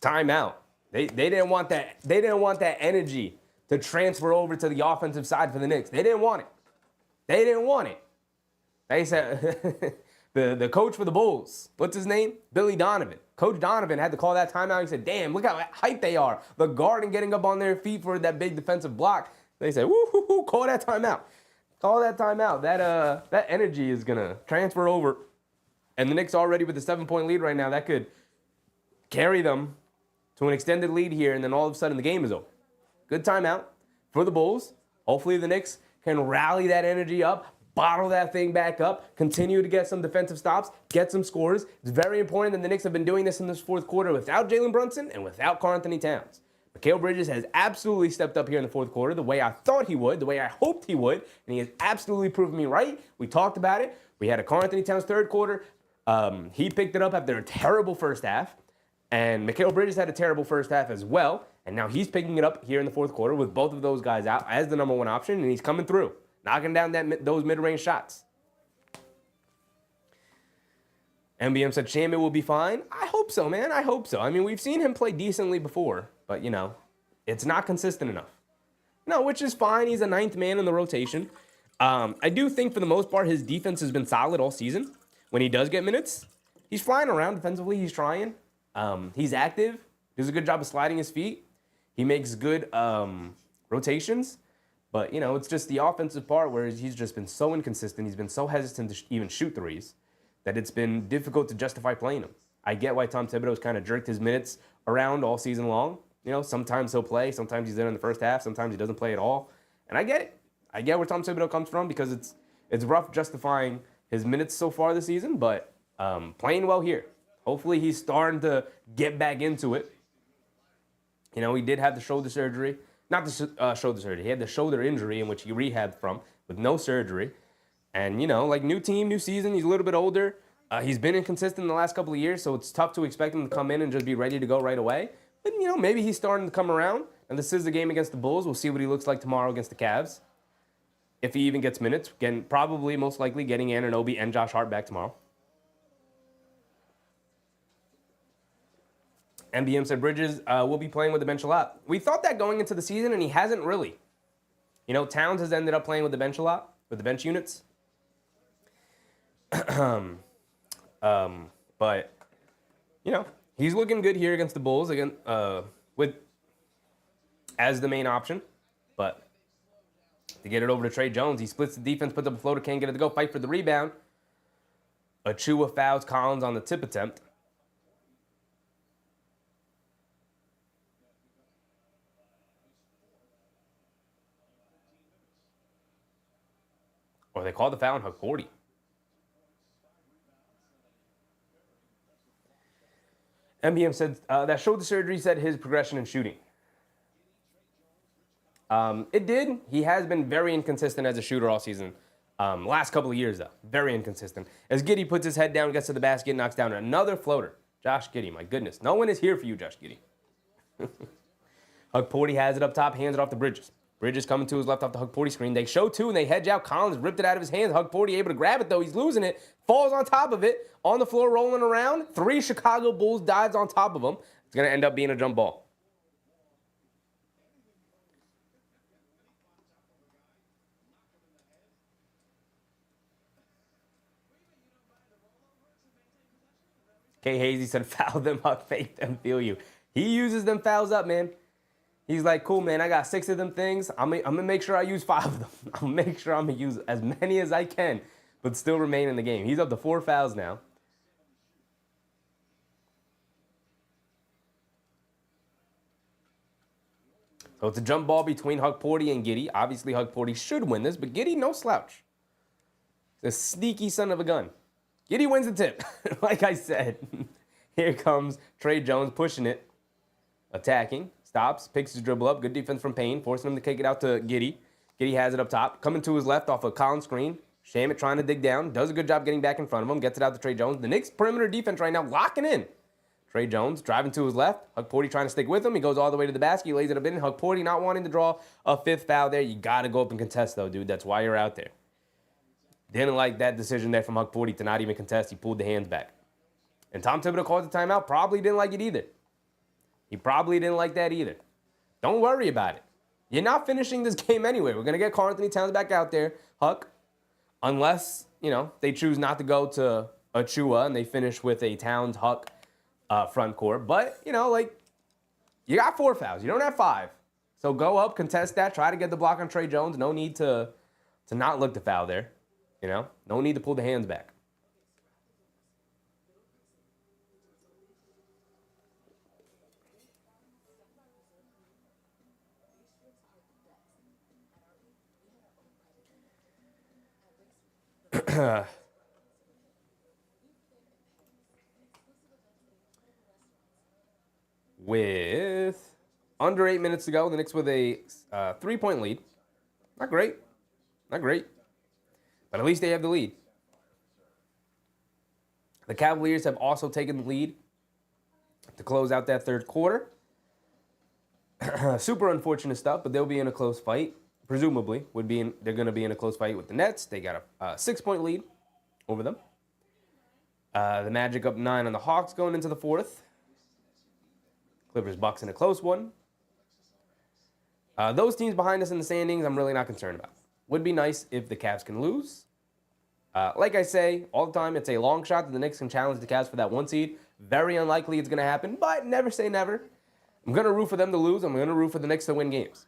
Timeout. They didn't want that. They didn't want that energy to transfer over to the offensive side for the Knicks. They didn't want it. They didn't want it. They said the coach for the Bulls, what's his name? Billy Donovan. Coach Donovan had to call that timeout. He said, "Damn, look how hyped they are. The guard and getting up on their feet for that big defensive block." They said, "Woo, call that timeout. Call that timeout. That energy is gonna transfer over." And the Knicks already with a 7-point lead right now. That could carry them to an extended lead here, and then all of a sudden the game is over. Good timeout for the Bulls. Hopefully the Knicks can rally that energy up, bottle that thing back up, continue to get some defensive stops, get some scores. It's very important that the Knicks have been doing this in this fourth quarter without Jalen Brunson and without Karl-Anthony Towns. Mikal Bridges has absolutely stepped up here in the fourth quarter the way I thought he would, the way I hoped he would, and he has absolutely proven me right. We talked about it. We had a Karl-Anthony Towns third quarter. He picked it up after a terrible first half. And Mikal Bridges had a terrible first half as well. And now he's picking it up here in the fourth quarter with both of those guys out as the number 1 option. And he's coming through, knocking down those mid-range shots. MBM said Shamet will be fine. I hope so, man. I hope so. I mean, we've seen him play decently before. But, it's not consistent enough. No, which is fine. He's a 9th man in the rotation. I do think for the most part his defense has been solid all season. When he does get minutes, he's flying around defensively. He's trying. He's active. Does a good job of sliding his feet. He makes good rotations. But, it's just the offensive part where he's just been so inconsistent. He's been so hesitant to even shoot threes that it's been difficult to justify playing him. I get why Tom Thibodeau's kind of jerked his minutes around all season long. Sometimes he'll play. Sometimes he's in the first half. Sometimes he doesn't play at all. And I get it. I get where Tom Thibodeau comes from because it's rough justifying his minutes so far this season. But playing well here. Hopefully he's starting to get back into it. He did have the shoulder surgery. Not the shoulder surgery. He had the shoulder injury in which he rehabbed from with no surgery. And, new team, new season. He's a little bit older. He's been inconsistent in the last couple of years, so it's tough to expect him to come in and just be ready to go right away. But, maybe he's starting to come around. And this is the game against the Bulls. We'll see what he looks like tomorrow against the Cavs. If he even gets minutes. Again, probably, most likely, getting Anunoby and Josh Hart back tomorrow. MBM said Bridges will be playing with the bench a lot. We thought that going into the season, and he hasn't really. Towns has ended up playing with the bench a lot, with the bench units. But, you know, he's looking good here against the Bulls again, with as the main option. But to get it over to Tre Jones, he splits the defense, puts up a floater, can't get it to go, fight for the rebound. Achua fouls Collins on the tip attempt. Or they called the foul on Hug 40. MBM said that shoulder surgery said his progression in shooting. It did. He has been very inconsistent as a shooter all season. Last couple of years, though, very inconsistent. As Giddey puts his head down, gets to the basket, knocks down another floater. Josh Giddey, my goodness. No one is here for you, Josh Giddey. Hug 40 has it up top, hands it off to Bridges. Bridges coming to his left off the Hug 40 screen. They show two and they hedge out. Collins ripped it out of his hands. Hug 40 able to grab it, though. He's losing it. Falls on top of it. On the floor, rolling around. 3 Chicago Bulls dives on top of him. It's going to end up being a jump ball. K. Hazy said, foul them up, fake them, feel you. He uses them fouls up, man. He's like, cool, man, I got 6 of them things. I'm going to make sure I use 5 of them. I'll make sure I'm going to use as many as I can, but still remain in the game. He's up to 4 fouls now. So it's a jump ball between Hug 40 and Giddey. Obviously, Hug 40 should win this, but Giddey, no slouch. He's a sneaky son of a gun. Giddey wins the tip. Like I said, here comes Tre Jones pushing it, attacking, stops, picks his dribble up. Good defense from Payne, forcing him to kick it out to Giddey. Giddey has it up top, coming to his left off a Collins screen. Shamet trying to dig down, does a good job getting back in front of him, gets it out to Tre Jones. The Knicks perimeter defense right now locking in. Tre Jones driving to his left. Hug 40 trying to stick with him. He goes all the way to the basket. He lays it up in. Hug 40 not wanting to draw a 5th foul there. You got to go up and contest, though, dude. That's why you're out there. Didn't like that decision there from Hug 40 to not even contest. He pulled the hands back. And Tom Thibodeau calls the timeout. Probably didn't like it either. He probably didn't like that either. Don't worry about it. You're not finishing this game anyway. We're going to get Karl-Anthony Towns back out there, Huck, unless, they choose not to go to Achua and they finish with a Towns, Huck front court. But, you got 4 fouls. You don't have 5. So go up, contest that, try to get the block on Tre Jones. No need to not look to foul there. No need to pull the hands back. With under 8 minutes to go, the Knicks with a 3-point lead. Not great. Not great. But at least they have the lead. The Cavaliers have also taken the lead to close out that third quarter. Super unfortunate stuff, but they'll be in a close fight. Presumably, they're going to be in a close fight with the Nets. They got a 6-point lead over them. The Magic up 9 on the Hawks going into the 4th. Clippers Bucks in a close one. Those teams behind us in the standings, I'm really not concerned about. Would be nice if the Cavs can lose. Like I say all the time, it's a long shot that the Knicks can challenge the Cavs for that 1 seed. Very unlikely it's going to happen, but never say never. I'm going to root for them to lose. I'm going to root for the Knicks to win games.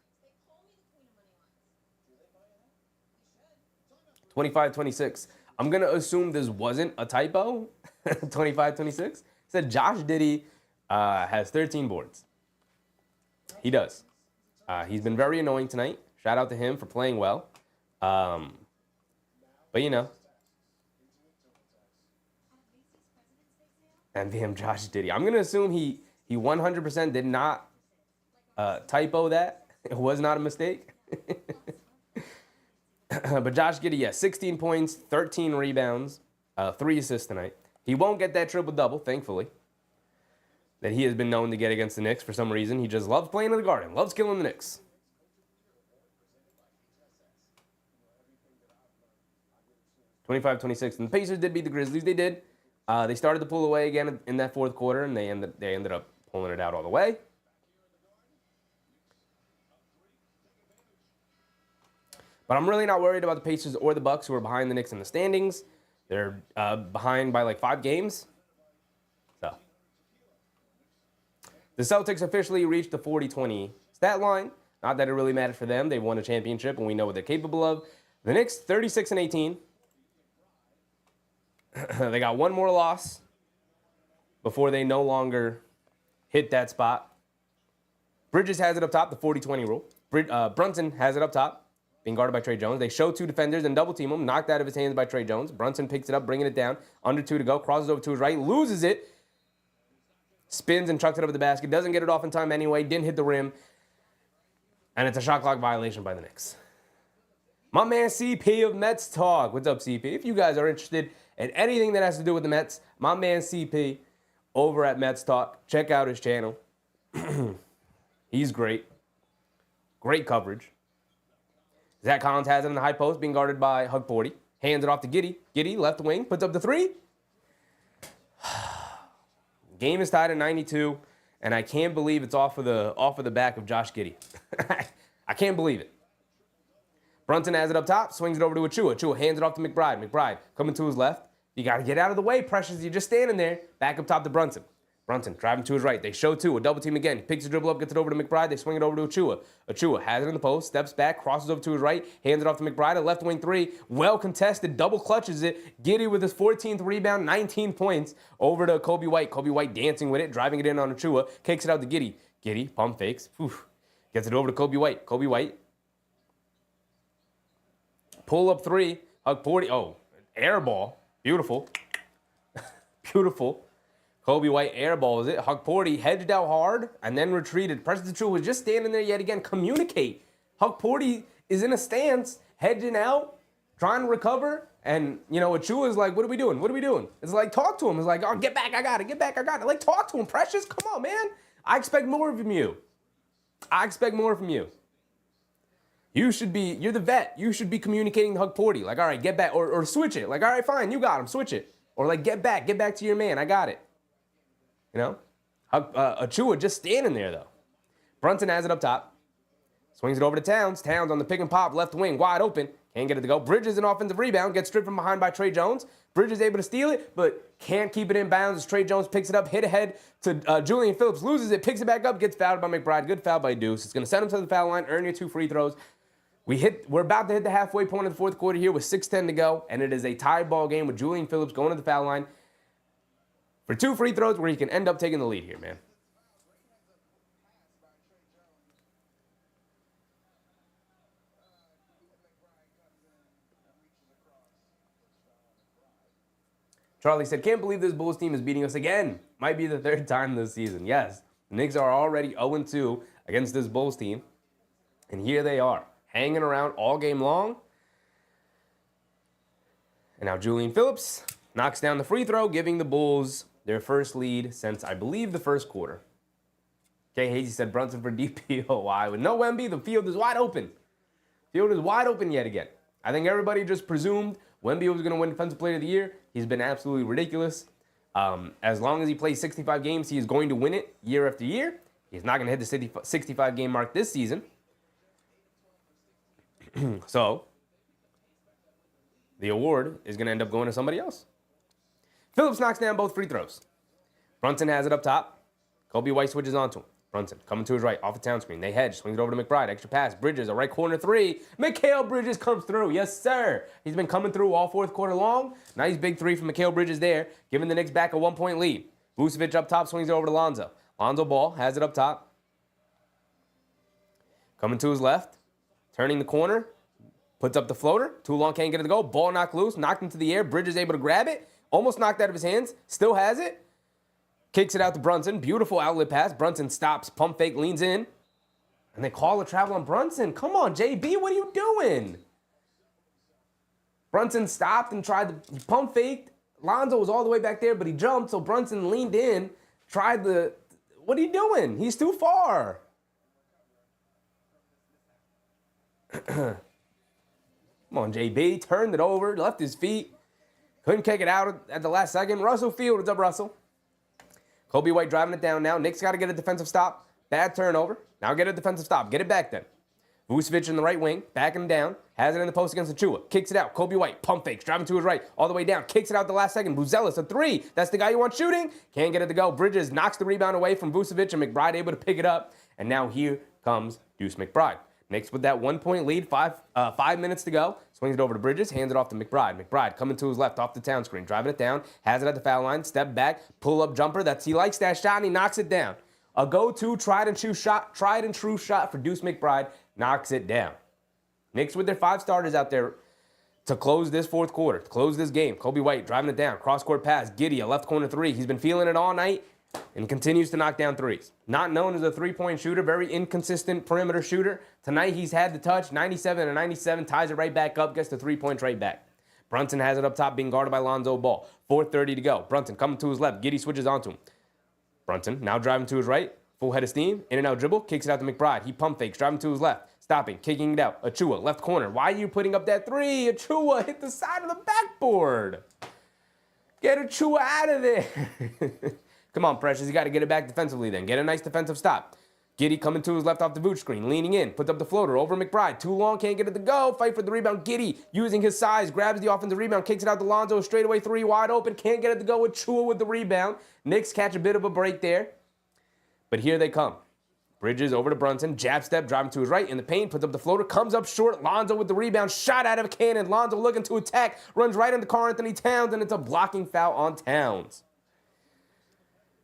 25-26. I'm going to assume this wasn't a typo. 25-26. Said Josh Giddey has 13 boards. He does. He's been very annoying tonight. Shout out to him for playing well. But MVM Josh Giddey. I'm going to assume he 100% did not typo that. It was not a mistake. But Josh Giddey, 16 points, 13 rebounds, 3 assists tonight. He won't get that triple-double, thankfully, that he has been known to get against the Knicks for some reason. He just loves playing in the Garden, loves killing the Knicks. (25-26). And the Pacers did beat the Grizzlies. They did. They started to pull away again in that 4th quarter, and they ended up pulling it out all the way. But I'm really not worried about the Pacers or the Bucks, who are behind the Knicks in the standings. They're behind by like 5 games. So the Celtics officially reached the 40-20 stat line. Not that it really mattered for them. They won a championship, and we know what they're capable of. The Knicks, 36-18. They got one more loss before they no longer hit that spot. Bridges has it up top, the 40-20 rule. Brunson has it up top, being guarded by Tre Jones. They show 2 defenders and double team him, knocked out of his hands by Tre Jones. Brunson picks it up, bringing it down, under 2 to go, crosses over to his right, loses it, spins and chucks it over the basket, doesn't get it off in time anyway, didn't hit the rim, and it's a shot clock violation by the Knicks. My man CP of Mets Talk. What's up, CP? If you guys are interested in anything that has to do with the Mets, my man CP over at Mets Talk, check out his channel. He's great. Great coverage. Zach Collins has it in the high post, being guarded by Hug 40. Hands it off to Giddey. Giddey, left wing, puts up the 3. Game is tied at 92, and I can't believe it's off of the back of Josh Giddey. I can't believe it. Brunson has it up top, swings it over to Achua. Achua hands it off to McBride. McBride coming to his left. You got to get out of the way, Precious. You're just standing there. Back up top to Brunson. Brunson driving to his right. They show 2. A double team again. He picks the dribble up, gets it over to McBride. They swing it over to Achua. Achua has it in the post, steps back, crosses over to his right, hands it off to McBride. A left wing 3. Well contested. Double clutches it. Giddey with his 14th rebound, 19 points over to Coby White. Coby White dancing with it, driving it in on Achua. Kicks it out to Giddey. Giddey, pump fakes. Whew. Gets it over to Coby White. Coby White. Pull up 3. Hug 40. Oh, air ball. Beautiful. Beautiful. Coby White airballs it. Hug 40 hedged out hard and then retreated. Precious Achiuwa was just standing there yet again. Communicate. Hug 40 is in a stance, hedging out, trying to recover. And, Achiuwa is like, what are we doing? What are we doing? It's like, talk to him. It's like, oh, get back. I got it. Get back. I got it. Like, talk to him, Precious. Come on, man. I expect more from you. You're the vet. You should be communicating to Hug 40. Like, all right, get back. Or switch it. Like, all right, fine, you got him. Switch it. Or like, get back to your man. I got it. Achiuwa just standing there, though. Brunson has it up top. Swings it over to Towns. Towns on the pick and pop, left wing, wide open. Can't get it to go. Bridges an offensive rebound. Gets stripped from behind by Tre Jones. Bridges able to steal it, but can't keep it in bounds as Tre Jones picks it up, hit ahead to Julian Phillips, loses it, picks it back up, gets fouled by McBride. Good foul by Deuce. It's going to send him to the foul line, earn your 2 free throws. We're about to hit the halfway point of the fourth quarter here with 6:10 to go, and it is a tie ball game with Julian Phillips going to the foul line for 2 free throws where he can end up taking the lead here, man. Charlie said, can't believe this Bulls team is beating us again. Might be the 3rd time this season. Yes, the Knicks are already 0-2 against this Bulls team, and here they are, hanging around all game long. And now Julian Phillips knocks down the free throw, giving the Bulls their first lead since, I believe, the first quarter. Kay Hazy said Brunson for DPOY. With no Wemby, the field is wide open. Field is wide open yet again. I think everybody just presumed Wemby was going to win Defensive Player of the Year. He's been absolutely ridiculous. As long as he plays 65 games, he is going to win it year after year. He's not going to hit the 65-game mark this season. So, the award is going to end up going to somebody else. Phillips knocks down both free throws. Brunson has it up top. Coby White switches onto him. Brunson coming to his right, off a town screen. They hedge, swings it over to McBride. Extra pass. Bridges, a right corner 3. Mikal Bridges comes through. Yes, sir. He's been coming through all fourth quarter long. Nice big 3 from Mikal Bridges there, giving the Knicks back a 1-point lead. Vucevic up top, swings it over to Lonzo. Lonzo Ball has it up top. Coming to his left, turning the corner, puts up the floater. Too long, can't get it to go. Ball knocked loose, knocked into the air. Bridges able to grab it. Almost knocked out of his hands. Still has it. Kicks it out to Brunson. Beautiful outlet pass. Brunson stops. Pump fake. Leans in. And they call a travel on Brunson. Come on, JB. What are you doing? Brunson stopped and tried to pump fake. Lonzo was all the way back there, but he jumped. So Brunson leaned in. Tried the... What are you doing? He's too far. Come on, JB. Turned it over. Left his feet. Couldn't kick it out at the last second. Russell Field. What's up, Russell? Coby White driving it down now. Knicks got to get a defensive stop. Bad turnover. Now get a defensive stop. Get it back then. Vucevic in the right wing, backing him down, has it in the post against Achua, kicks it out. Coby White, pump fakes, driving to his right, all the way down, kicks it out the last second. Buzelis, a three. That's the guy you want shooting. Can't get it to go. Bridges knocks the rebound away from Vucevic, and McBride able to pick it up. And now here comes Deuce McBride. Knicks with that 1 point lead, 5 minutes to go. Swings it over to Bridges, hands it off to McBride. McBride coming to his left off the town screen, driving it down, has it at the foul line, step back, pull up jumper. He likes that shot, and he knocks it down. A go-to tried and true shot for Deuce McBride, knocks it down. Knicks with their 5 starters out there to close this fourth quarter, to close this game. Coby White driving it down, cross-court pass, Giddey, a left corner three. He's been feeling it all night and continues to knock down threes. Not known as a three-point shooter, very inconsistent perimeter shooter. Tonight he's had the touch, 97 and 97, ties it right back up, gets the 3 points right back. Brunson has it up top, being guarded by Lonzo Ball. 4:30 to go. Brunson coming to his left. Giddey switches onto him. Brunson now driving to his right. Full head of steam. In and out dribble. Kicks it out to McBride. He pump fakes. Driving to his left. Stopping. Kicking it out. Achua, left corner. Why are you putting up that three? Achua hit the side of the backboard. Get Achua out of there. Come on, Precious. You got to get it back defensively then. Get a nice defensive stop. Giddey coming to his left off the Vooch screen. Leaning in. Puts up the floater over McBride. Too long. Can't get it to go. Fight for the rebound. Giddey using his size. Grabs the offensive rebound. Kicks it out to Lonzo. Straightaway three wide open. Can't get it to go. Achua with the rebound. Knicks catch a bit of a break there. But here they come. Bridges over to Brunson. Jab step, driving to his right in the paint. Puts up the floater. Comes up short. Lonzo with the rebound. Shot out of a cannon. Lonzo looking to attack. Runs right into Karl-Anthony Towns, and it's a blocking foul on Towns.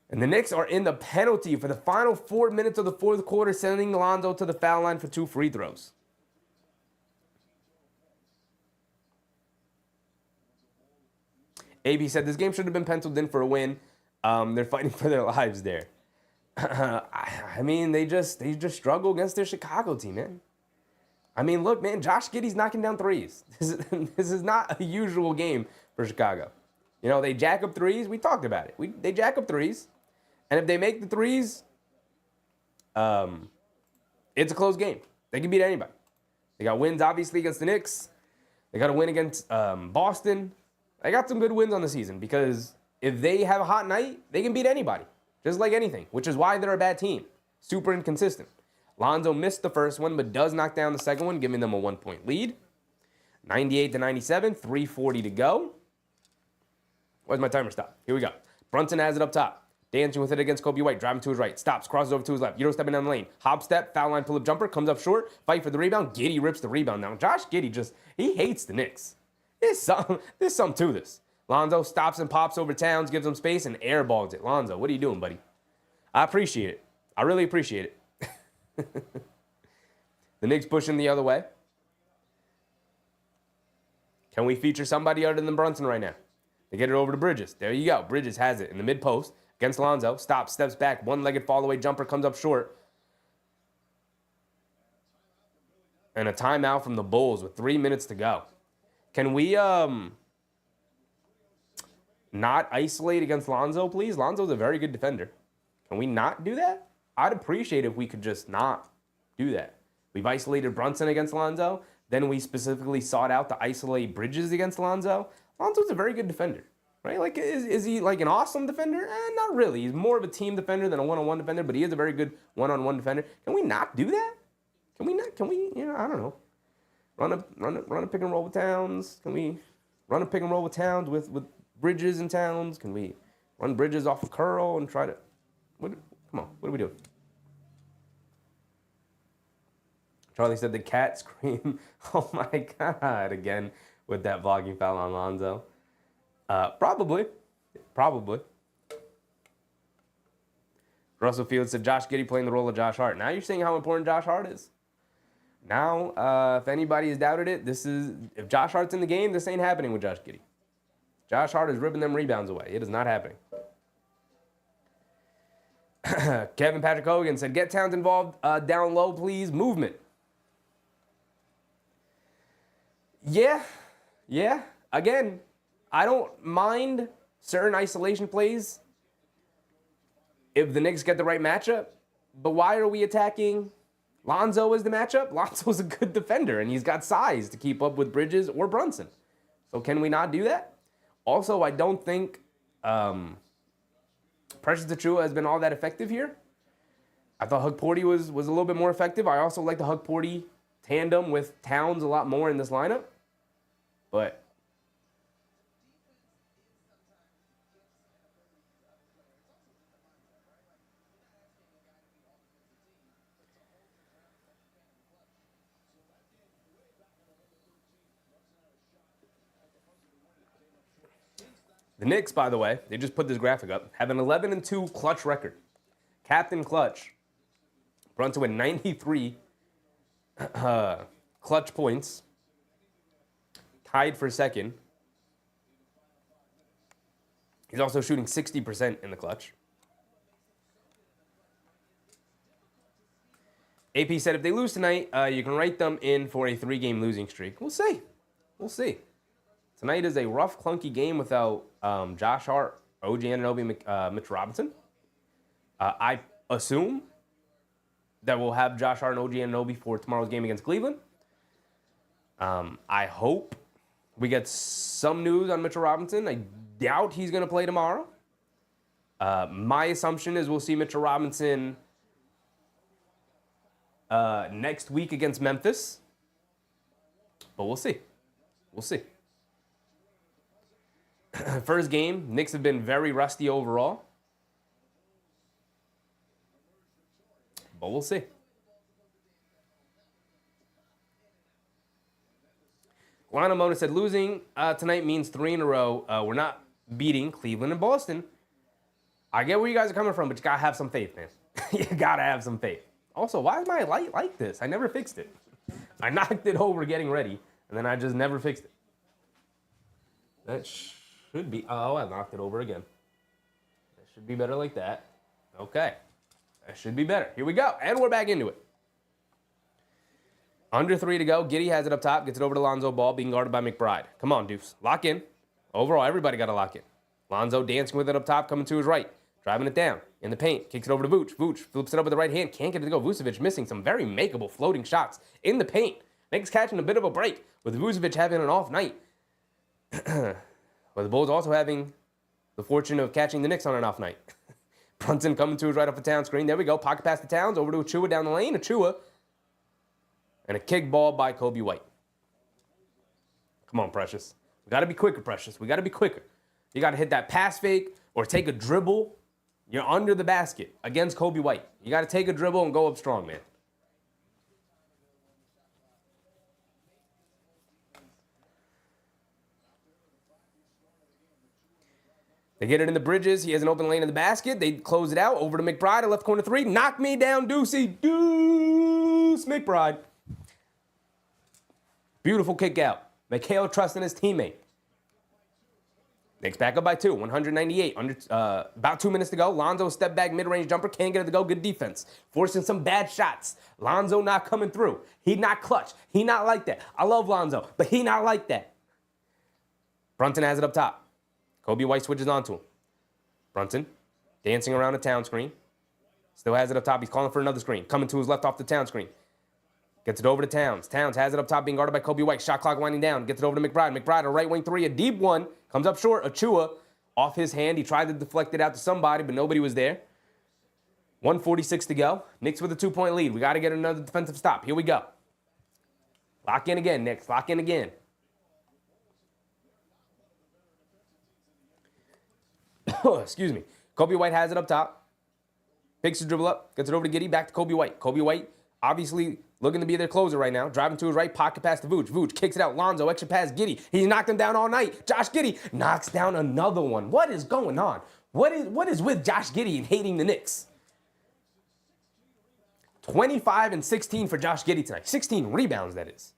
And the Knicks are in the penalty for the final 4 minutes of the fourth quarter, sending Lonzo to the foul line for 2 free throws. AB said this game should have been penciled in for a win. They're fighting for their lives there. I mean, they just struggle against their Chicago team, man. I mean, look, man, Josh Giddey's knocking down threes. This is not a usual game for Chicago. You know, they jack up threes. We talked about it. They jack up threes. And if they make the threes, it's a close game. They can beat anybody. They got wins, obviously, against the Knicks. They got a win against Boston. They got some good wins on the season because if they have a hot night, they can beat anybody. Just like anything, which is why they're a bad team. Super inconsistent. Lonzo missed the first one, but does knock down the second one, giving them a 1 point lead. 98 to 97, 3:40 to go. Where's my timer stop? Here we go. Brunson has it up top. Dancing with it against Coby White. Driving to his right. Stops. Crosses over to his left. Euro stepping down the lane. Hop step. Foul line pull-up jumper. Comes up short. Fight for the rebound. Giddey rips the rebound. Now, Josh Giddey he hates the Knicks. There's something to this. Lonzo stops and pops over Towns, gives him space, and airballs it. Lonzo, what are you doing, buddy? I appreciate it. I really appreciate it. The Knicks pushing the other way. Can we feature somebody other than Brunson right now? They get it over to Bridges. There you go. Bridges has it in the mid-post against Lonzo. Stops, steps back. One-legged fall-away jumper comes up short. And a timeout from the Bulls with 3 minutes to go. Can we not isolate against Lonzo, please? Lonzo's a very good defender. Can we not do that? I'd appreciate if we could just not do that. We've isolated Brunson against Lonzo. Then we specifically sought out to isolate Bridges against Lonzo. Lonzo's a very good defender, right? Like, is he like an awesome defender? Not really. He's more of a team defender than a one-on-one defender, but he is a very good one-on-one defender. Can we not do that? Can we not? Can we, I don't know. Run a pick and roll with Towns? Can we run a pick and roll with Towns with Bridges and Towns? Can we run Bridges off of curl and try to, come on, what are we doing? Charlie said the cat scream. Oh my God, again with that vlogging foul on Lonzo. Probably. Russell Fields said Josh Giddey playing the role of Josh Hart. Now you're seeing how important Josh Hart is. Now, if anybody has doubted it, if Josh Hart's in the game, this ain't happening with Josh Giddey. Josh Hart is ripping them rebounds away. It is not happening. Kevin Patrick Hogan said, get Towns involved down low, please. Movement. Yeah. Again, I don't mind certain isolation plays if the Knicks get the right matchup. But why are we attacking Lonzo as the matchup? Lonzo's a good defender, and he's got size to keep up with Bridges or Brunson. So can we not do that? Also, I don't think Precious Achiuwa has been all that effective here. I thought Hug Porty was a little bit more effective. I also like the Hug Porty tandem with Towns a lot more in this lineup. But the Knicks, by the way, they just put this graphic up, have an 11-2 clutch record. Captain Clutch. Brunson with 93 clutch points. Tied for second. He's also shooting 60% in the clutch. AP said if they lose tonight, you can write them in for a 3-game losing streak. We'll see. We'll see. Tonight is a rough, clunky game without Josh Hart, OG Anunoby, and Mitchell Robinson. I assume that we'll have Josh Hart and OG Anunoby for tomorrow's game against Cleveland. I hope we get some news on Mitchell Robinson. I doubt he's going to play tomorrow. My assumption is we'll see Mitchell Robinson next week against Memphis. But we'll see. We'll see. First game, Knicks have been very rusty overall. But we'll see. Lionel Mona said, losing tonight means 3 in a row. We're not beating Cleveland and Boston. I get where you guys are coming from, but you got to have some faith, man. You got to have some faith. Also, why is my light like this? I never fixed it. I knocked it over getting ready, and then I just never fixed it. That should be... Oh, I knocked it over again. That should be better like that. Okay. That should be better. Here we go. And we're back into it. Under 3 to go. Giddey has it up top. Gets it over to Lonzo Ball, being guarded by McBride. Come on, Deuce. Lock in. Overall, everybody got to lock in. Lonzo dancing with it up top, coming to his right. Driving it down in the paint. Kicks it over to Vooch. Vooch flips it up with the right hand. Can't get it to go. Vucevic missing some very makeable floating shots in the paint. Knicks catching a bit of a break with Vucevic having an off night. But the Bulls also having the fortune of catching the Knicks on an off night. Brunson coming to his right off the Towns screen. There we go. Pocket pass to Towns. Over to Achua down the lane. Achua. And a kick ball by Coby White. Come on, Precious. We got to be quicker, Precious. We got to be quicker. You got to hit that pass fake or take a dribble. You're under the basket against Coby White. You got to take a dribble and go up strong, man. They get it in the Bridges. He has an open lane in the basket. They close it out. Over to McBride. A left corner 3. Knock me down, Deucey. Deuce McBride. Beautiful kick out. Mikhail trusting his teammate. Knicks back up by 2. 198. About 2 minutes to go. Lonzo step back mid-range jumper. Can't get it to go. Good defense. Forcing some bad shots. Lonzo not coming through. He not clutch. He not like that. I love Lonzo, but he not like that. Brunson has it up top. Coby White switches onto him. Brunson dancing around the Town screen. Still has it up top. He's calling for another screen. Coming to his left off the Town screen. Gets it over to Towns. Towns has it up top, being guarded by Coby White. Shot clock winding down. Gets it over to McBride. McBride, a right wing 3, a deep one. Comes up short. Achua off his hand. He tried to deflect it out to somebody, but nobody was there. 1:46 to go. Knicks with a 2-point lead. We got to get another defensive stop. Here we go. Lock in again, Knicks. Lock in again. Excuse me. Coby White has it up top. Picks the dribble up. Gets it over to Giddey. Back to Coby White. Coby White, obviously looking to be their closer right now. Driving to his right. Pocket pass to Vooch. Vooch kicks it out. Lonzo. Extra pass. Giddey. He's knocked him down all night. Josh Giddey knocks down another one. What is going on? What is with Josh Giddey and hating the Knicks? 25 and 16 for Josh Giddey tonight. 16 rebounds, that is.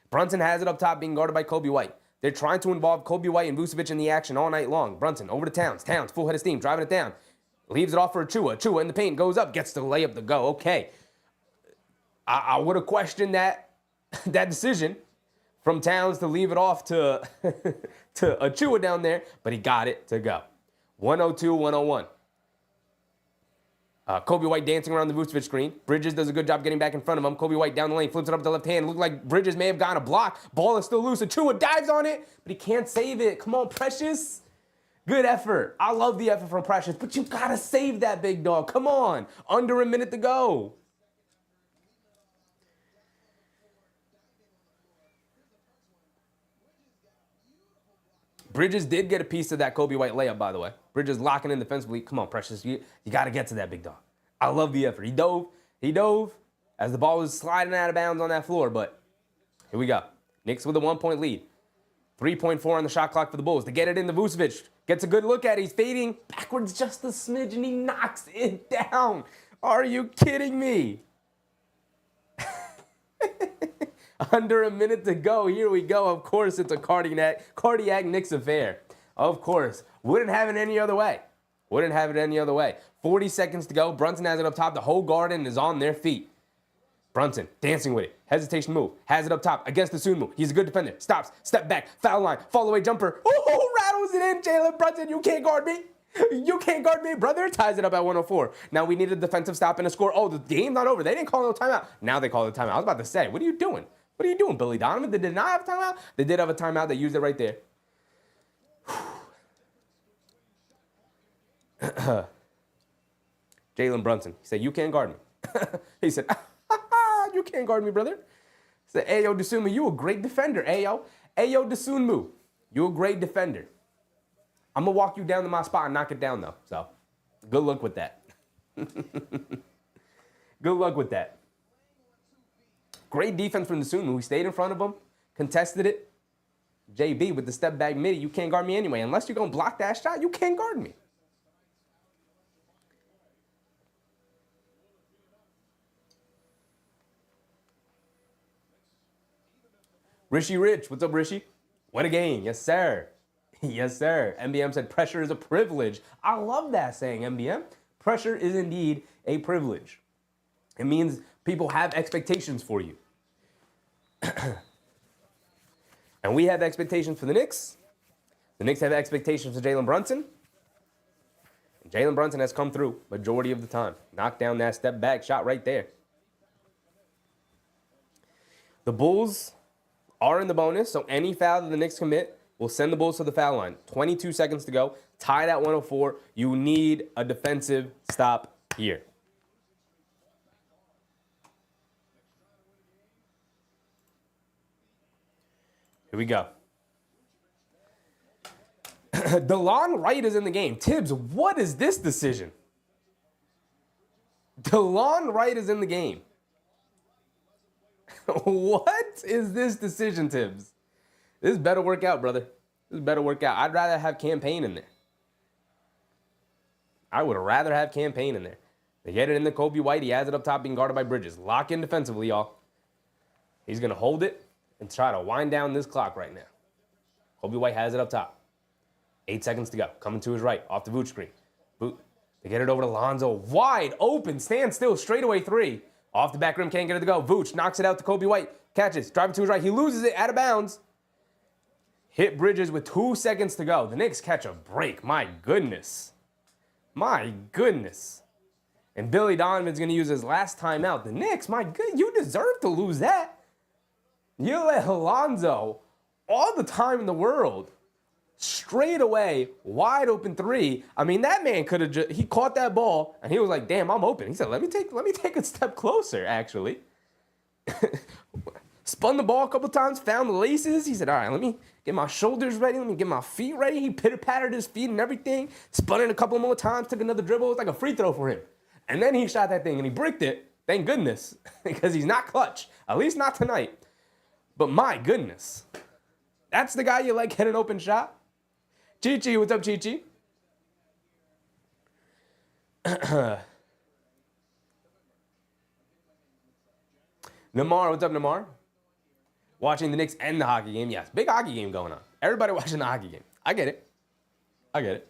Brunson has it up top, being guarded by Coby White. They're trying to involve Coby White and Vucevic in the action all night long. Brunson over to Towns. Towns, full head of steam, driving it down. Leaves it off for Achua. Achua in the paint, goes up, gets the layup to go. Okay. I would have questioned that decision from Towns to leave it off to Achua down there, but he got it to go. 102-101. Coby White dancing around the Vucevic screen. Bridges does a good job getting back in front of him. Coby White down the lane, flips it up with the left hand. Looked like Bridges may have gotten a block. Ball is still loose. Achua dives on it, but he can't save it. Come on, Precious. Good effort. I love the effort from Precious, but you gotta save that, big dog. Come on. Under a minute to go. Bridges did get a piece of that Coby White layup, by the way. Bridges locking in defensively. Come on, Precious. You got to get to that big dog. I love the effort. He dove as the ball was sliding out of bounds on that floor, but here we go. Knicks with a 1-point lead. 3.4 on the shot clock for the Bulls. To get it into Vucevic. Gets a good look at it. He's fading backwards just a smidge, and he knocks it down. Are you kidding me? Under a minute to go. Here we go. Of course, it's a cardiac Knicks affair. Of course. Wouldn't have it any other way. Wouldn't have it any other way. 40 seconds to go. Brunson has it up top. The whole Garden is on their feet. Brunson dancing with it. Hesitation move. Has it up top against the Soon move. He's a good defender. Stops. Step back. Foul line. Fall away jumper. Oh, rattles it in. Jalen Brunson, you can't guard me. You can't guard me, brother. Ties it up at 104. Now we need a defensive stop and a score. Oh, the game's not over. They didn't call no timeout. Now they call the timeout. I was about to say, what are you doing? What are you doing, Billy Donovan? They did not have a timeout. They did have a timeout. They used it right there. Jalen Brunson. He said, you can't guard me. He said, you can't guard me, brother. He said, Ayo Dosunmu, you a great defender, Ayo. Ayo Dosunmu, you a great defender. I'm going to walk you down to my spot and knock it down, though. So, good luck with that. Good luck with that. Great defense from Dosunmu. He stayed in front of him, contested it. JB with the step back midi. You can't guard me anyway. Unless you're going to block that shot, you can't guard me. Rishi Rich, what's up, Rishi? What a game. Yes, sir. Yes, sir. MBM said pressure is a privilege. I love that saying, MBM. Pressure is indeed a privilege. It means people have expectations for you. And we have expectations for the Knicks. The Knicks have expectations for Jalen Brunson. And Jalen Brunson has come through majority of the time. Knocked down that step back shot right there. The Bulls are in the bonus, so any foul that the Knicks commit will send the Bulls to the foul line. 22 seconds to go. Tied at 104. You need a defensive stop here. Here we go. DeLon Wright is in the game. Tibbs, what is this decision? DeLon Wright is in the game. What is this decision, Tibbs? This better work out, brother. This better work out. I'd rather have Campaign in there. I would rather have Campaign in there. They get it in the Coby White. He has it up top being guarded by Bridges. Lock in defensively, y'all. He's going to hold it and try to wind down this clock right now. Coby White has it up top. 8 seconds to go. Coming to his right. Off the Vooch screen. They get it over to Lonzo. Wide open. Stand still. Straightaway three. Off the back rim. Can't get it to go. Vooch knocks it out to Coby White. Catches. Driving to his right. He loses it out of bounds. Hit Bridges with 2 seconds to go. The Knicks catch a break. My goodness. My goodness. And Billy Donovan's going to use his last timeout. The Knicks, my good, you deserve to lose that. You let Alonzo all the time in the world. Straight away, wide open three. I mean, that man could have just, he caught that ball, and he was like, damn, I'm open. He said, let me take a step closer, actually. Spun the ball a couple times, found the laces. He said, all right, let me get my shoulders ready. Let me get my feet ready. He pitter-pattered his feet and everything. Spun it a couple more times, took another dribble. It was like a free throw for him. And then he shot that thing, and he bricked it. Thank goodness, because he's not clutch. At least not tonight. But my goodness. That's the guy you like get an open shot? Chi-Chi, what's up, Chi-Chi? Namar, what's up, Namar? Watching the Knicks and the hockey game. Yes, big hockey game going on. Everybody watching the hockey game. I get it. I get it.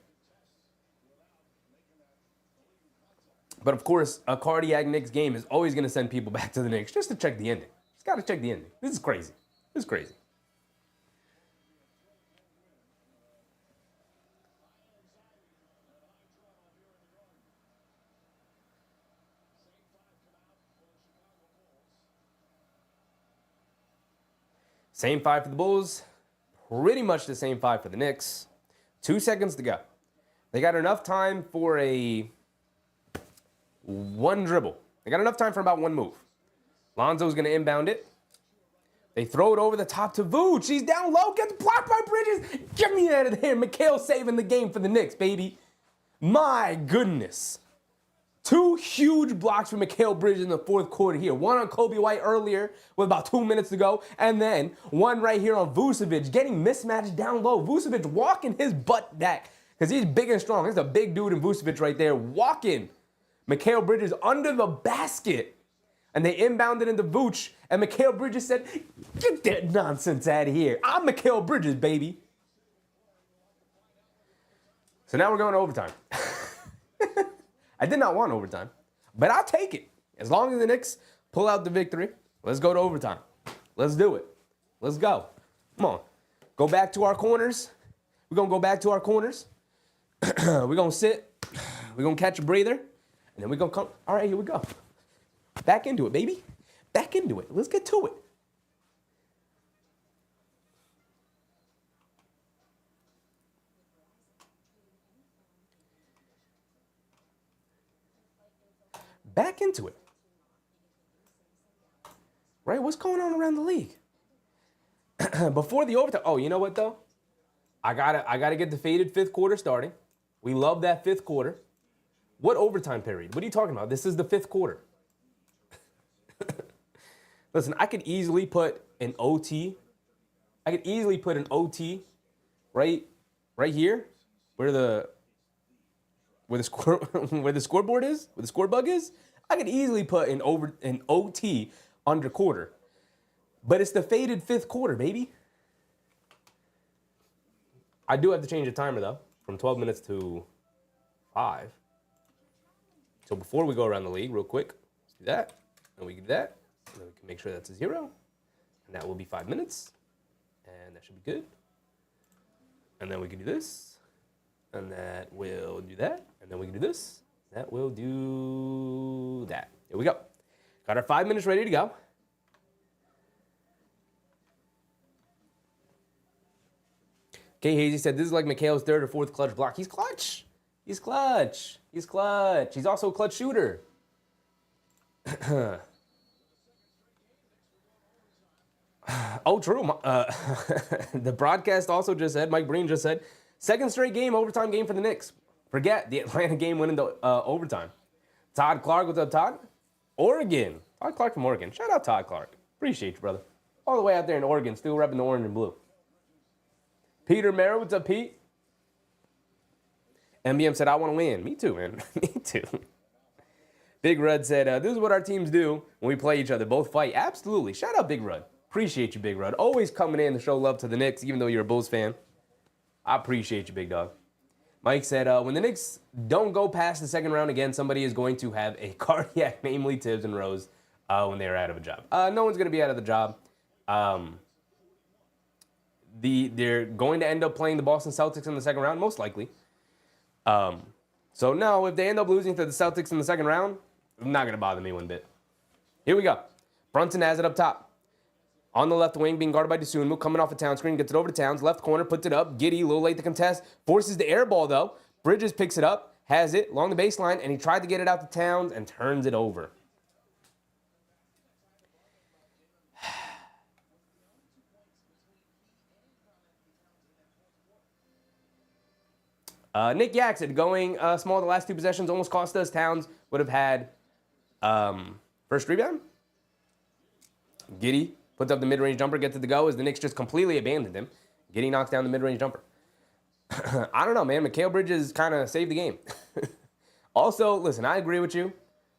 But of course, a cardiac Knicks game is always going to send people back to the Knicks just to check the ending. Just got to check the ending. This is crazy. This is crazy. Same five for the Bulls. Pretty much the same five for the Knicks. 2 seconds to go. They got enough time for one dribble. They got enough time for about one move. Lonzo's going to inbound it. They throw it over the top to Vooch. He's down low, gets blocked by Bridges. Get me out of there. Mikal saving the game for the Knicks, baby. My goodness. 2 huge blocks for Mikal Bridges in the fourth quarter here. One on Coby White earlier with about 2 minutes to go. And then one right here on Vucevic, getting mismatched down low. Vucevic walking his butt back because he's big and strong. There's a big dude in Vucevic right there walking Mikal Bridges under the basket. And they inbounded into Vooch. And Mikal Bridges said, get that nonsense out of here. I'm Mikal Bridges, baby. So now we're going to overtime. I did not want overtime, but I'll take it. As long as the Knicks pull out the victory, let's go to overtime. Let's do it. Let's go. Come on. Go back to our corners. We're going to go back to our corners. We're going to sit. We're going to catch a breather. And then we're going to come. All right, here we go. Back into it, baby. Back into it. Let's get to it. Back into it. Right? What's going on around the league? Before the overtime. Oh, you know what though? I gotta get the faded fifth quarter starting. We love that fifth quarter. What overtime period? What are you talking about? This is the fifth quarter. Listen, I could easily put an OT. I could easily put an OT right here where the scoreboard is, where the score bug is. I could easily put an OT under quarter. But it's the faded fifth quarter, baby. I do have to change the timer, though, from 12 minutes to 5. So before we go around the league, real quick, let's do that. And we do that. And then we can make sure that's a 0. And that will be 5 minutes. And that should be good. And then we can do this. And that will do that. And then we can do this. That will do that. Here we go. Got our 5 minutes ready to go. K. Hazy said, this is like Mikal's third or fourth clutch block. He's clutch. He's clutch. He's clutch. He's also a clutch shooter. Oh, true. The broadcast also just said, Mike Breen just said, second straight game, overtime game for the Knicks. Forget the Atlanta game went into overtime. Todd Clark, what's up, Todd? Oregon. Todd Clark from Oregon. Shout out Todd Clark. Appreciate you, brother. All the way out there in Oregon, still repping the orange and blue. Peter Merritt, what's up, Pete? MBM said, I want to win. Me too, man. Me too. Big Rud said, this is what our teams do when we play each other. Both fight. Absolutely. Shout out Big Rud. Appreciate you, Big Rud. Always coming in to show love to the Knicks, even though you're a Bulls fan. I appreciate you, big dog. Mike said, when the Knicks don't go past the second round again, somebody is going to have a cardiac, namely Tibbs and Rose, when they're out of a job. No one's going to be out of the job. They're going to end up playing the Boston Celtics in the second round, most likely. So, no, if they end up losing to the Celtics in the second round, not going to bother me one bit. Here we go. Brunson has it up top. On the left wing, being guarded by Dosunmu, coming off a Towns screen, gets it over to Towns. Left corner, puts it up. Giddey, a little late to contest. Forces the air ball, though. Bridges picks it up, has it along the baseline, and he tried to get it out to Towns and turns it over. Nick Yak said, going small the last two possessions almost cost us. Towns would have had first rebound. Giddey puts up the mid-range jumper, gets it to go as the Knicks just completely abandoned him. Giddey knocks down the mid-range jumper. I don't know, man. Mikal Bridges kind of saved the game. Also, listen, I agree with you.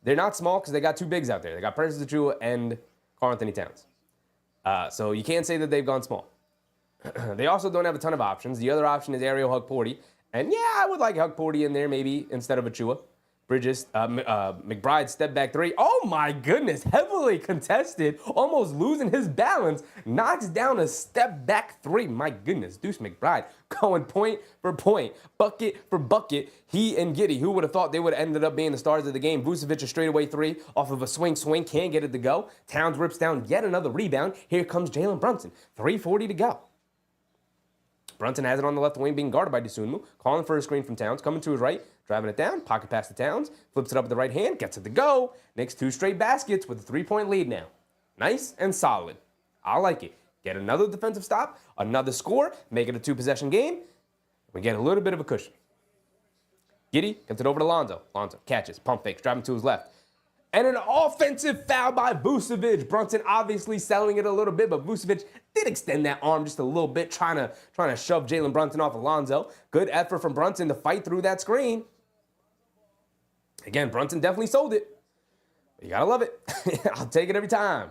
They're not small because they got two bigs out there. They got Precious Achiuwa and Karl-Anthony Towns. So you can't say that they've gone small. They also don't have a ton of options. The other option is Ariel Hug-Porty. And yeah, I would like Hug-Porty in there maybe instead of Achiuwa. Bridges, McBride step back three. Oh my goodness, heavily contested, almost losing his balance. Knocks down a step back three. My goodness, Deuce McBride going point for point, bucket for bucket. He and Giddey, who would have thought they would have ended up being the stars of the game. Vucevic a straightaway three off of a swing, can't get it to go. Towns rips down yet another rebound. Here comes Jalen Brunson, 3:40 to go. Brunson has it on the left wing, being guarded by Dosunmu. Calling for a screen from Towns, coming to his right, driving it down, pocket pass to Towns, flips it up with the right hand, gets it to go. Knicks 2 straight baskets with a 3-point lead now. Nice and solid. I like it. Get another defensive stop, another score, make it a 2-possession game. We get a little bit of a cushion. Giddey gets it over to Lonzo. Lonzo catches, pump fakes, driving to his left. And an offensive foul by Vucevic. Brunson obviously selling it a little bit, but Vucevic did extend that arm just a little bit, trying to shove Jalen Brunson off Alonzo. Good effort from Brunson to fight through that screen. Again, Brunson definitely sold it. You gotta love it. I'll take it every time.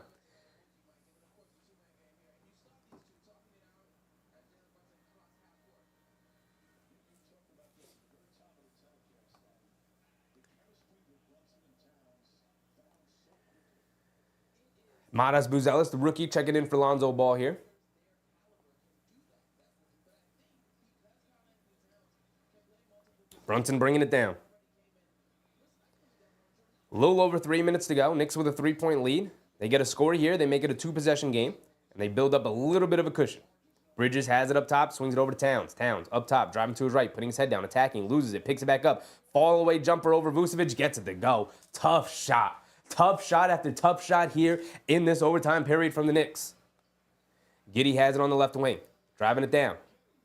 Matas Buzelis, the rookie, checking in for Lonzo Ball here. Brunson bringing it down. A little over 3 minutes to go. Knicks with a 3-point lead. They get a score here. They make it a 2-possession game, and they build up a little bit of a cushion. Bridges has it up top, swings it over to Towns. Towns up top, driving to his right, putting his head down, attacking, loses it, picks it back up. Fall away jumper over Vucevic, gets it to go. Tough shot. Tough shot after tough shot here in this overtime period from the Knicks. Giddey has it on the left wing, driving it down.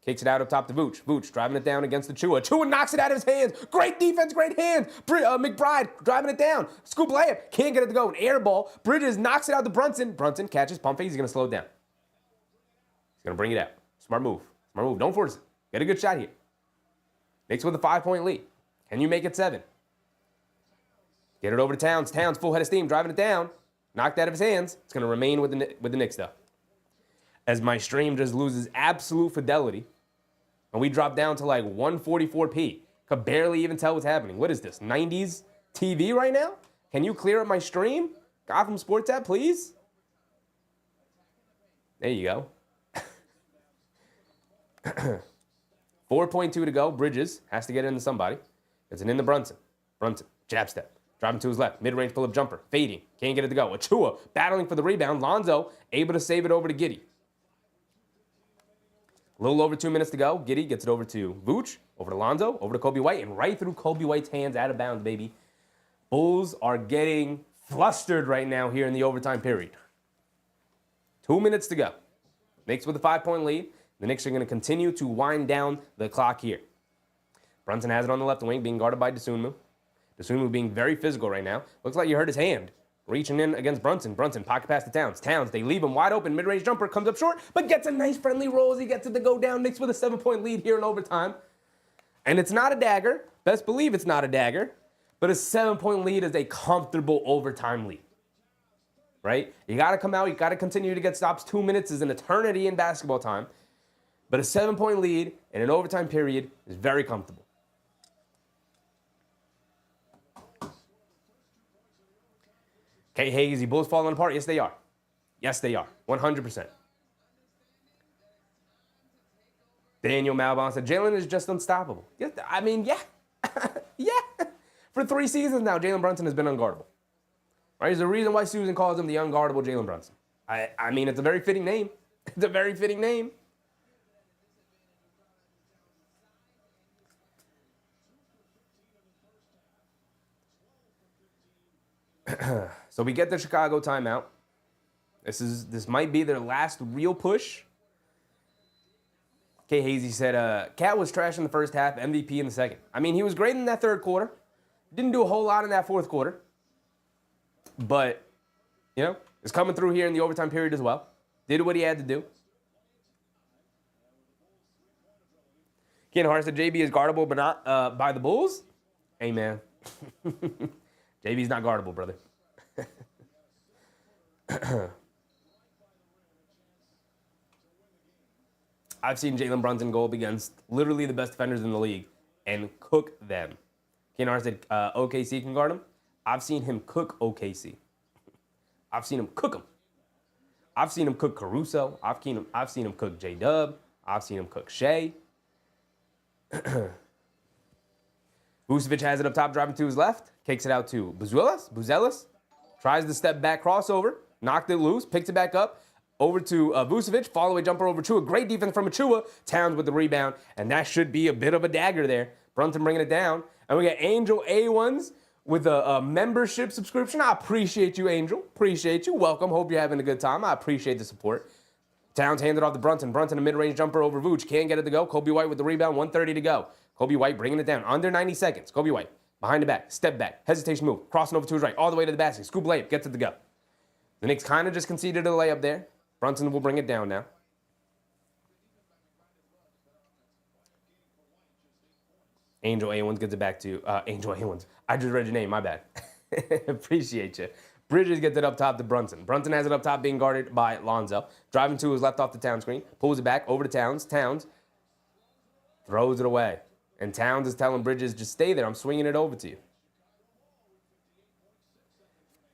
Kicks it out up top to Vooch. Vooch driving it down against the Chua. Chua knocks it out of his hands. Great defense, great hands. McBride driving it down. Scoop layup. Can't get it to go. An air ball. Bridges knocks it out to Brunson. Brunson catches, pump fake. He's going to slow it down. He's going to bring it out. Smart move. Smart move. Don't force it. Get a good shot here. Knicks with a 5-point lead. Can you make it 7? Get it over to Towns. Towns, full head of steam, driving it down. Knocked out of his hands. It's going to remain with the Knicks, though. As my stream just loses absolute fidelity, and we drop down to like 144p. Could barely even tell what's happening. What is this, 90s TV right now? Can you clear up my stream? Gotham Sports app, please? There you go. 4.2 to go. Bridges has to get it into somebody. It's an into Brunson. Brunson, jab step. Driving to his left, mid-range pull-up jumper, fading, can't get it to go. Achua battling for the rebound. Lonzo able to save it over to Giddey. A little over 2 minutes to go. Giddey gets it over to Vooch, over to Lonzo, over to Coby White, and right through Coby White's hands, out of bounds, baby. Bulls are getting flustered right now here in the overtime period. 2 minutes to go. Knicks with a 5-point lead. The Knicks are going to continue to wind down the clock here. Brunson has it on the left wing, being guarded by Dosunmu. Dosunmu being very physical right now. Looks like you hurt his hand. Reaching in against Brunson. Brunson, pocket pass to Towns. Towns, they leave him wide open. Mid-range jumper comes up short, but gets a nice friendly roll as he gets it to go down. Knicks with a 7-point lead here in overtime. And it's not a dagger. Best believe it's not a dagger. But a 7-point lead is a comfortable overtime lead. Right? You got to come out. You got to continue to get stops. 2 minutes is an eternity in basketball time. But a 7-point lead in an overtime period is very comfortable. Okay, Hazy, Bulls falling apart? Yes, they are. Yes, they are. 100%. Daniel Malbon said, Jalen is just unstoppable. Yeah, I mean, yeah. Yeah. For 3 seasons now, Jalen Brunson has been unguardable. Right? There's a reason why Susan calls him the unguardable Jalen Brunson. I mean, it's a very fitting name. It's a very fitting name. So we get the Chicago timeout. This might be their last real push. K. Hazy said, Cat was trash in the first half, MVP in the second. I mean, he was great in that third quarter. Didn't do a whole lot in that fourth quarter. But, you know, it's coming through here in the overtime period as well. Did what he had to do. Ken Hart said, JB is guardable, but not by the Bulls. Hey, man. JB's not guardable, brother. I've seen Jalen Brunson go up against literally the best defenders in the league and cook them. Kenar said OKC can guard him. I've seen him cook OKC. I've seen him cook him. I've seen him cook Caruso. I've seen him cook J-Dub. I've seen him cook Shea. Vucevic has it up top, driving to his left. Kicks it out to Buzelis. Tries the step back crossover. Knocked it loose. Picks it back up. Over to Vucevic. Follow-away jumper over Chua. Great defense from Chua. Towns with the rebound. And that should be a bit of a dagger there. Brunson bringing it down. And we got Angel A1s with a membership subscription. I appreciate you, Angel. Appreciate you. Welcome. Hope you're having a good time. I appreciate the support. Towns handed off to Brunson. Brunson, a mid-range jumper over Vooch. Can't get it to go. Coby White with the rebound. 1:30 to go. Coby White bringing it down. Under 90 seconds. Coby White behind the back. Step back. Hesitation move. Crossing over to his right. All the way to the basket. Scoop layup. Gets it to go. The Knicks kind of just conceded a layup there. Brunson will bring it down now. Angel A1 gets it back to Angel A1. I just read your name. My bad. Appreciate you. Bridges gets it up top to Brunson. Brunson has it up top being guarded by Lonzo. Driving to his left off the Towns screen. Pulls it back over to Towns. Towns throws it away. And Towns is telling Bridges, just stay there. I'm swinging it over to you.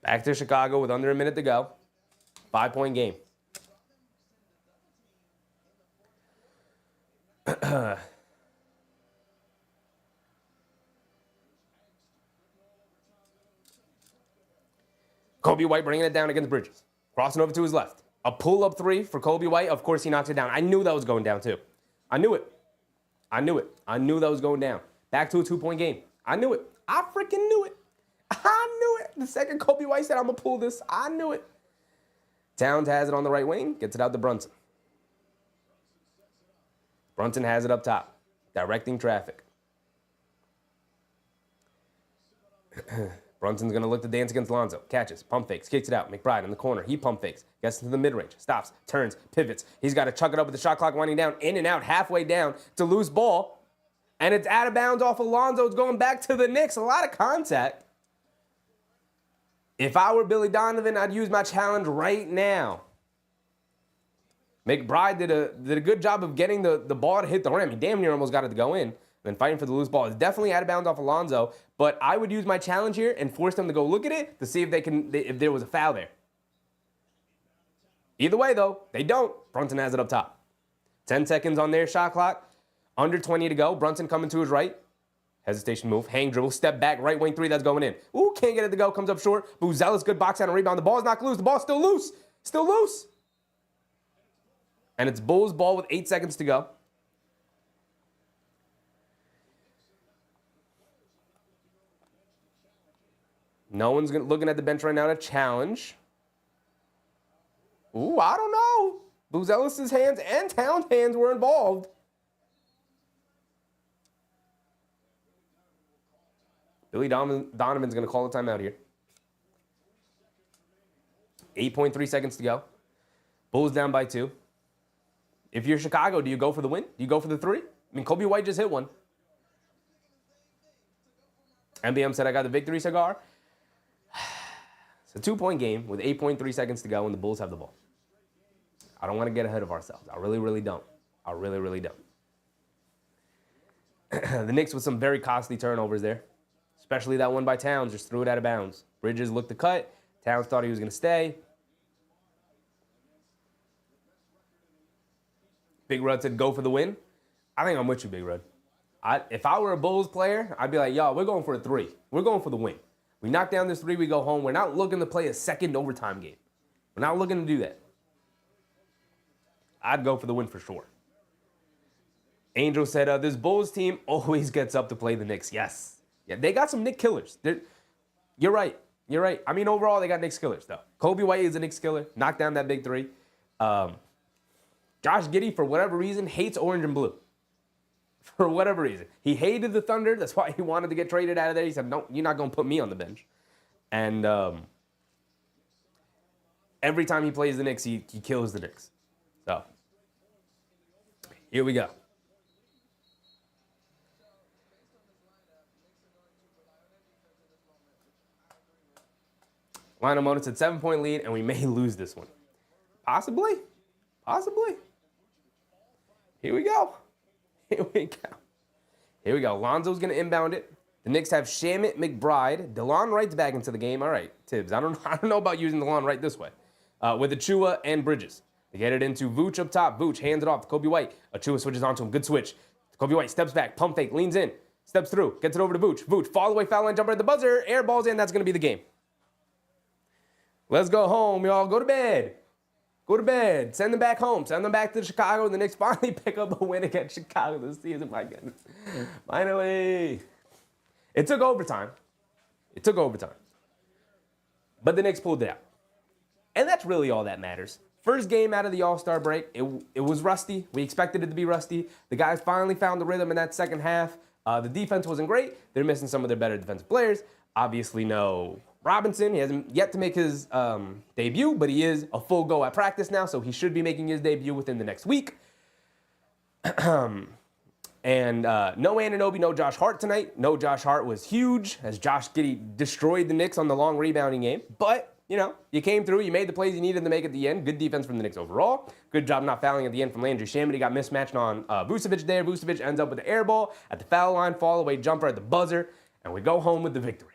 Back to Chicago with under a minute to go. 5-point game. Coby White bringing it down against Bridges. Crossing over to his left. A pull-up three for Coby White. Of course, he knocks it down. I knew that was going down, too. I knew it. I knew it. I knew that was going down. Back to a 2-point game. I knew it. I freaking knew it. I knew it. The second Coby White said, I'm going to pull this, I knew it. Towns has it on the right wing. Gets it out to Brunson. Brunson has it up top. Directing traffic. Brunson's going to look to dance against Lonzo. Catches, pump fakes, kicks it out. McBride in the corner. He pump fakes. Gets into the mid-range. Stops, turns, pivots. He's got to chuck it up with the shot clock winding down. In and out, halfway down. It's a loose ball. And it's out of bounds off of Lonzo. It's going back to the Knicks. A lot of contact. If I were Billy Donovan, I'd use my challenge right now. McBride did a good job of getting the ball to hit the rim. He damn near almost got it to go in. Then fighting for the loose ball. It's definitely out of bounds off Alonzo, but I would use my challenge here and force them to go look at it to see if there was a foul there. Either way, though, they don't. Brunson has it up top. 10 seconds on their shot clock. Under 20 to go. Brunson coming to his right. Hesitation move. Hang dribble. Step back. Right wing three. That's going in. Ooh, can't get it to go. Comes up short. Buzelis, good box out and rebound. The ball's not loose. The ball's still loose. Still loose. And it's Bulls ball with 8 seconds to go. No one's looking at the bench right now to challenge. Ooh, I don't know. Buzelis' hands and Towns' hands were involved. Billy Donovan's going to call a timeout here. 8.3 seconds to go. Bulls down by 2. If you're Chicago, do you go for the win? Do you go for the 3? I mean, Coby White just hit one. MBM said, I got the victory cigar. It's a 2-point game with 8.3 seconds to go, and the Bulls have the ball. I don't want to get ahead of ourselves. I really, really don't. I really, really don't. The Knicks with some very costly turnovers there, especially that one by Towns. Just threw it out of bounds. Bridges looked to cut. Towns thought he was going to stay. Big Rud said, go for the win. I think I'm with you, Big Rud. If I were a Bulls player, I'd be like, yo, we're going for a 3. We're going for the win. We knock down this 3, we go home. We're not looking to play a second overtime game. We're not looking to do that. I'd go for the win for sure. Angel said, this Bulls team always gets up to play the Knicks. Yes. Yeah, they got some Knicks killers. You're right. You're right. I mean, overall, they got Knicks killers, though. Coby White is a Knicks killer. Knocked down that big 3. Josh Giddey, for whatever reason, hates orange and blue. For whatever reason. He hated the Thunder. That's why he wanted to get traded out of there. He said, no, you're not going to put me on the bench. And every time he plays the Knicks, he kills the Knicks. So, here we go. Lionel Mona said 7-point lead, and we may lose this one. Possibly. Possibly. Here we go. Here we go. Here we go. Lonzo's going to inbound it. The Knicks have Shamit, McBride. DeLon Wright's back into the game. All right, Tibbs. I don't know about using DeLon Wright this way. With Achua and Bridges. They get it into Vooch up top. Vooch hands it off to Coby White. Achua switches onto him. Good switch. Coby White steps back. Pump fake. Leans in. Steps through. Gets it over to Vooch. Vooch. Fall away. Foul line jumper at the buzzer. Air balls in. That's going to be the game. Let's go home, y'all. Go to bed. Go to bed. Send them back home. Send them back to Chicago. The Knicks finally pick up a win against Chicago this season. My goodness. Finally. It took overtime. It took overtime. But the Knicks pulled it out. And that's really all that matters. First game out of the All-Star break, it was rusty. We expected it to be rusty. The guys finally found the rhythm in that second half. The defense wasn't great. They're missing some of their better defensive players. Obviously, no Robinson. He hasn't yet to make his debut, but he is a full go at practice now, so he should be making his debut within the next week. And no Anunoby, no Josh Hart tonight. No Josh Hart was huge, as Josh Giddey destroyed the Knicks on the long rebounding game. But, you know, you came through. You made the plays you needed to make at the end. Good defense from the Knicks overall. Good job not fouling at the end from Landry Shamet. He got mismatched on Vucevic there. Vucevic ends up with the air ball at the foul line, fall away jumper at the buzzer, and we go home with the victory.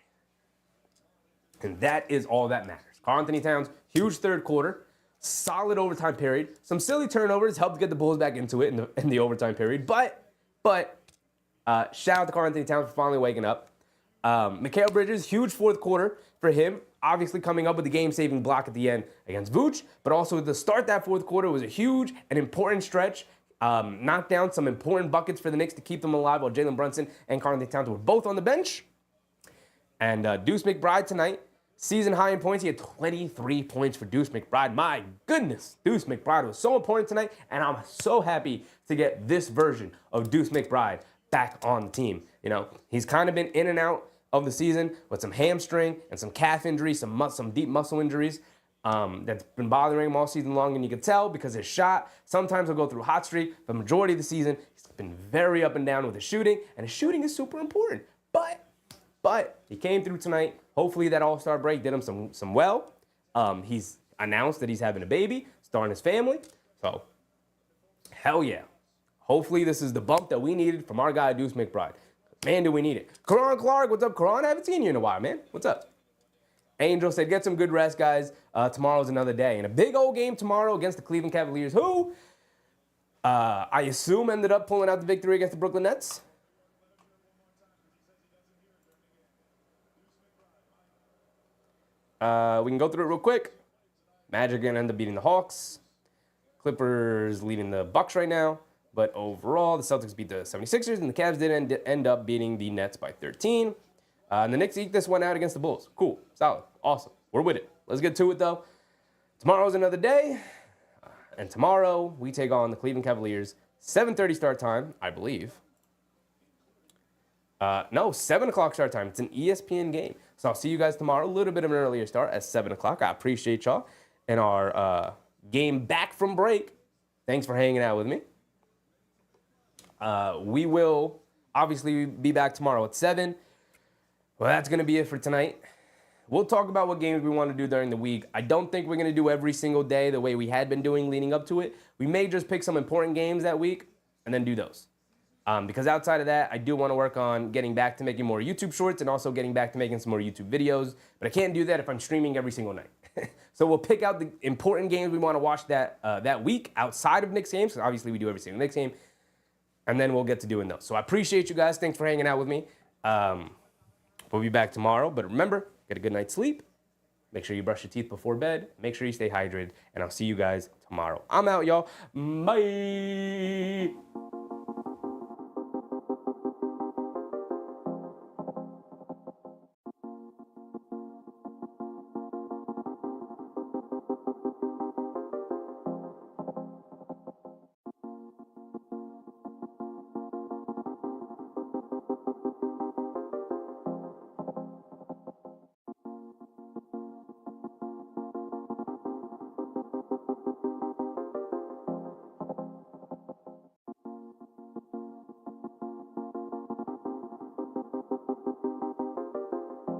And that is all that matters. Karl-Anthony Towns, huge third quarter, solid overtime period. Some silly turnovers helped get the Bulls back into it in the overtime period. But shout out to Karl-Anthony Towns for finally waking up. Mikal Bridges, huge fourth quarter for him. Obviously coming up with the game-saving block at the end against Vooch. But also to start that fourth quarter was a huge and important stretch. Knocked down some important buckets for the Knicks to keep them alive while Jalen Brunson and Karl-Anthony Towns were both on the bench. And Deuce McBride tonight, season high in points. He had 23 points for Deuce McBride. My goodness, Deuce McBride was so important tonight, and I'm so happy to get this version of Deuce McBride back on the team. You know, he's kind of been in and out of the season with some hamstring and some calf injuries, some deep muscle injuries that's been bothering him all season long, and you can tell because his shot, sometimes he'll go through a hot streak. The majority of the season, he's been very up and down with his shooting, and his shooting is super important. But he came through tonight. Hopefully that All-Star break did him some well. He's announced that he's having a baby, starting his family. So, hell yeah. Hopefully this is the bump that we needed from our guy, Deuce McBride. Man, do we need it. Karan Clark, what's up, Karan? I haven't seen you in a while, man. What's up? Angel said, get some good rest, guys. Tomorrow's another day. And a big old game tomorrow against the Cleveland Cavaliers, who I assume ended up pulling out the victory against the Brooklyn Nets. We can go through it real quick. Magic going to end up beating the Hawks. Clippers leading the Bucks right now. But overall, the Celtics beat the 76ers, and the Cavs did end up beating the Nets by 13. And the Knicks eked this one out against the Bulls. Cool. Solid. Awesome. We're with it. Let's get to it, though. Tomorrow's another day. And tomorrow, we take on the Cleveland Cavaliers. 7:30 start time, I believe. No, 7 o'clock start time. It's an ESPN game. So I'll see you guys tomorrow. A little bit of an earlier start at 7 o'clock. I appreciate y'all. And our game back from break. Thanks for hanging out with me. We will obviously be back tomorrow at 7. Well, that's going to be it for tonight. We'll talk about what games we want to do during the week. I don't think we're going to do every single day the way we had been doing leading up to it. We may just pick some important games that week and then do those. Because outside of that, I do want to work on getting back to making more YouTube shorts and also getting back to making some more YouTube videos. But I can't do that if I'm streaming every single night. So we'll pick out the important games we want to watch that week outside of Knicks games, because obviously we do every single Knicks game. And then we'll get to doing those. So I appreciate you guys. Thanks for hanging out with me. We'll be back tomorrow. But remember, get a good night's sleep. Make sure you brush your teeth before bed. Make sure you stay hydrated. And I'll see you guys tomorrow. I'm out, y'all. Bye.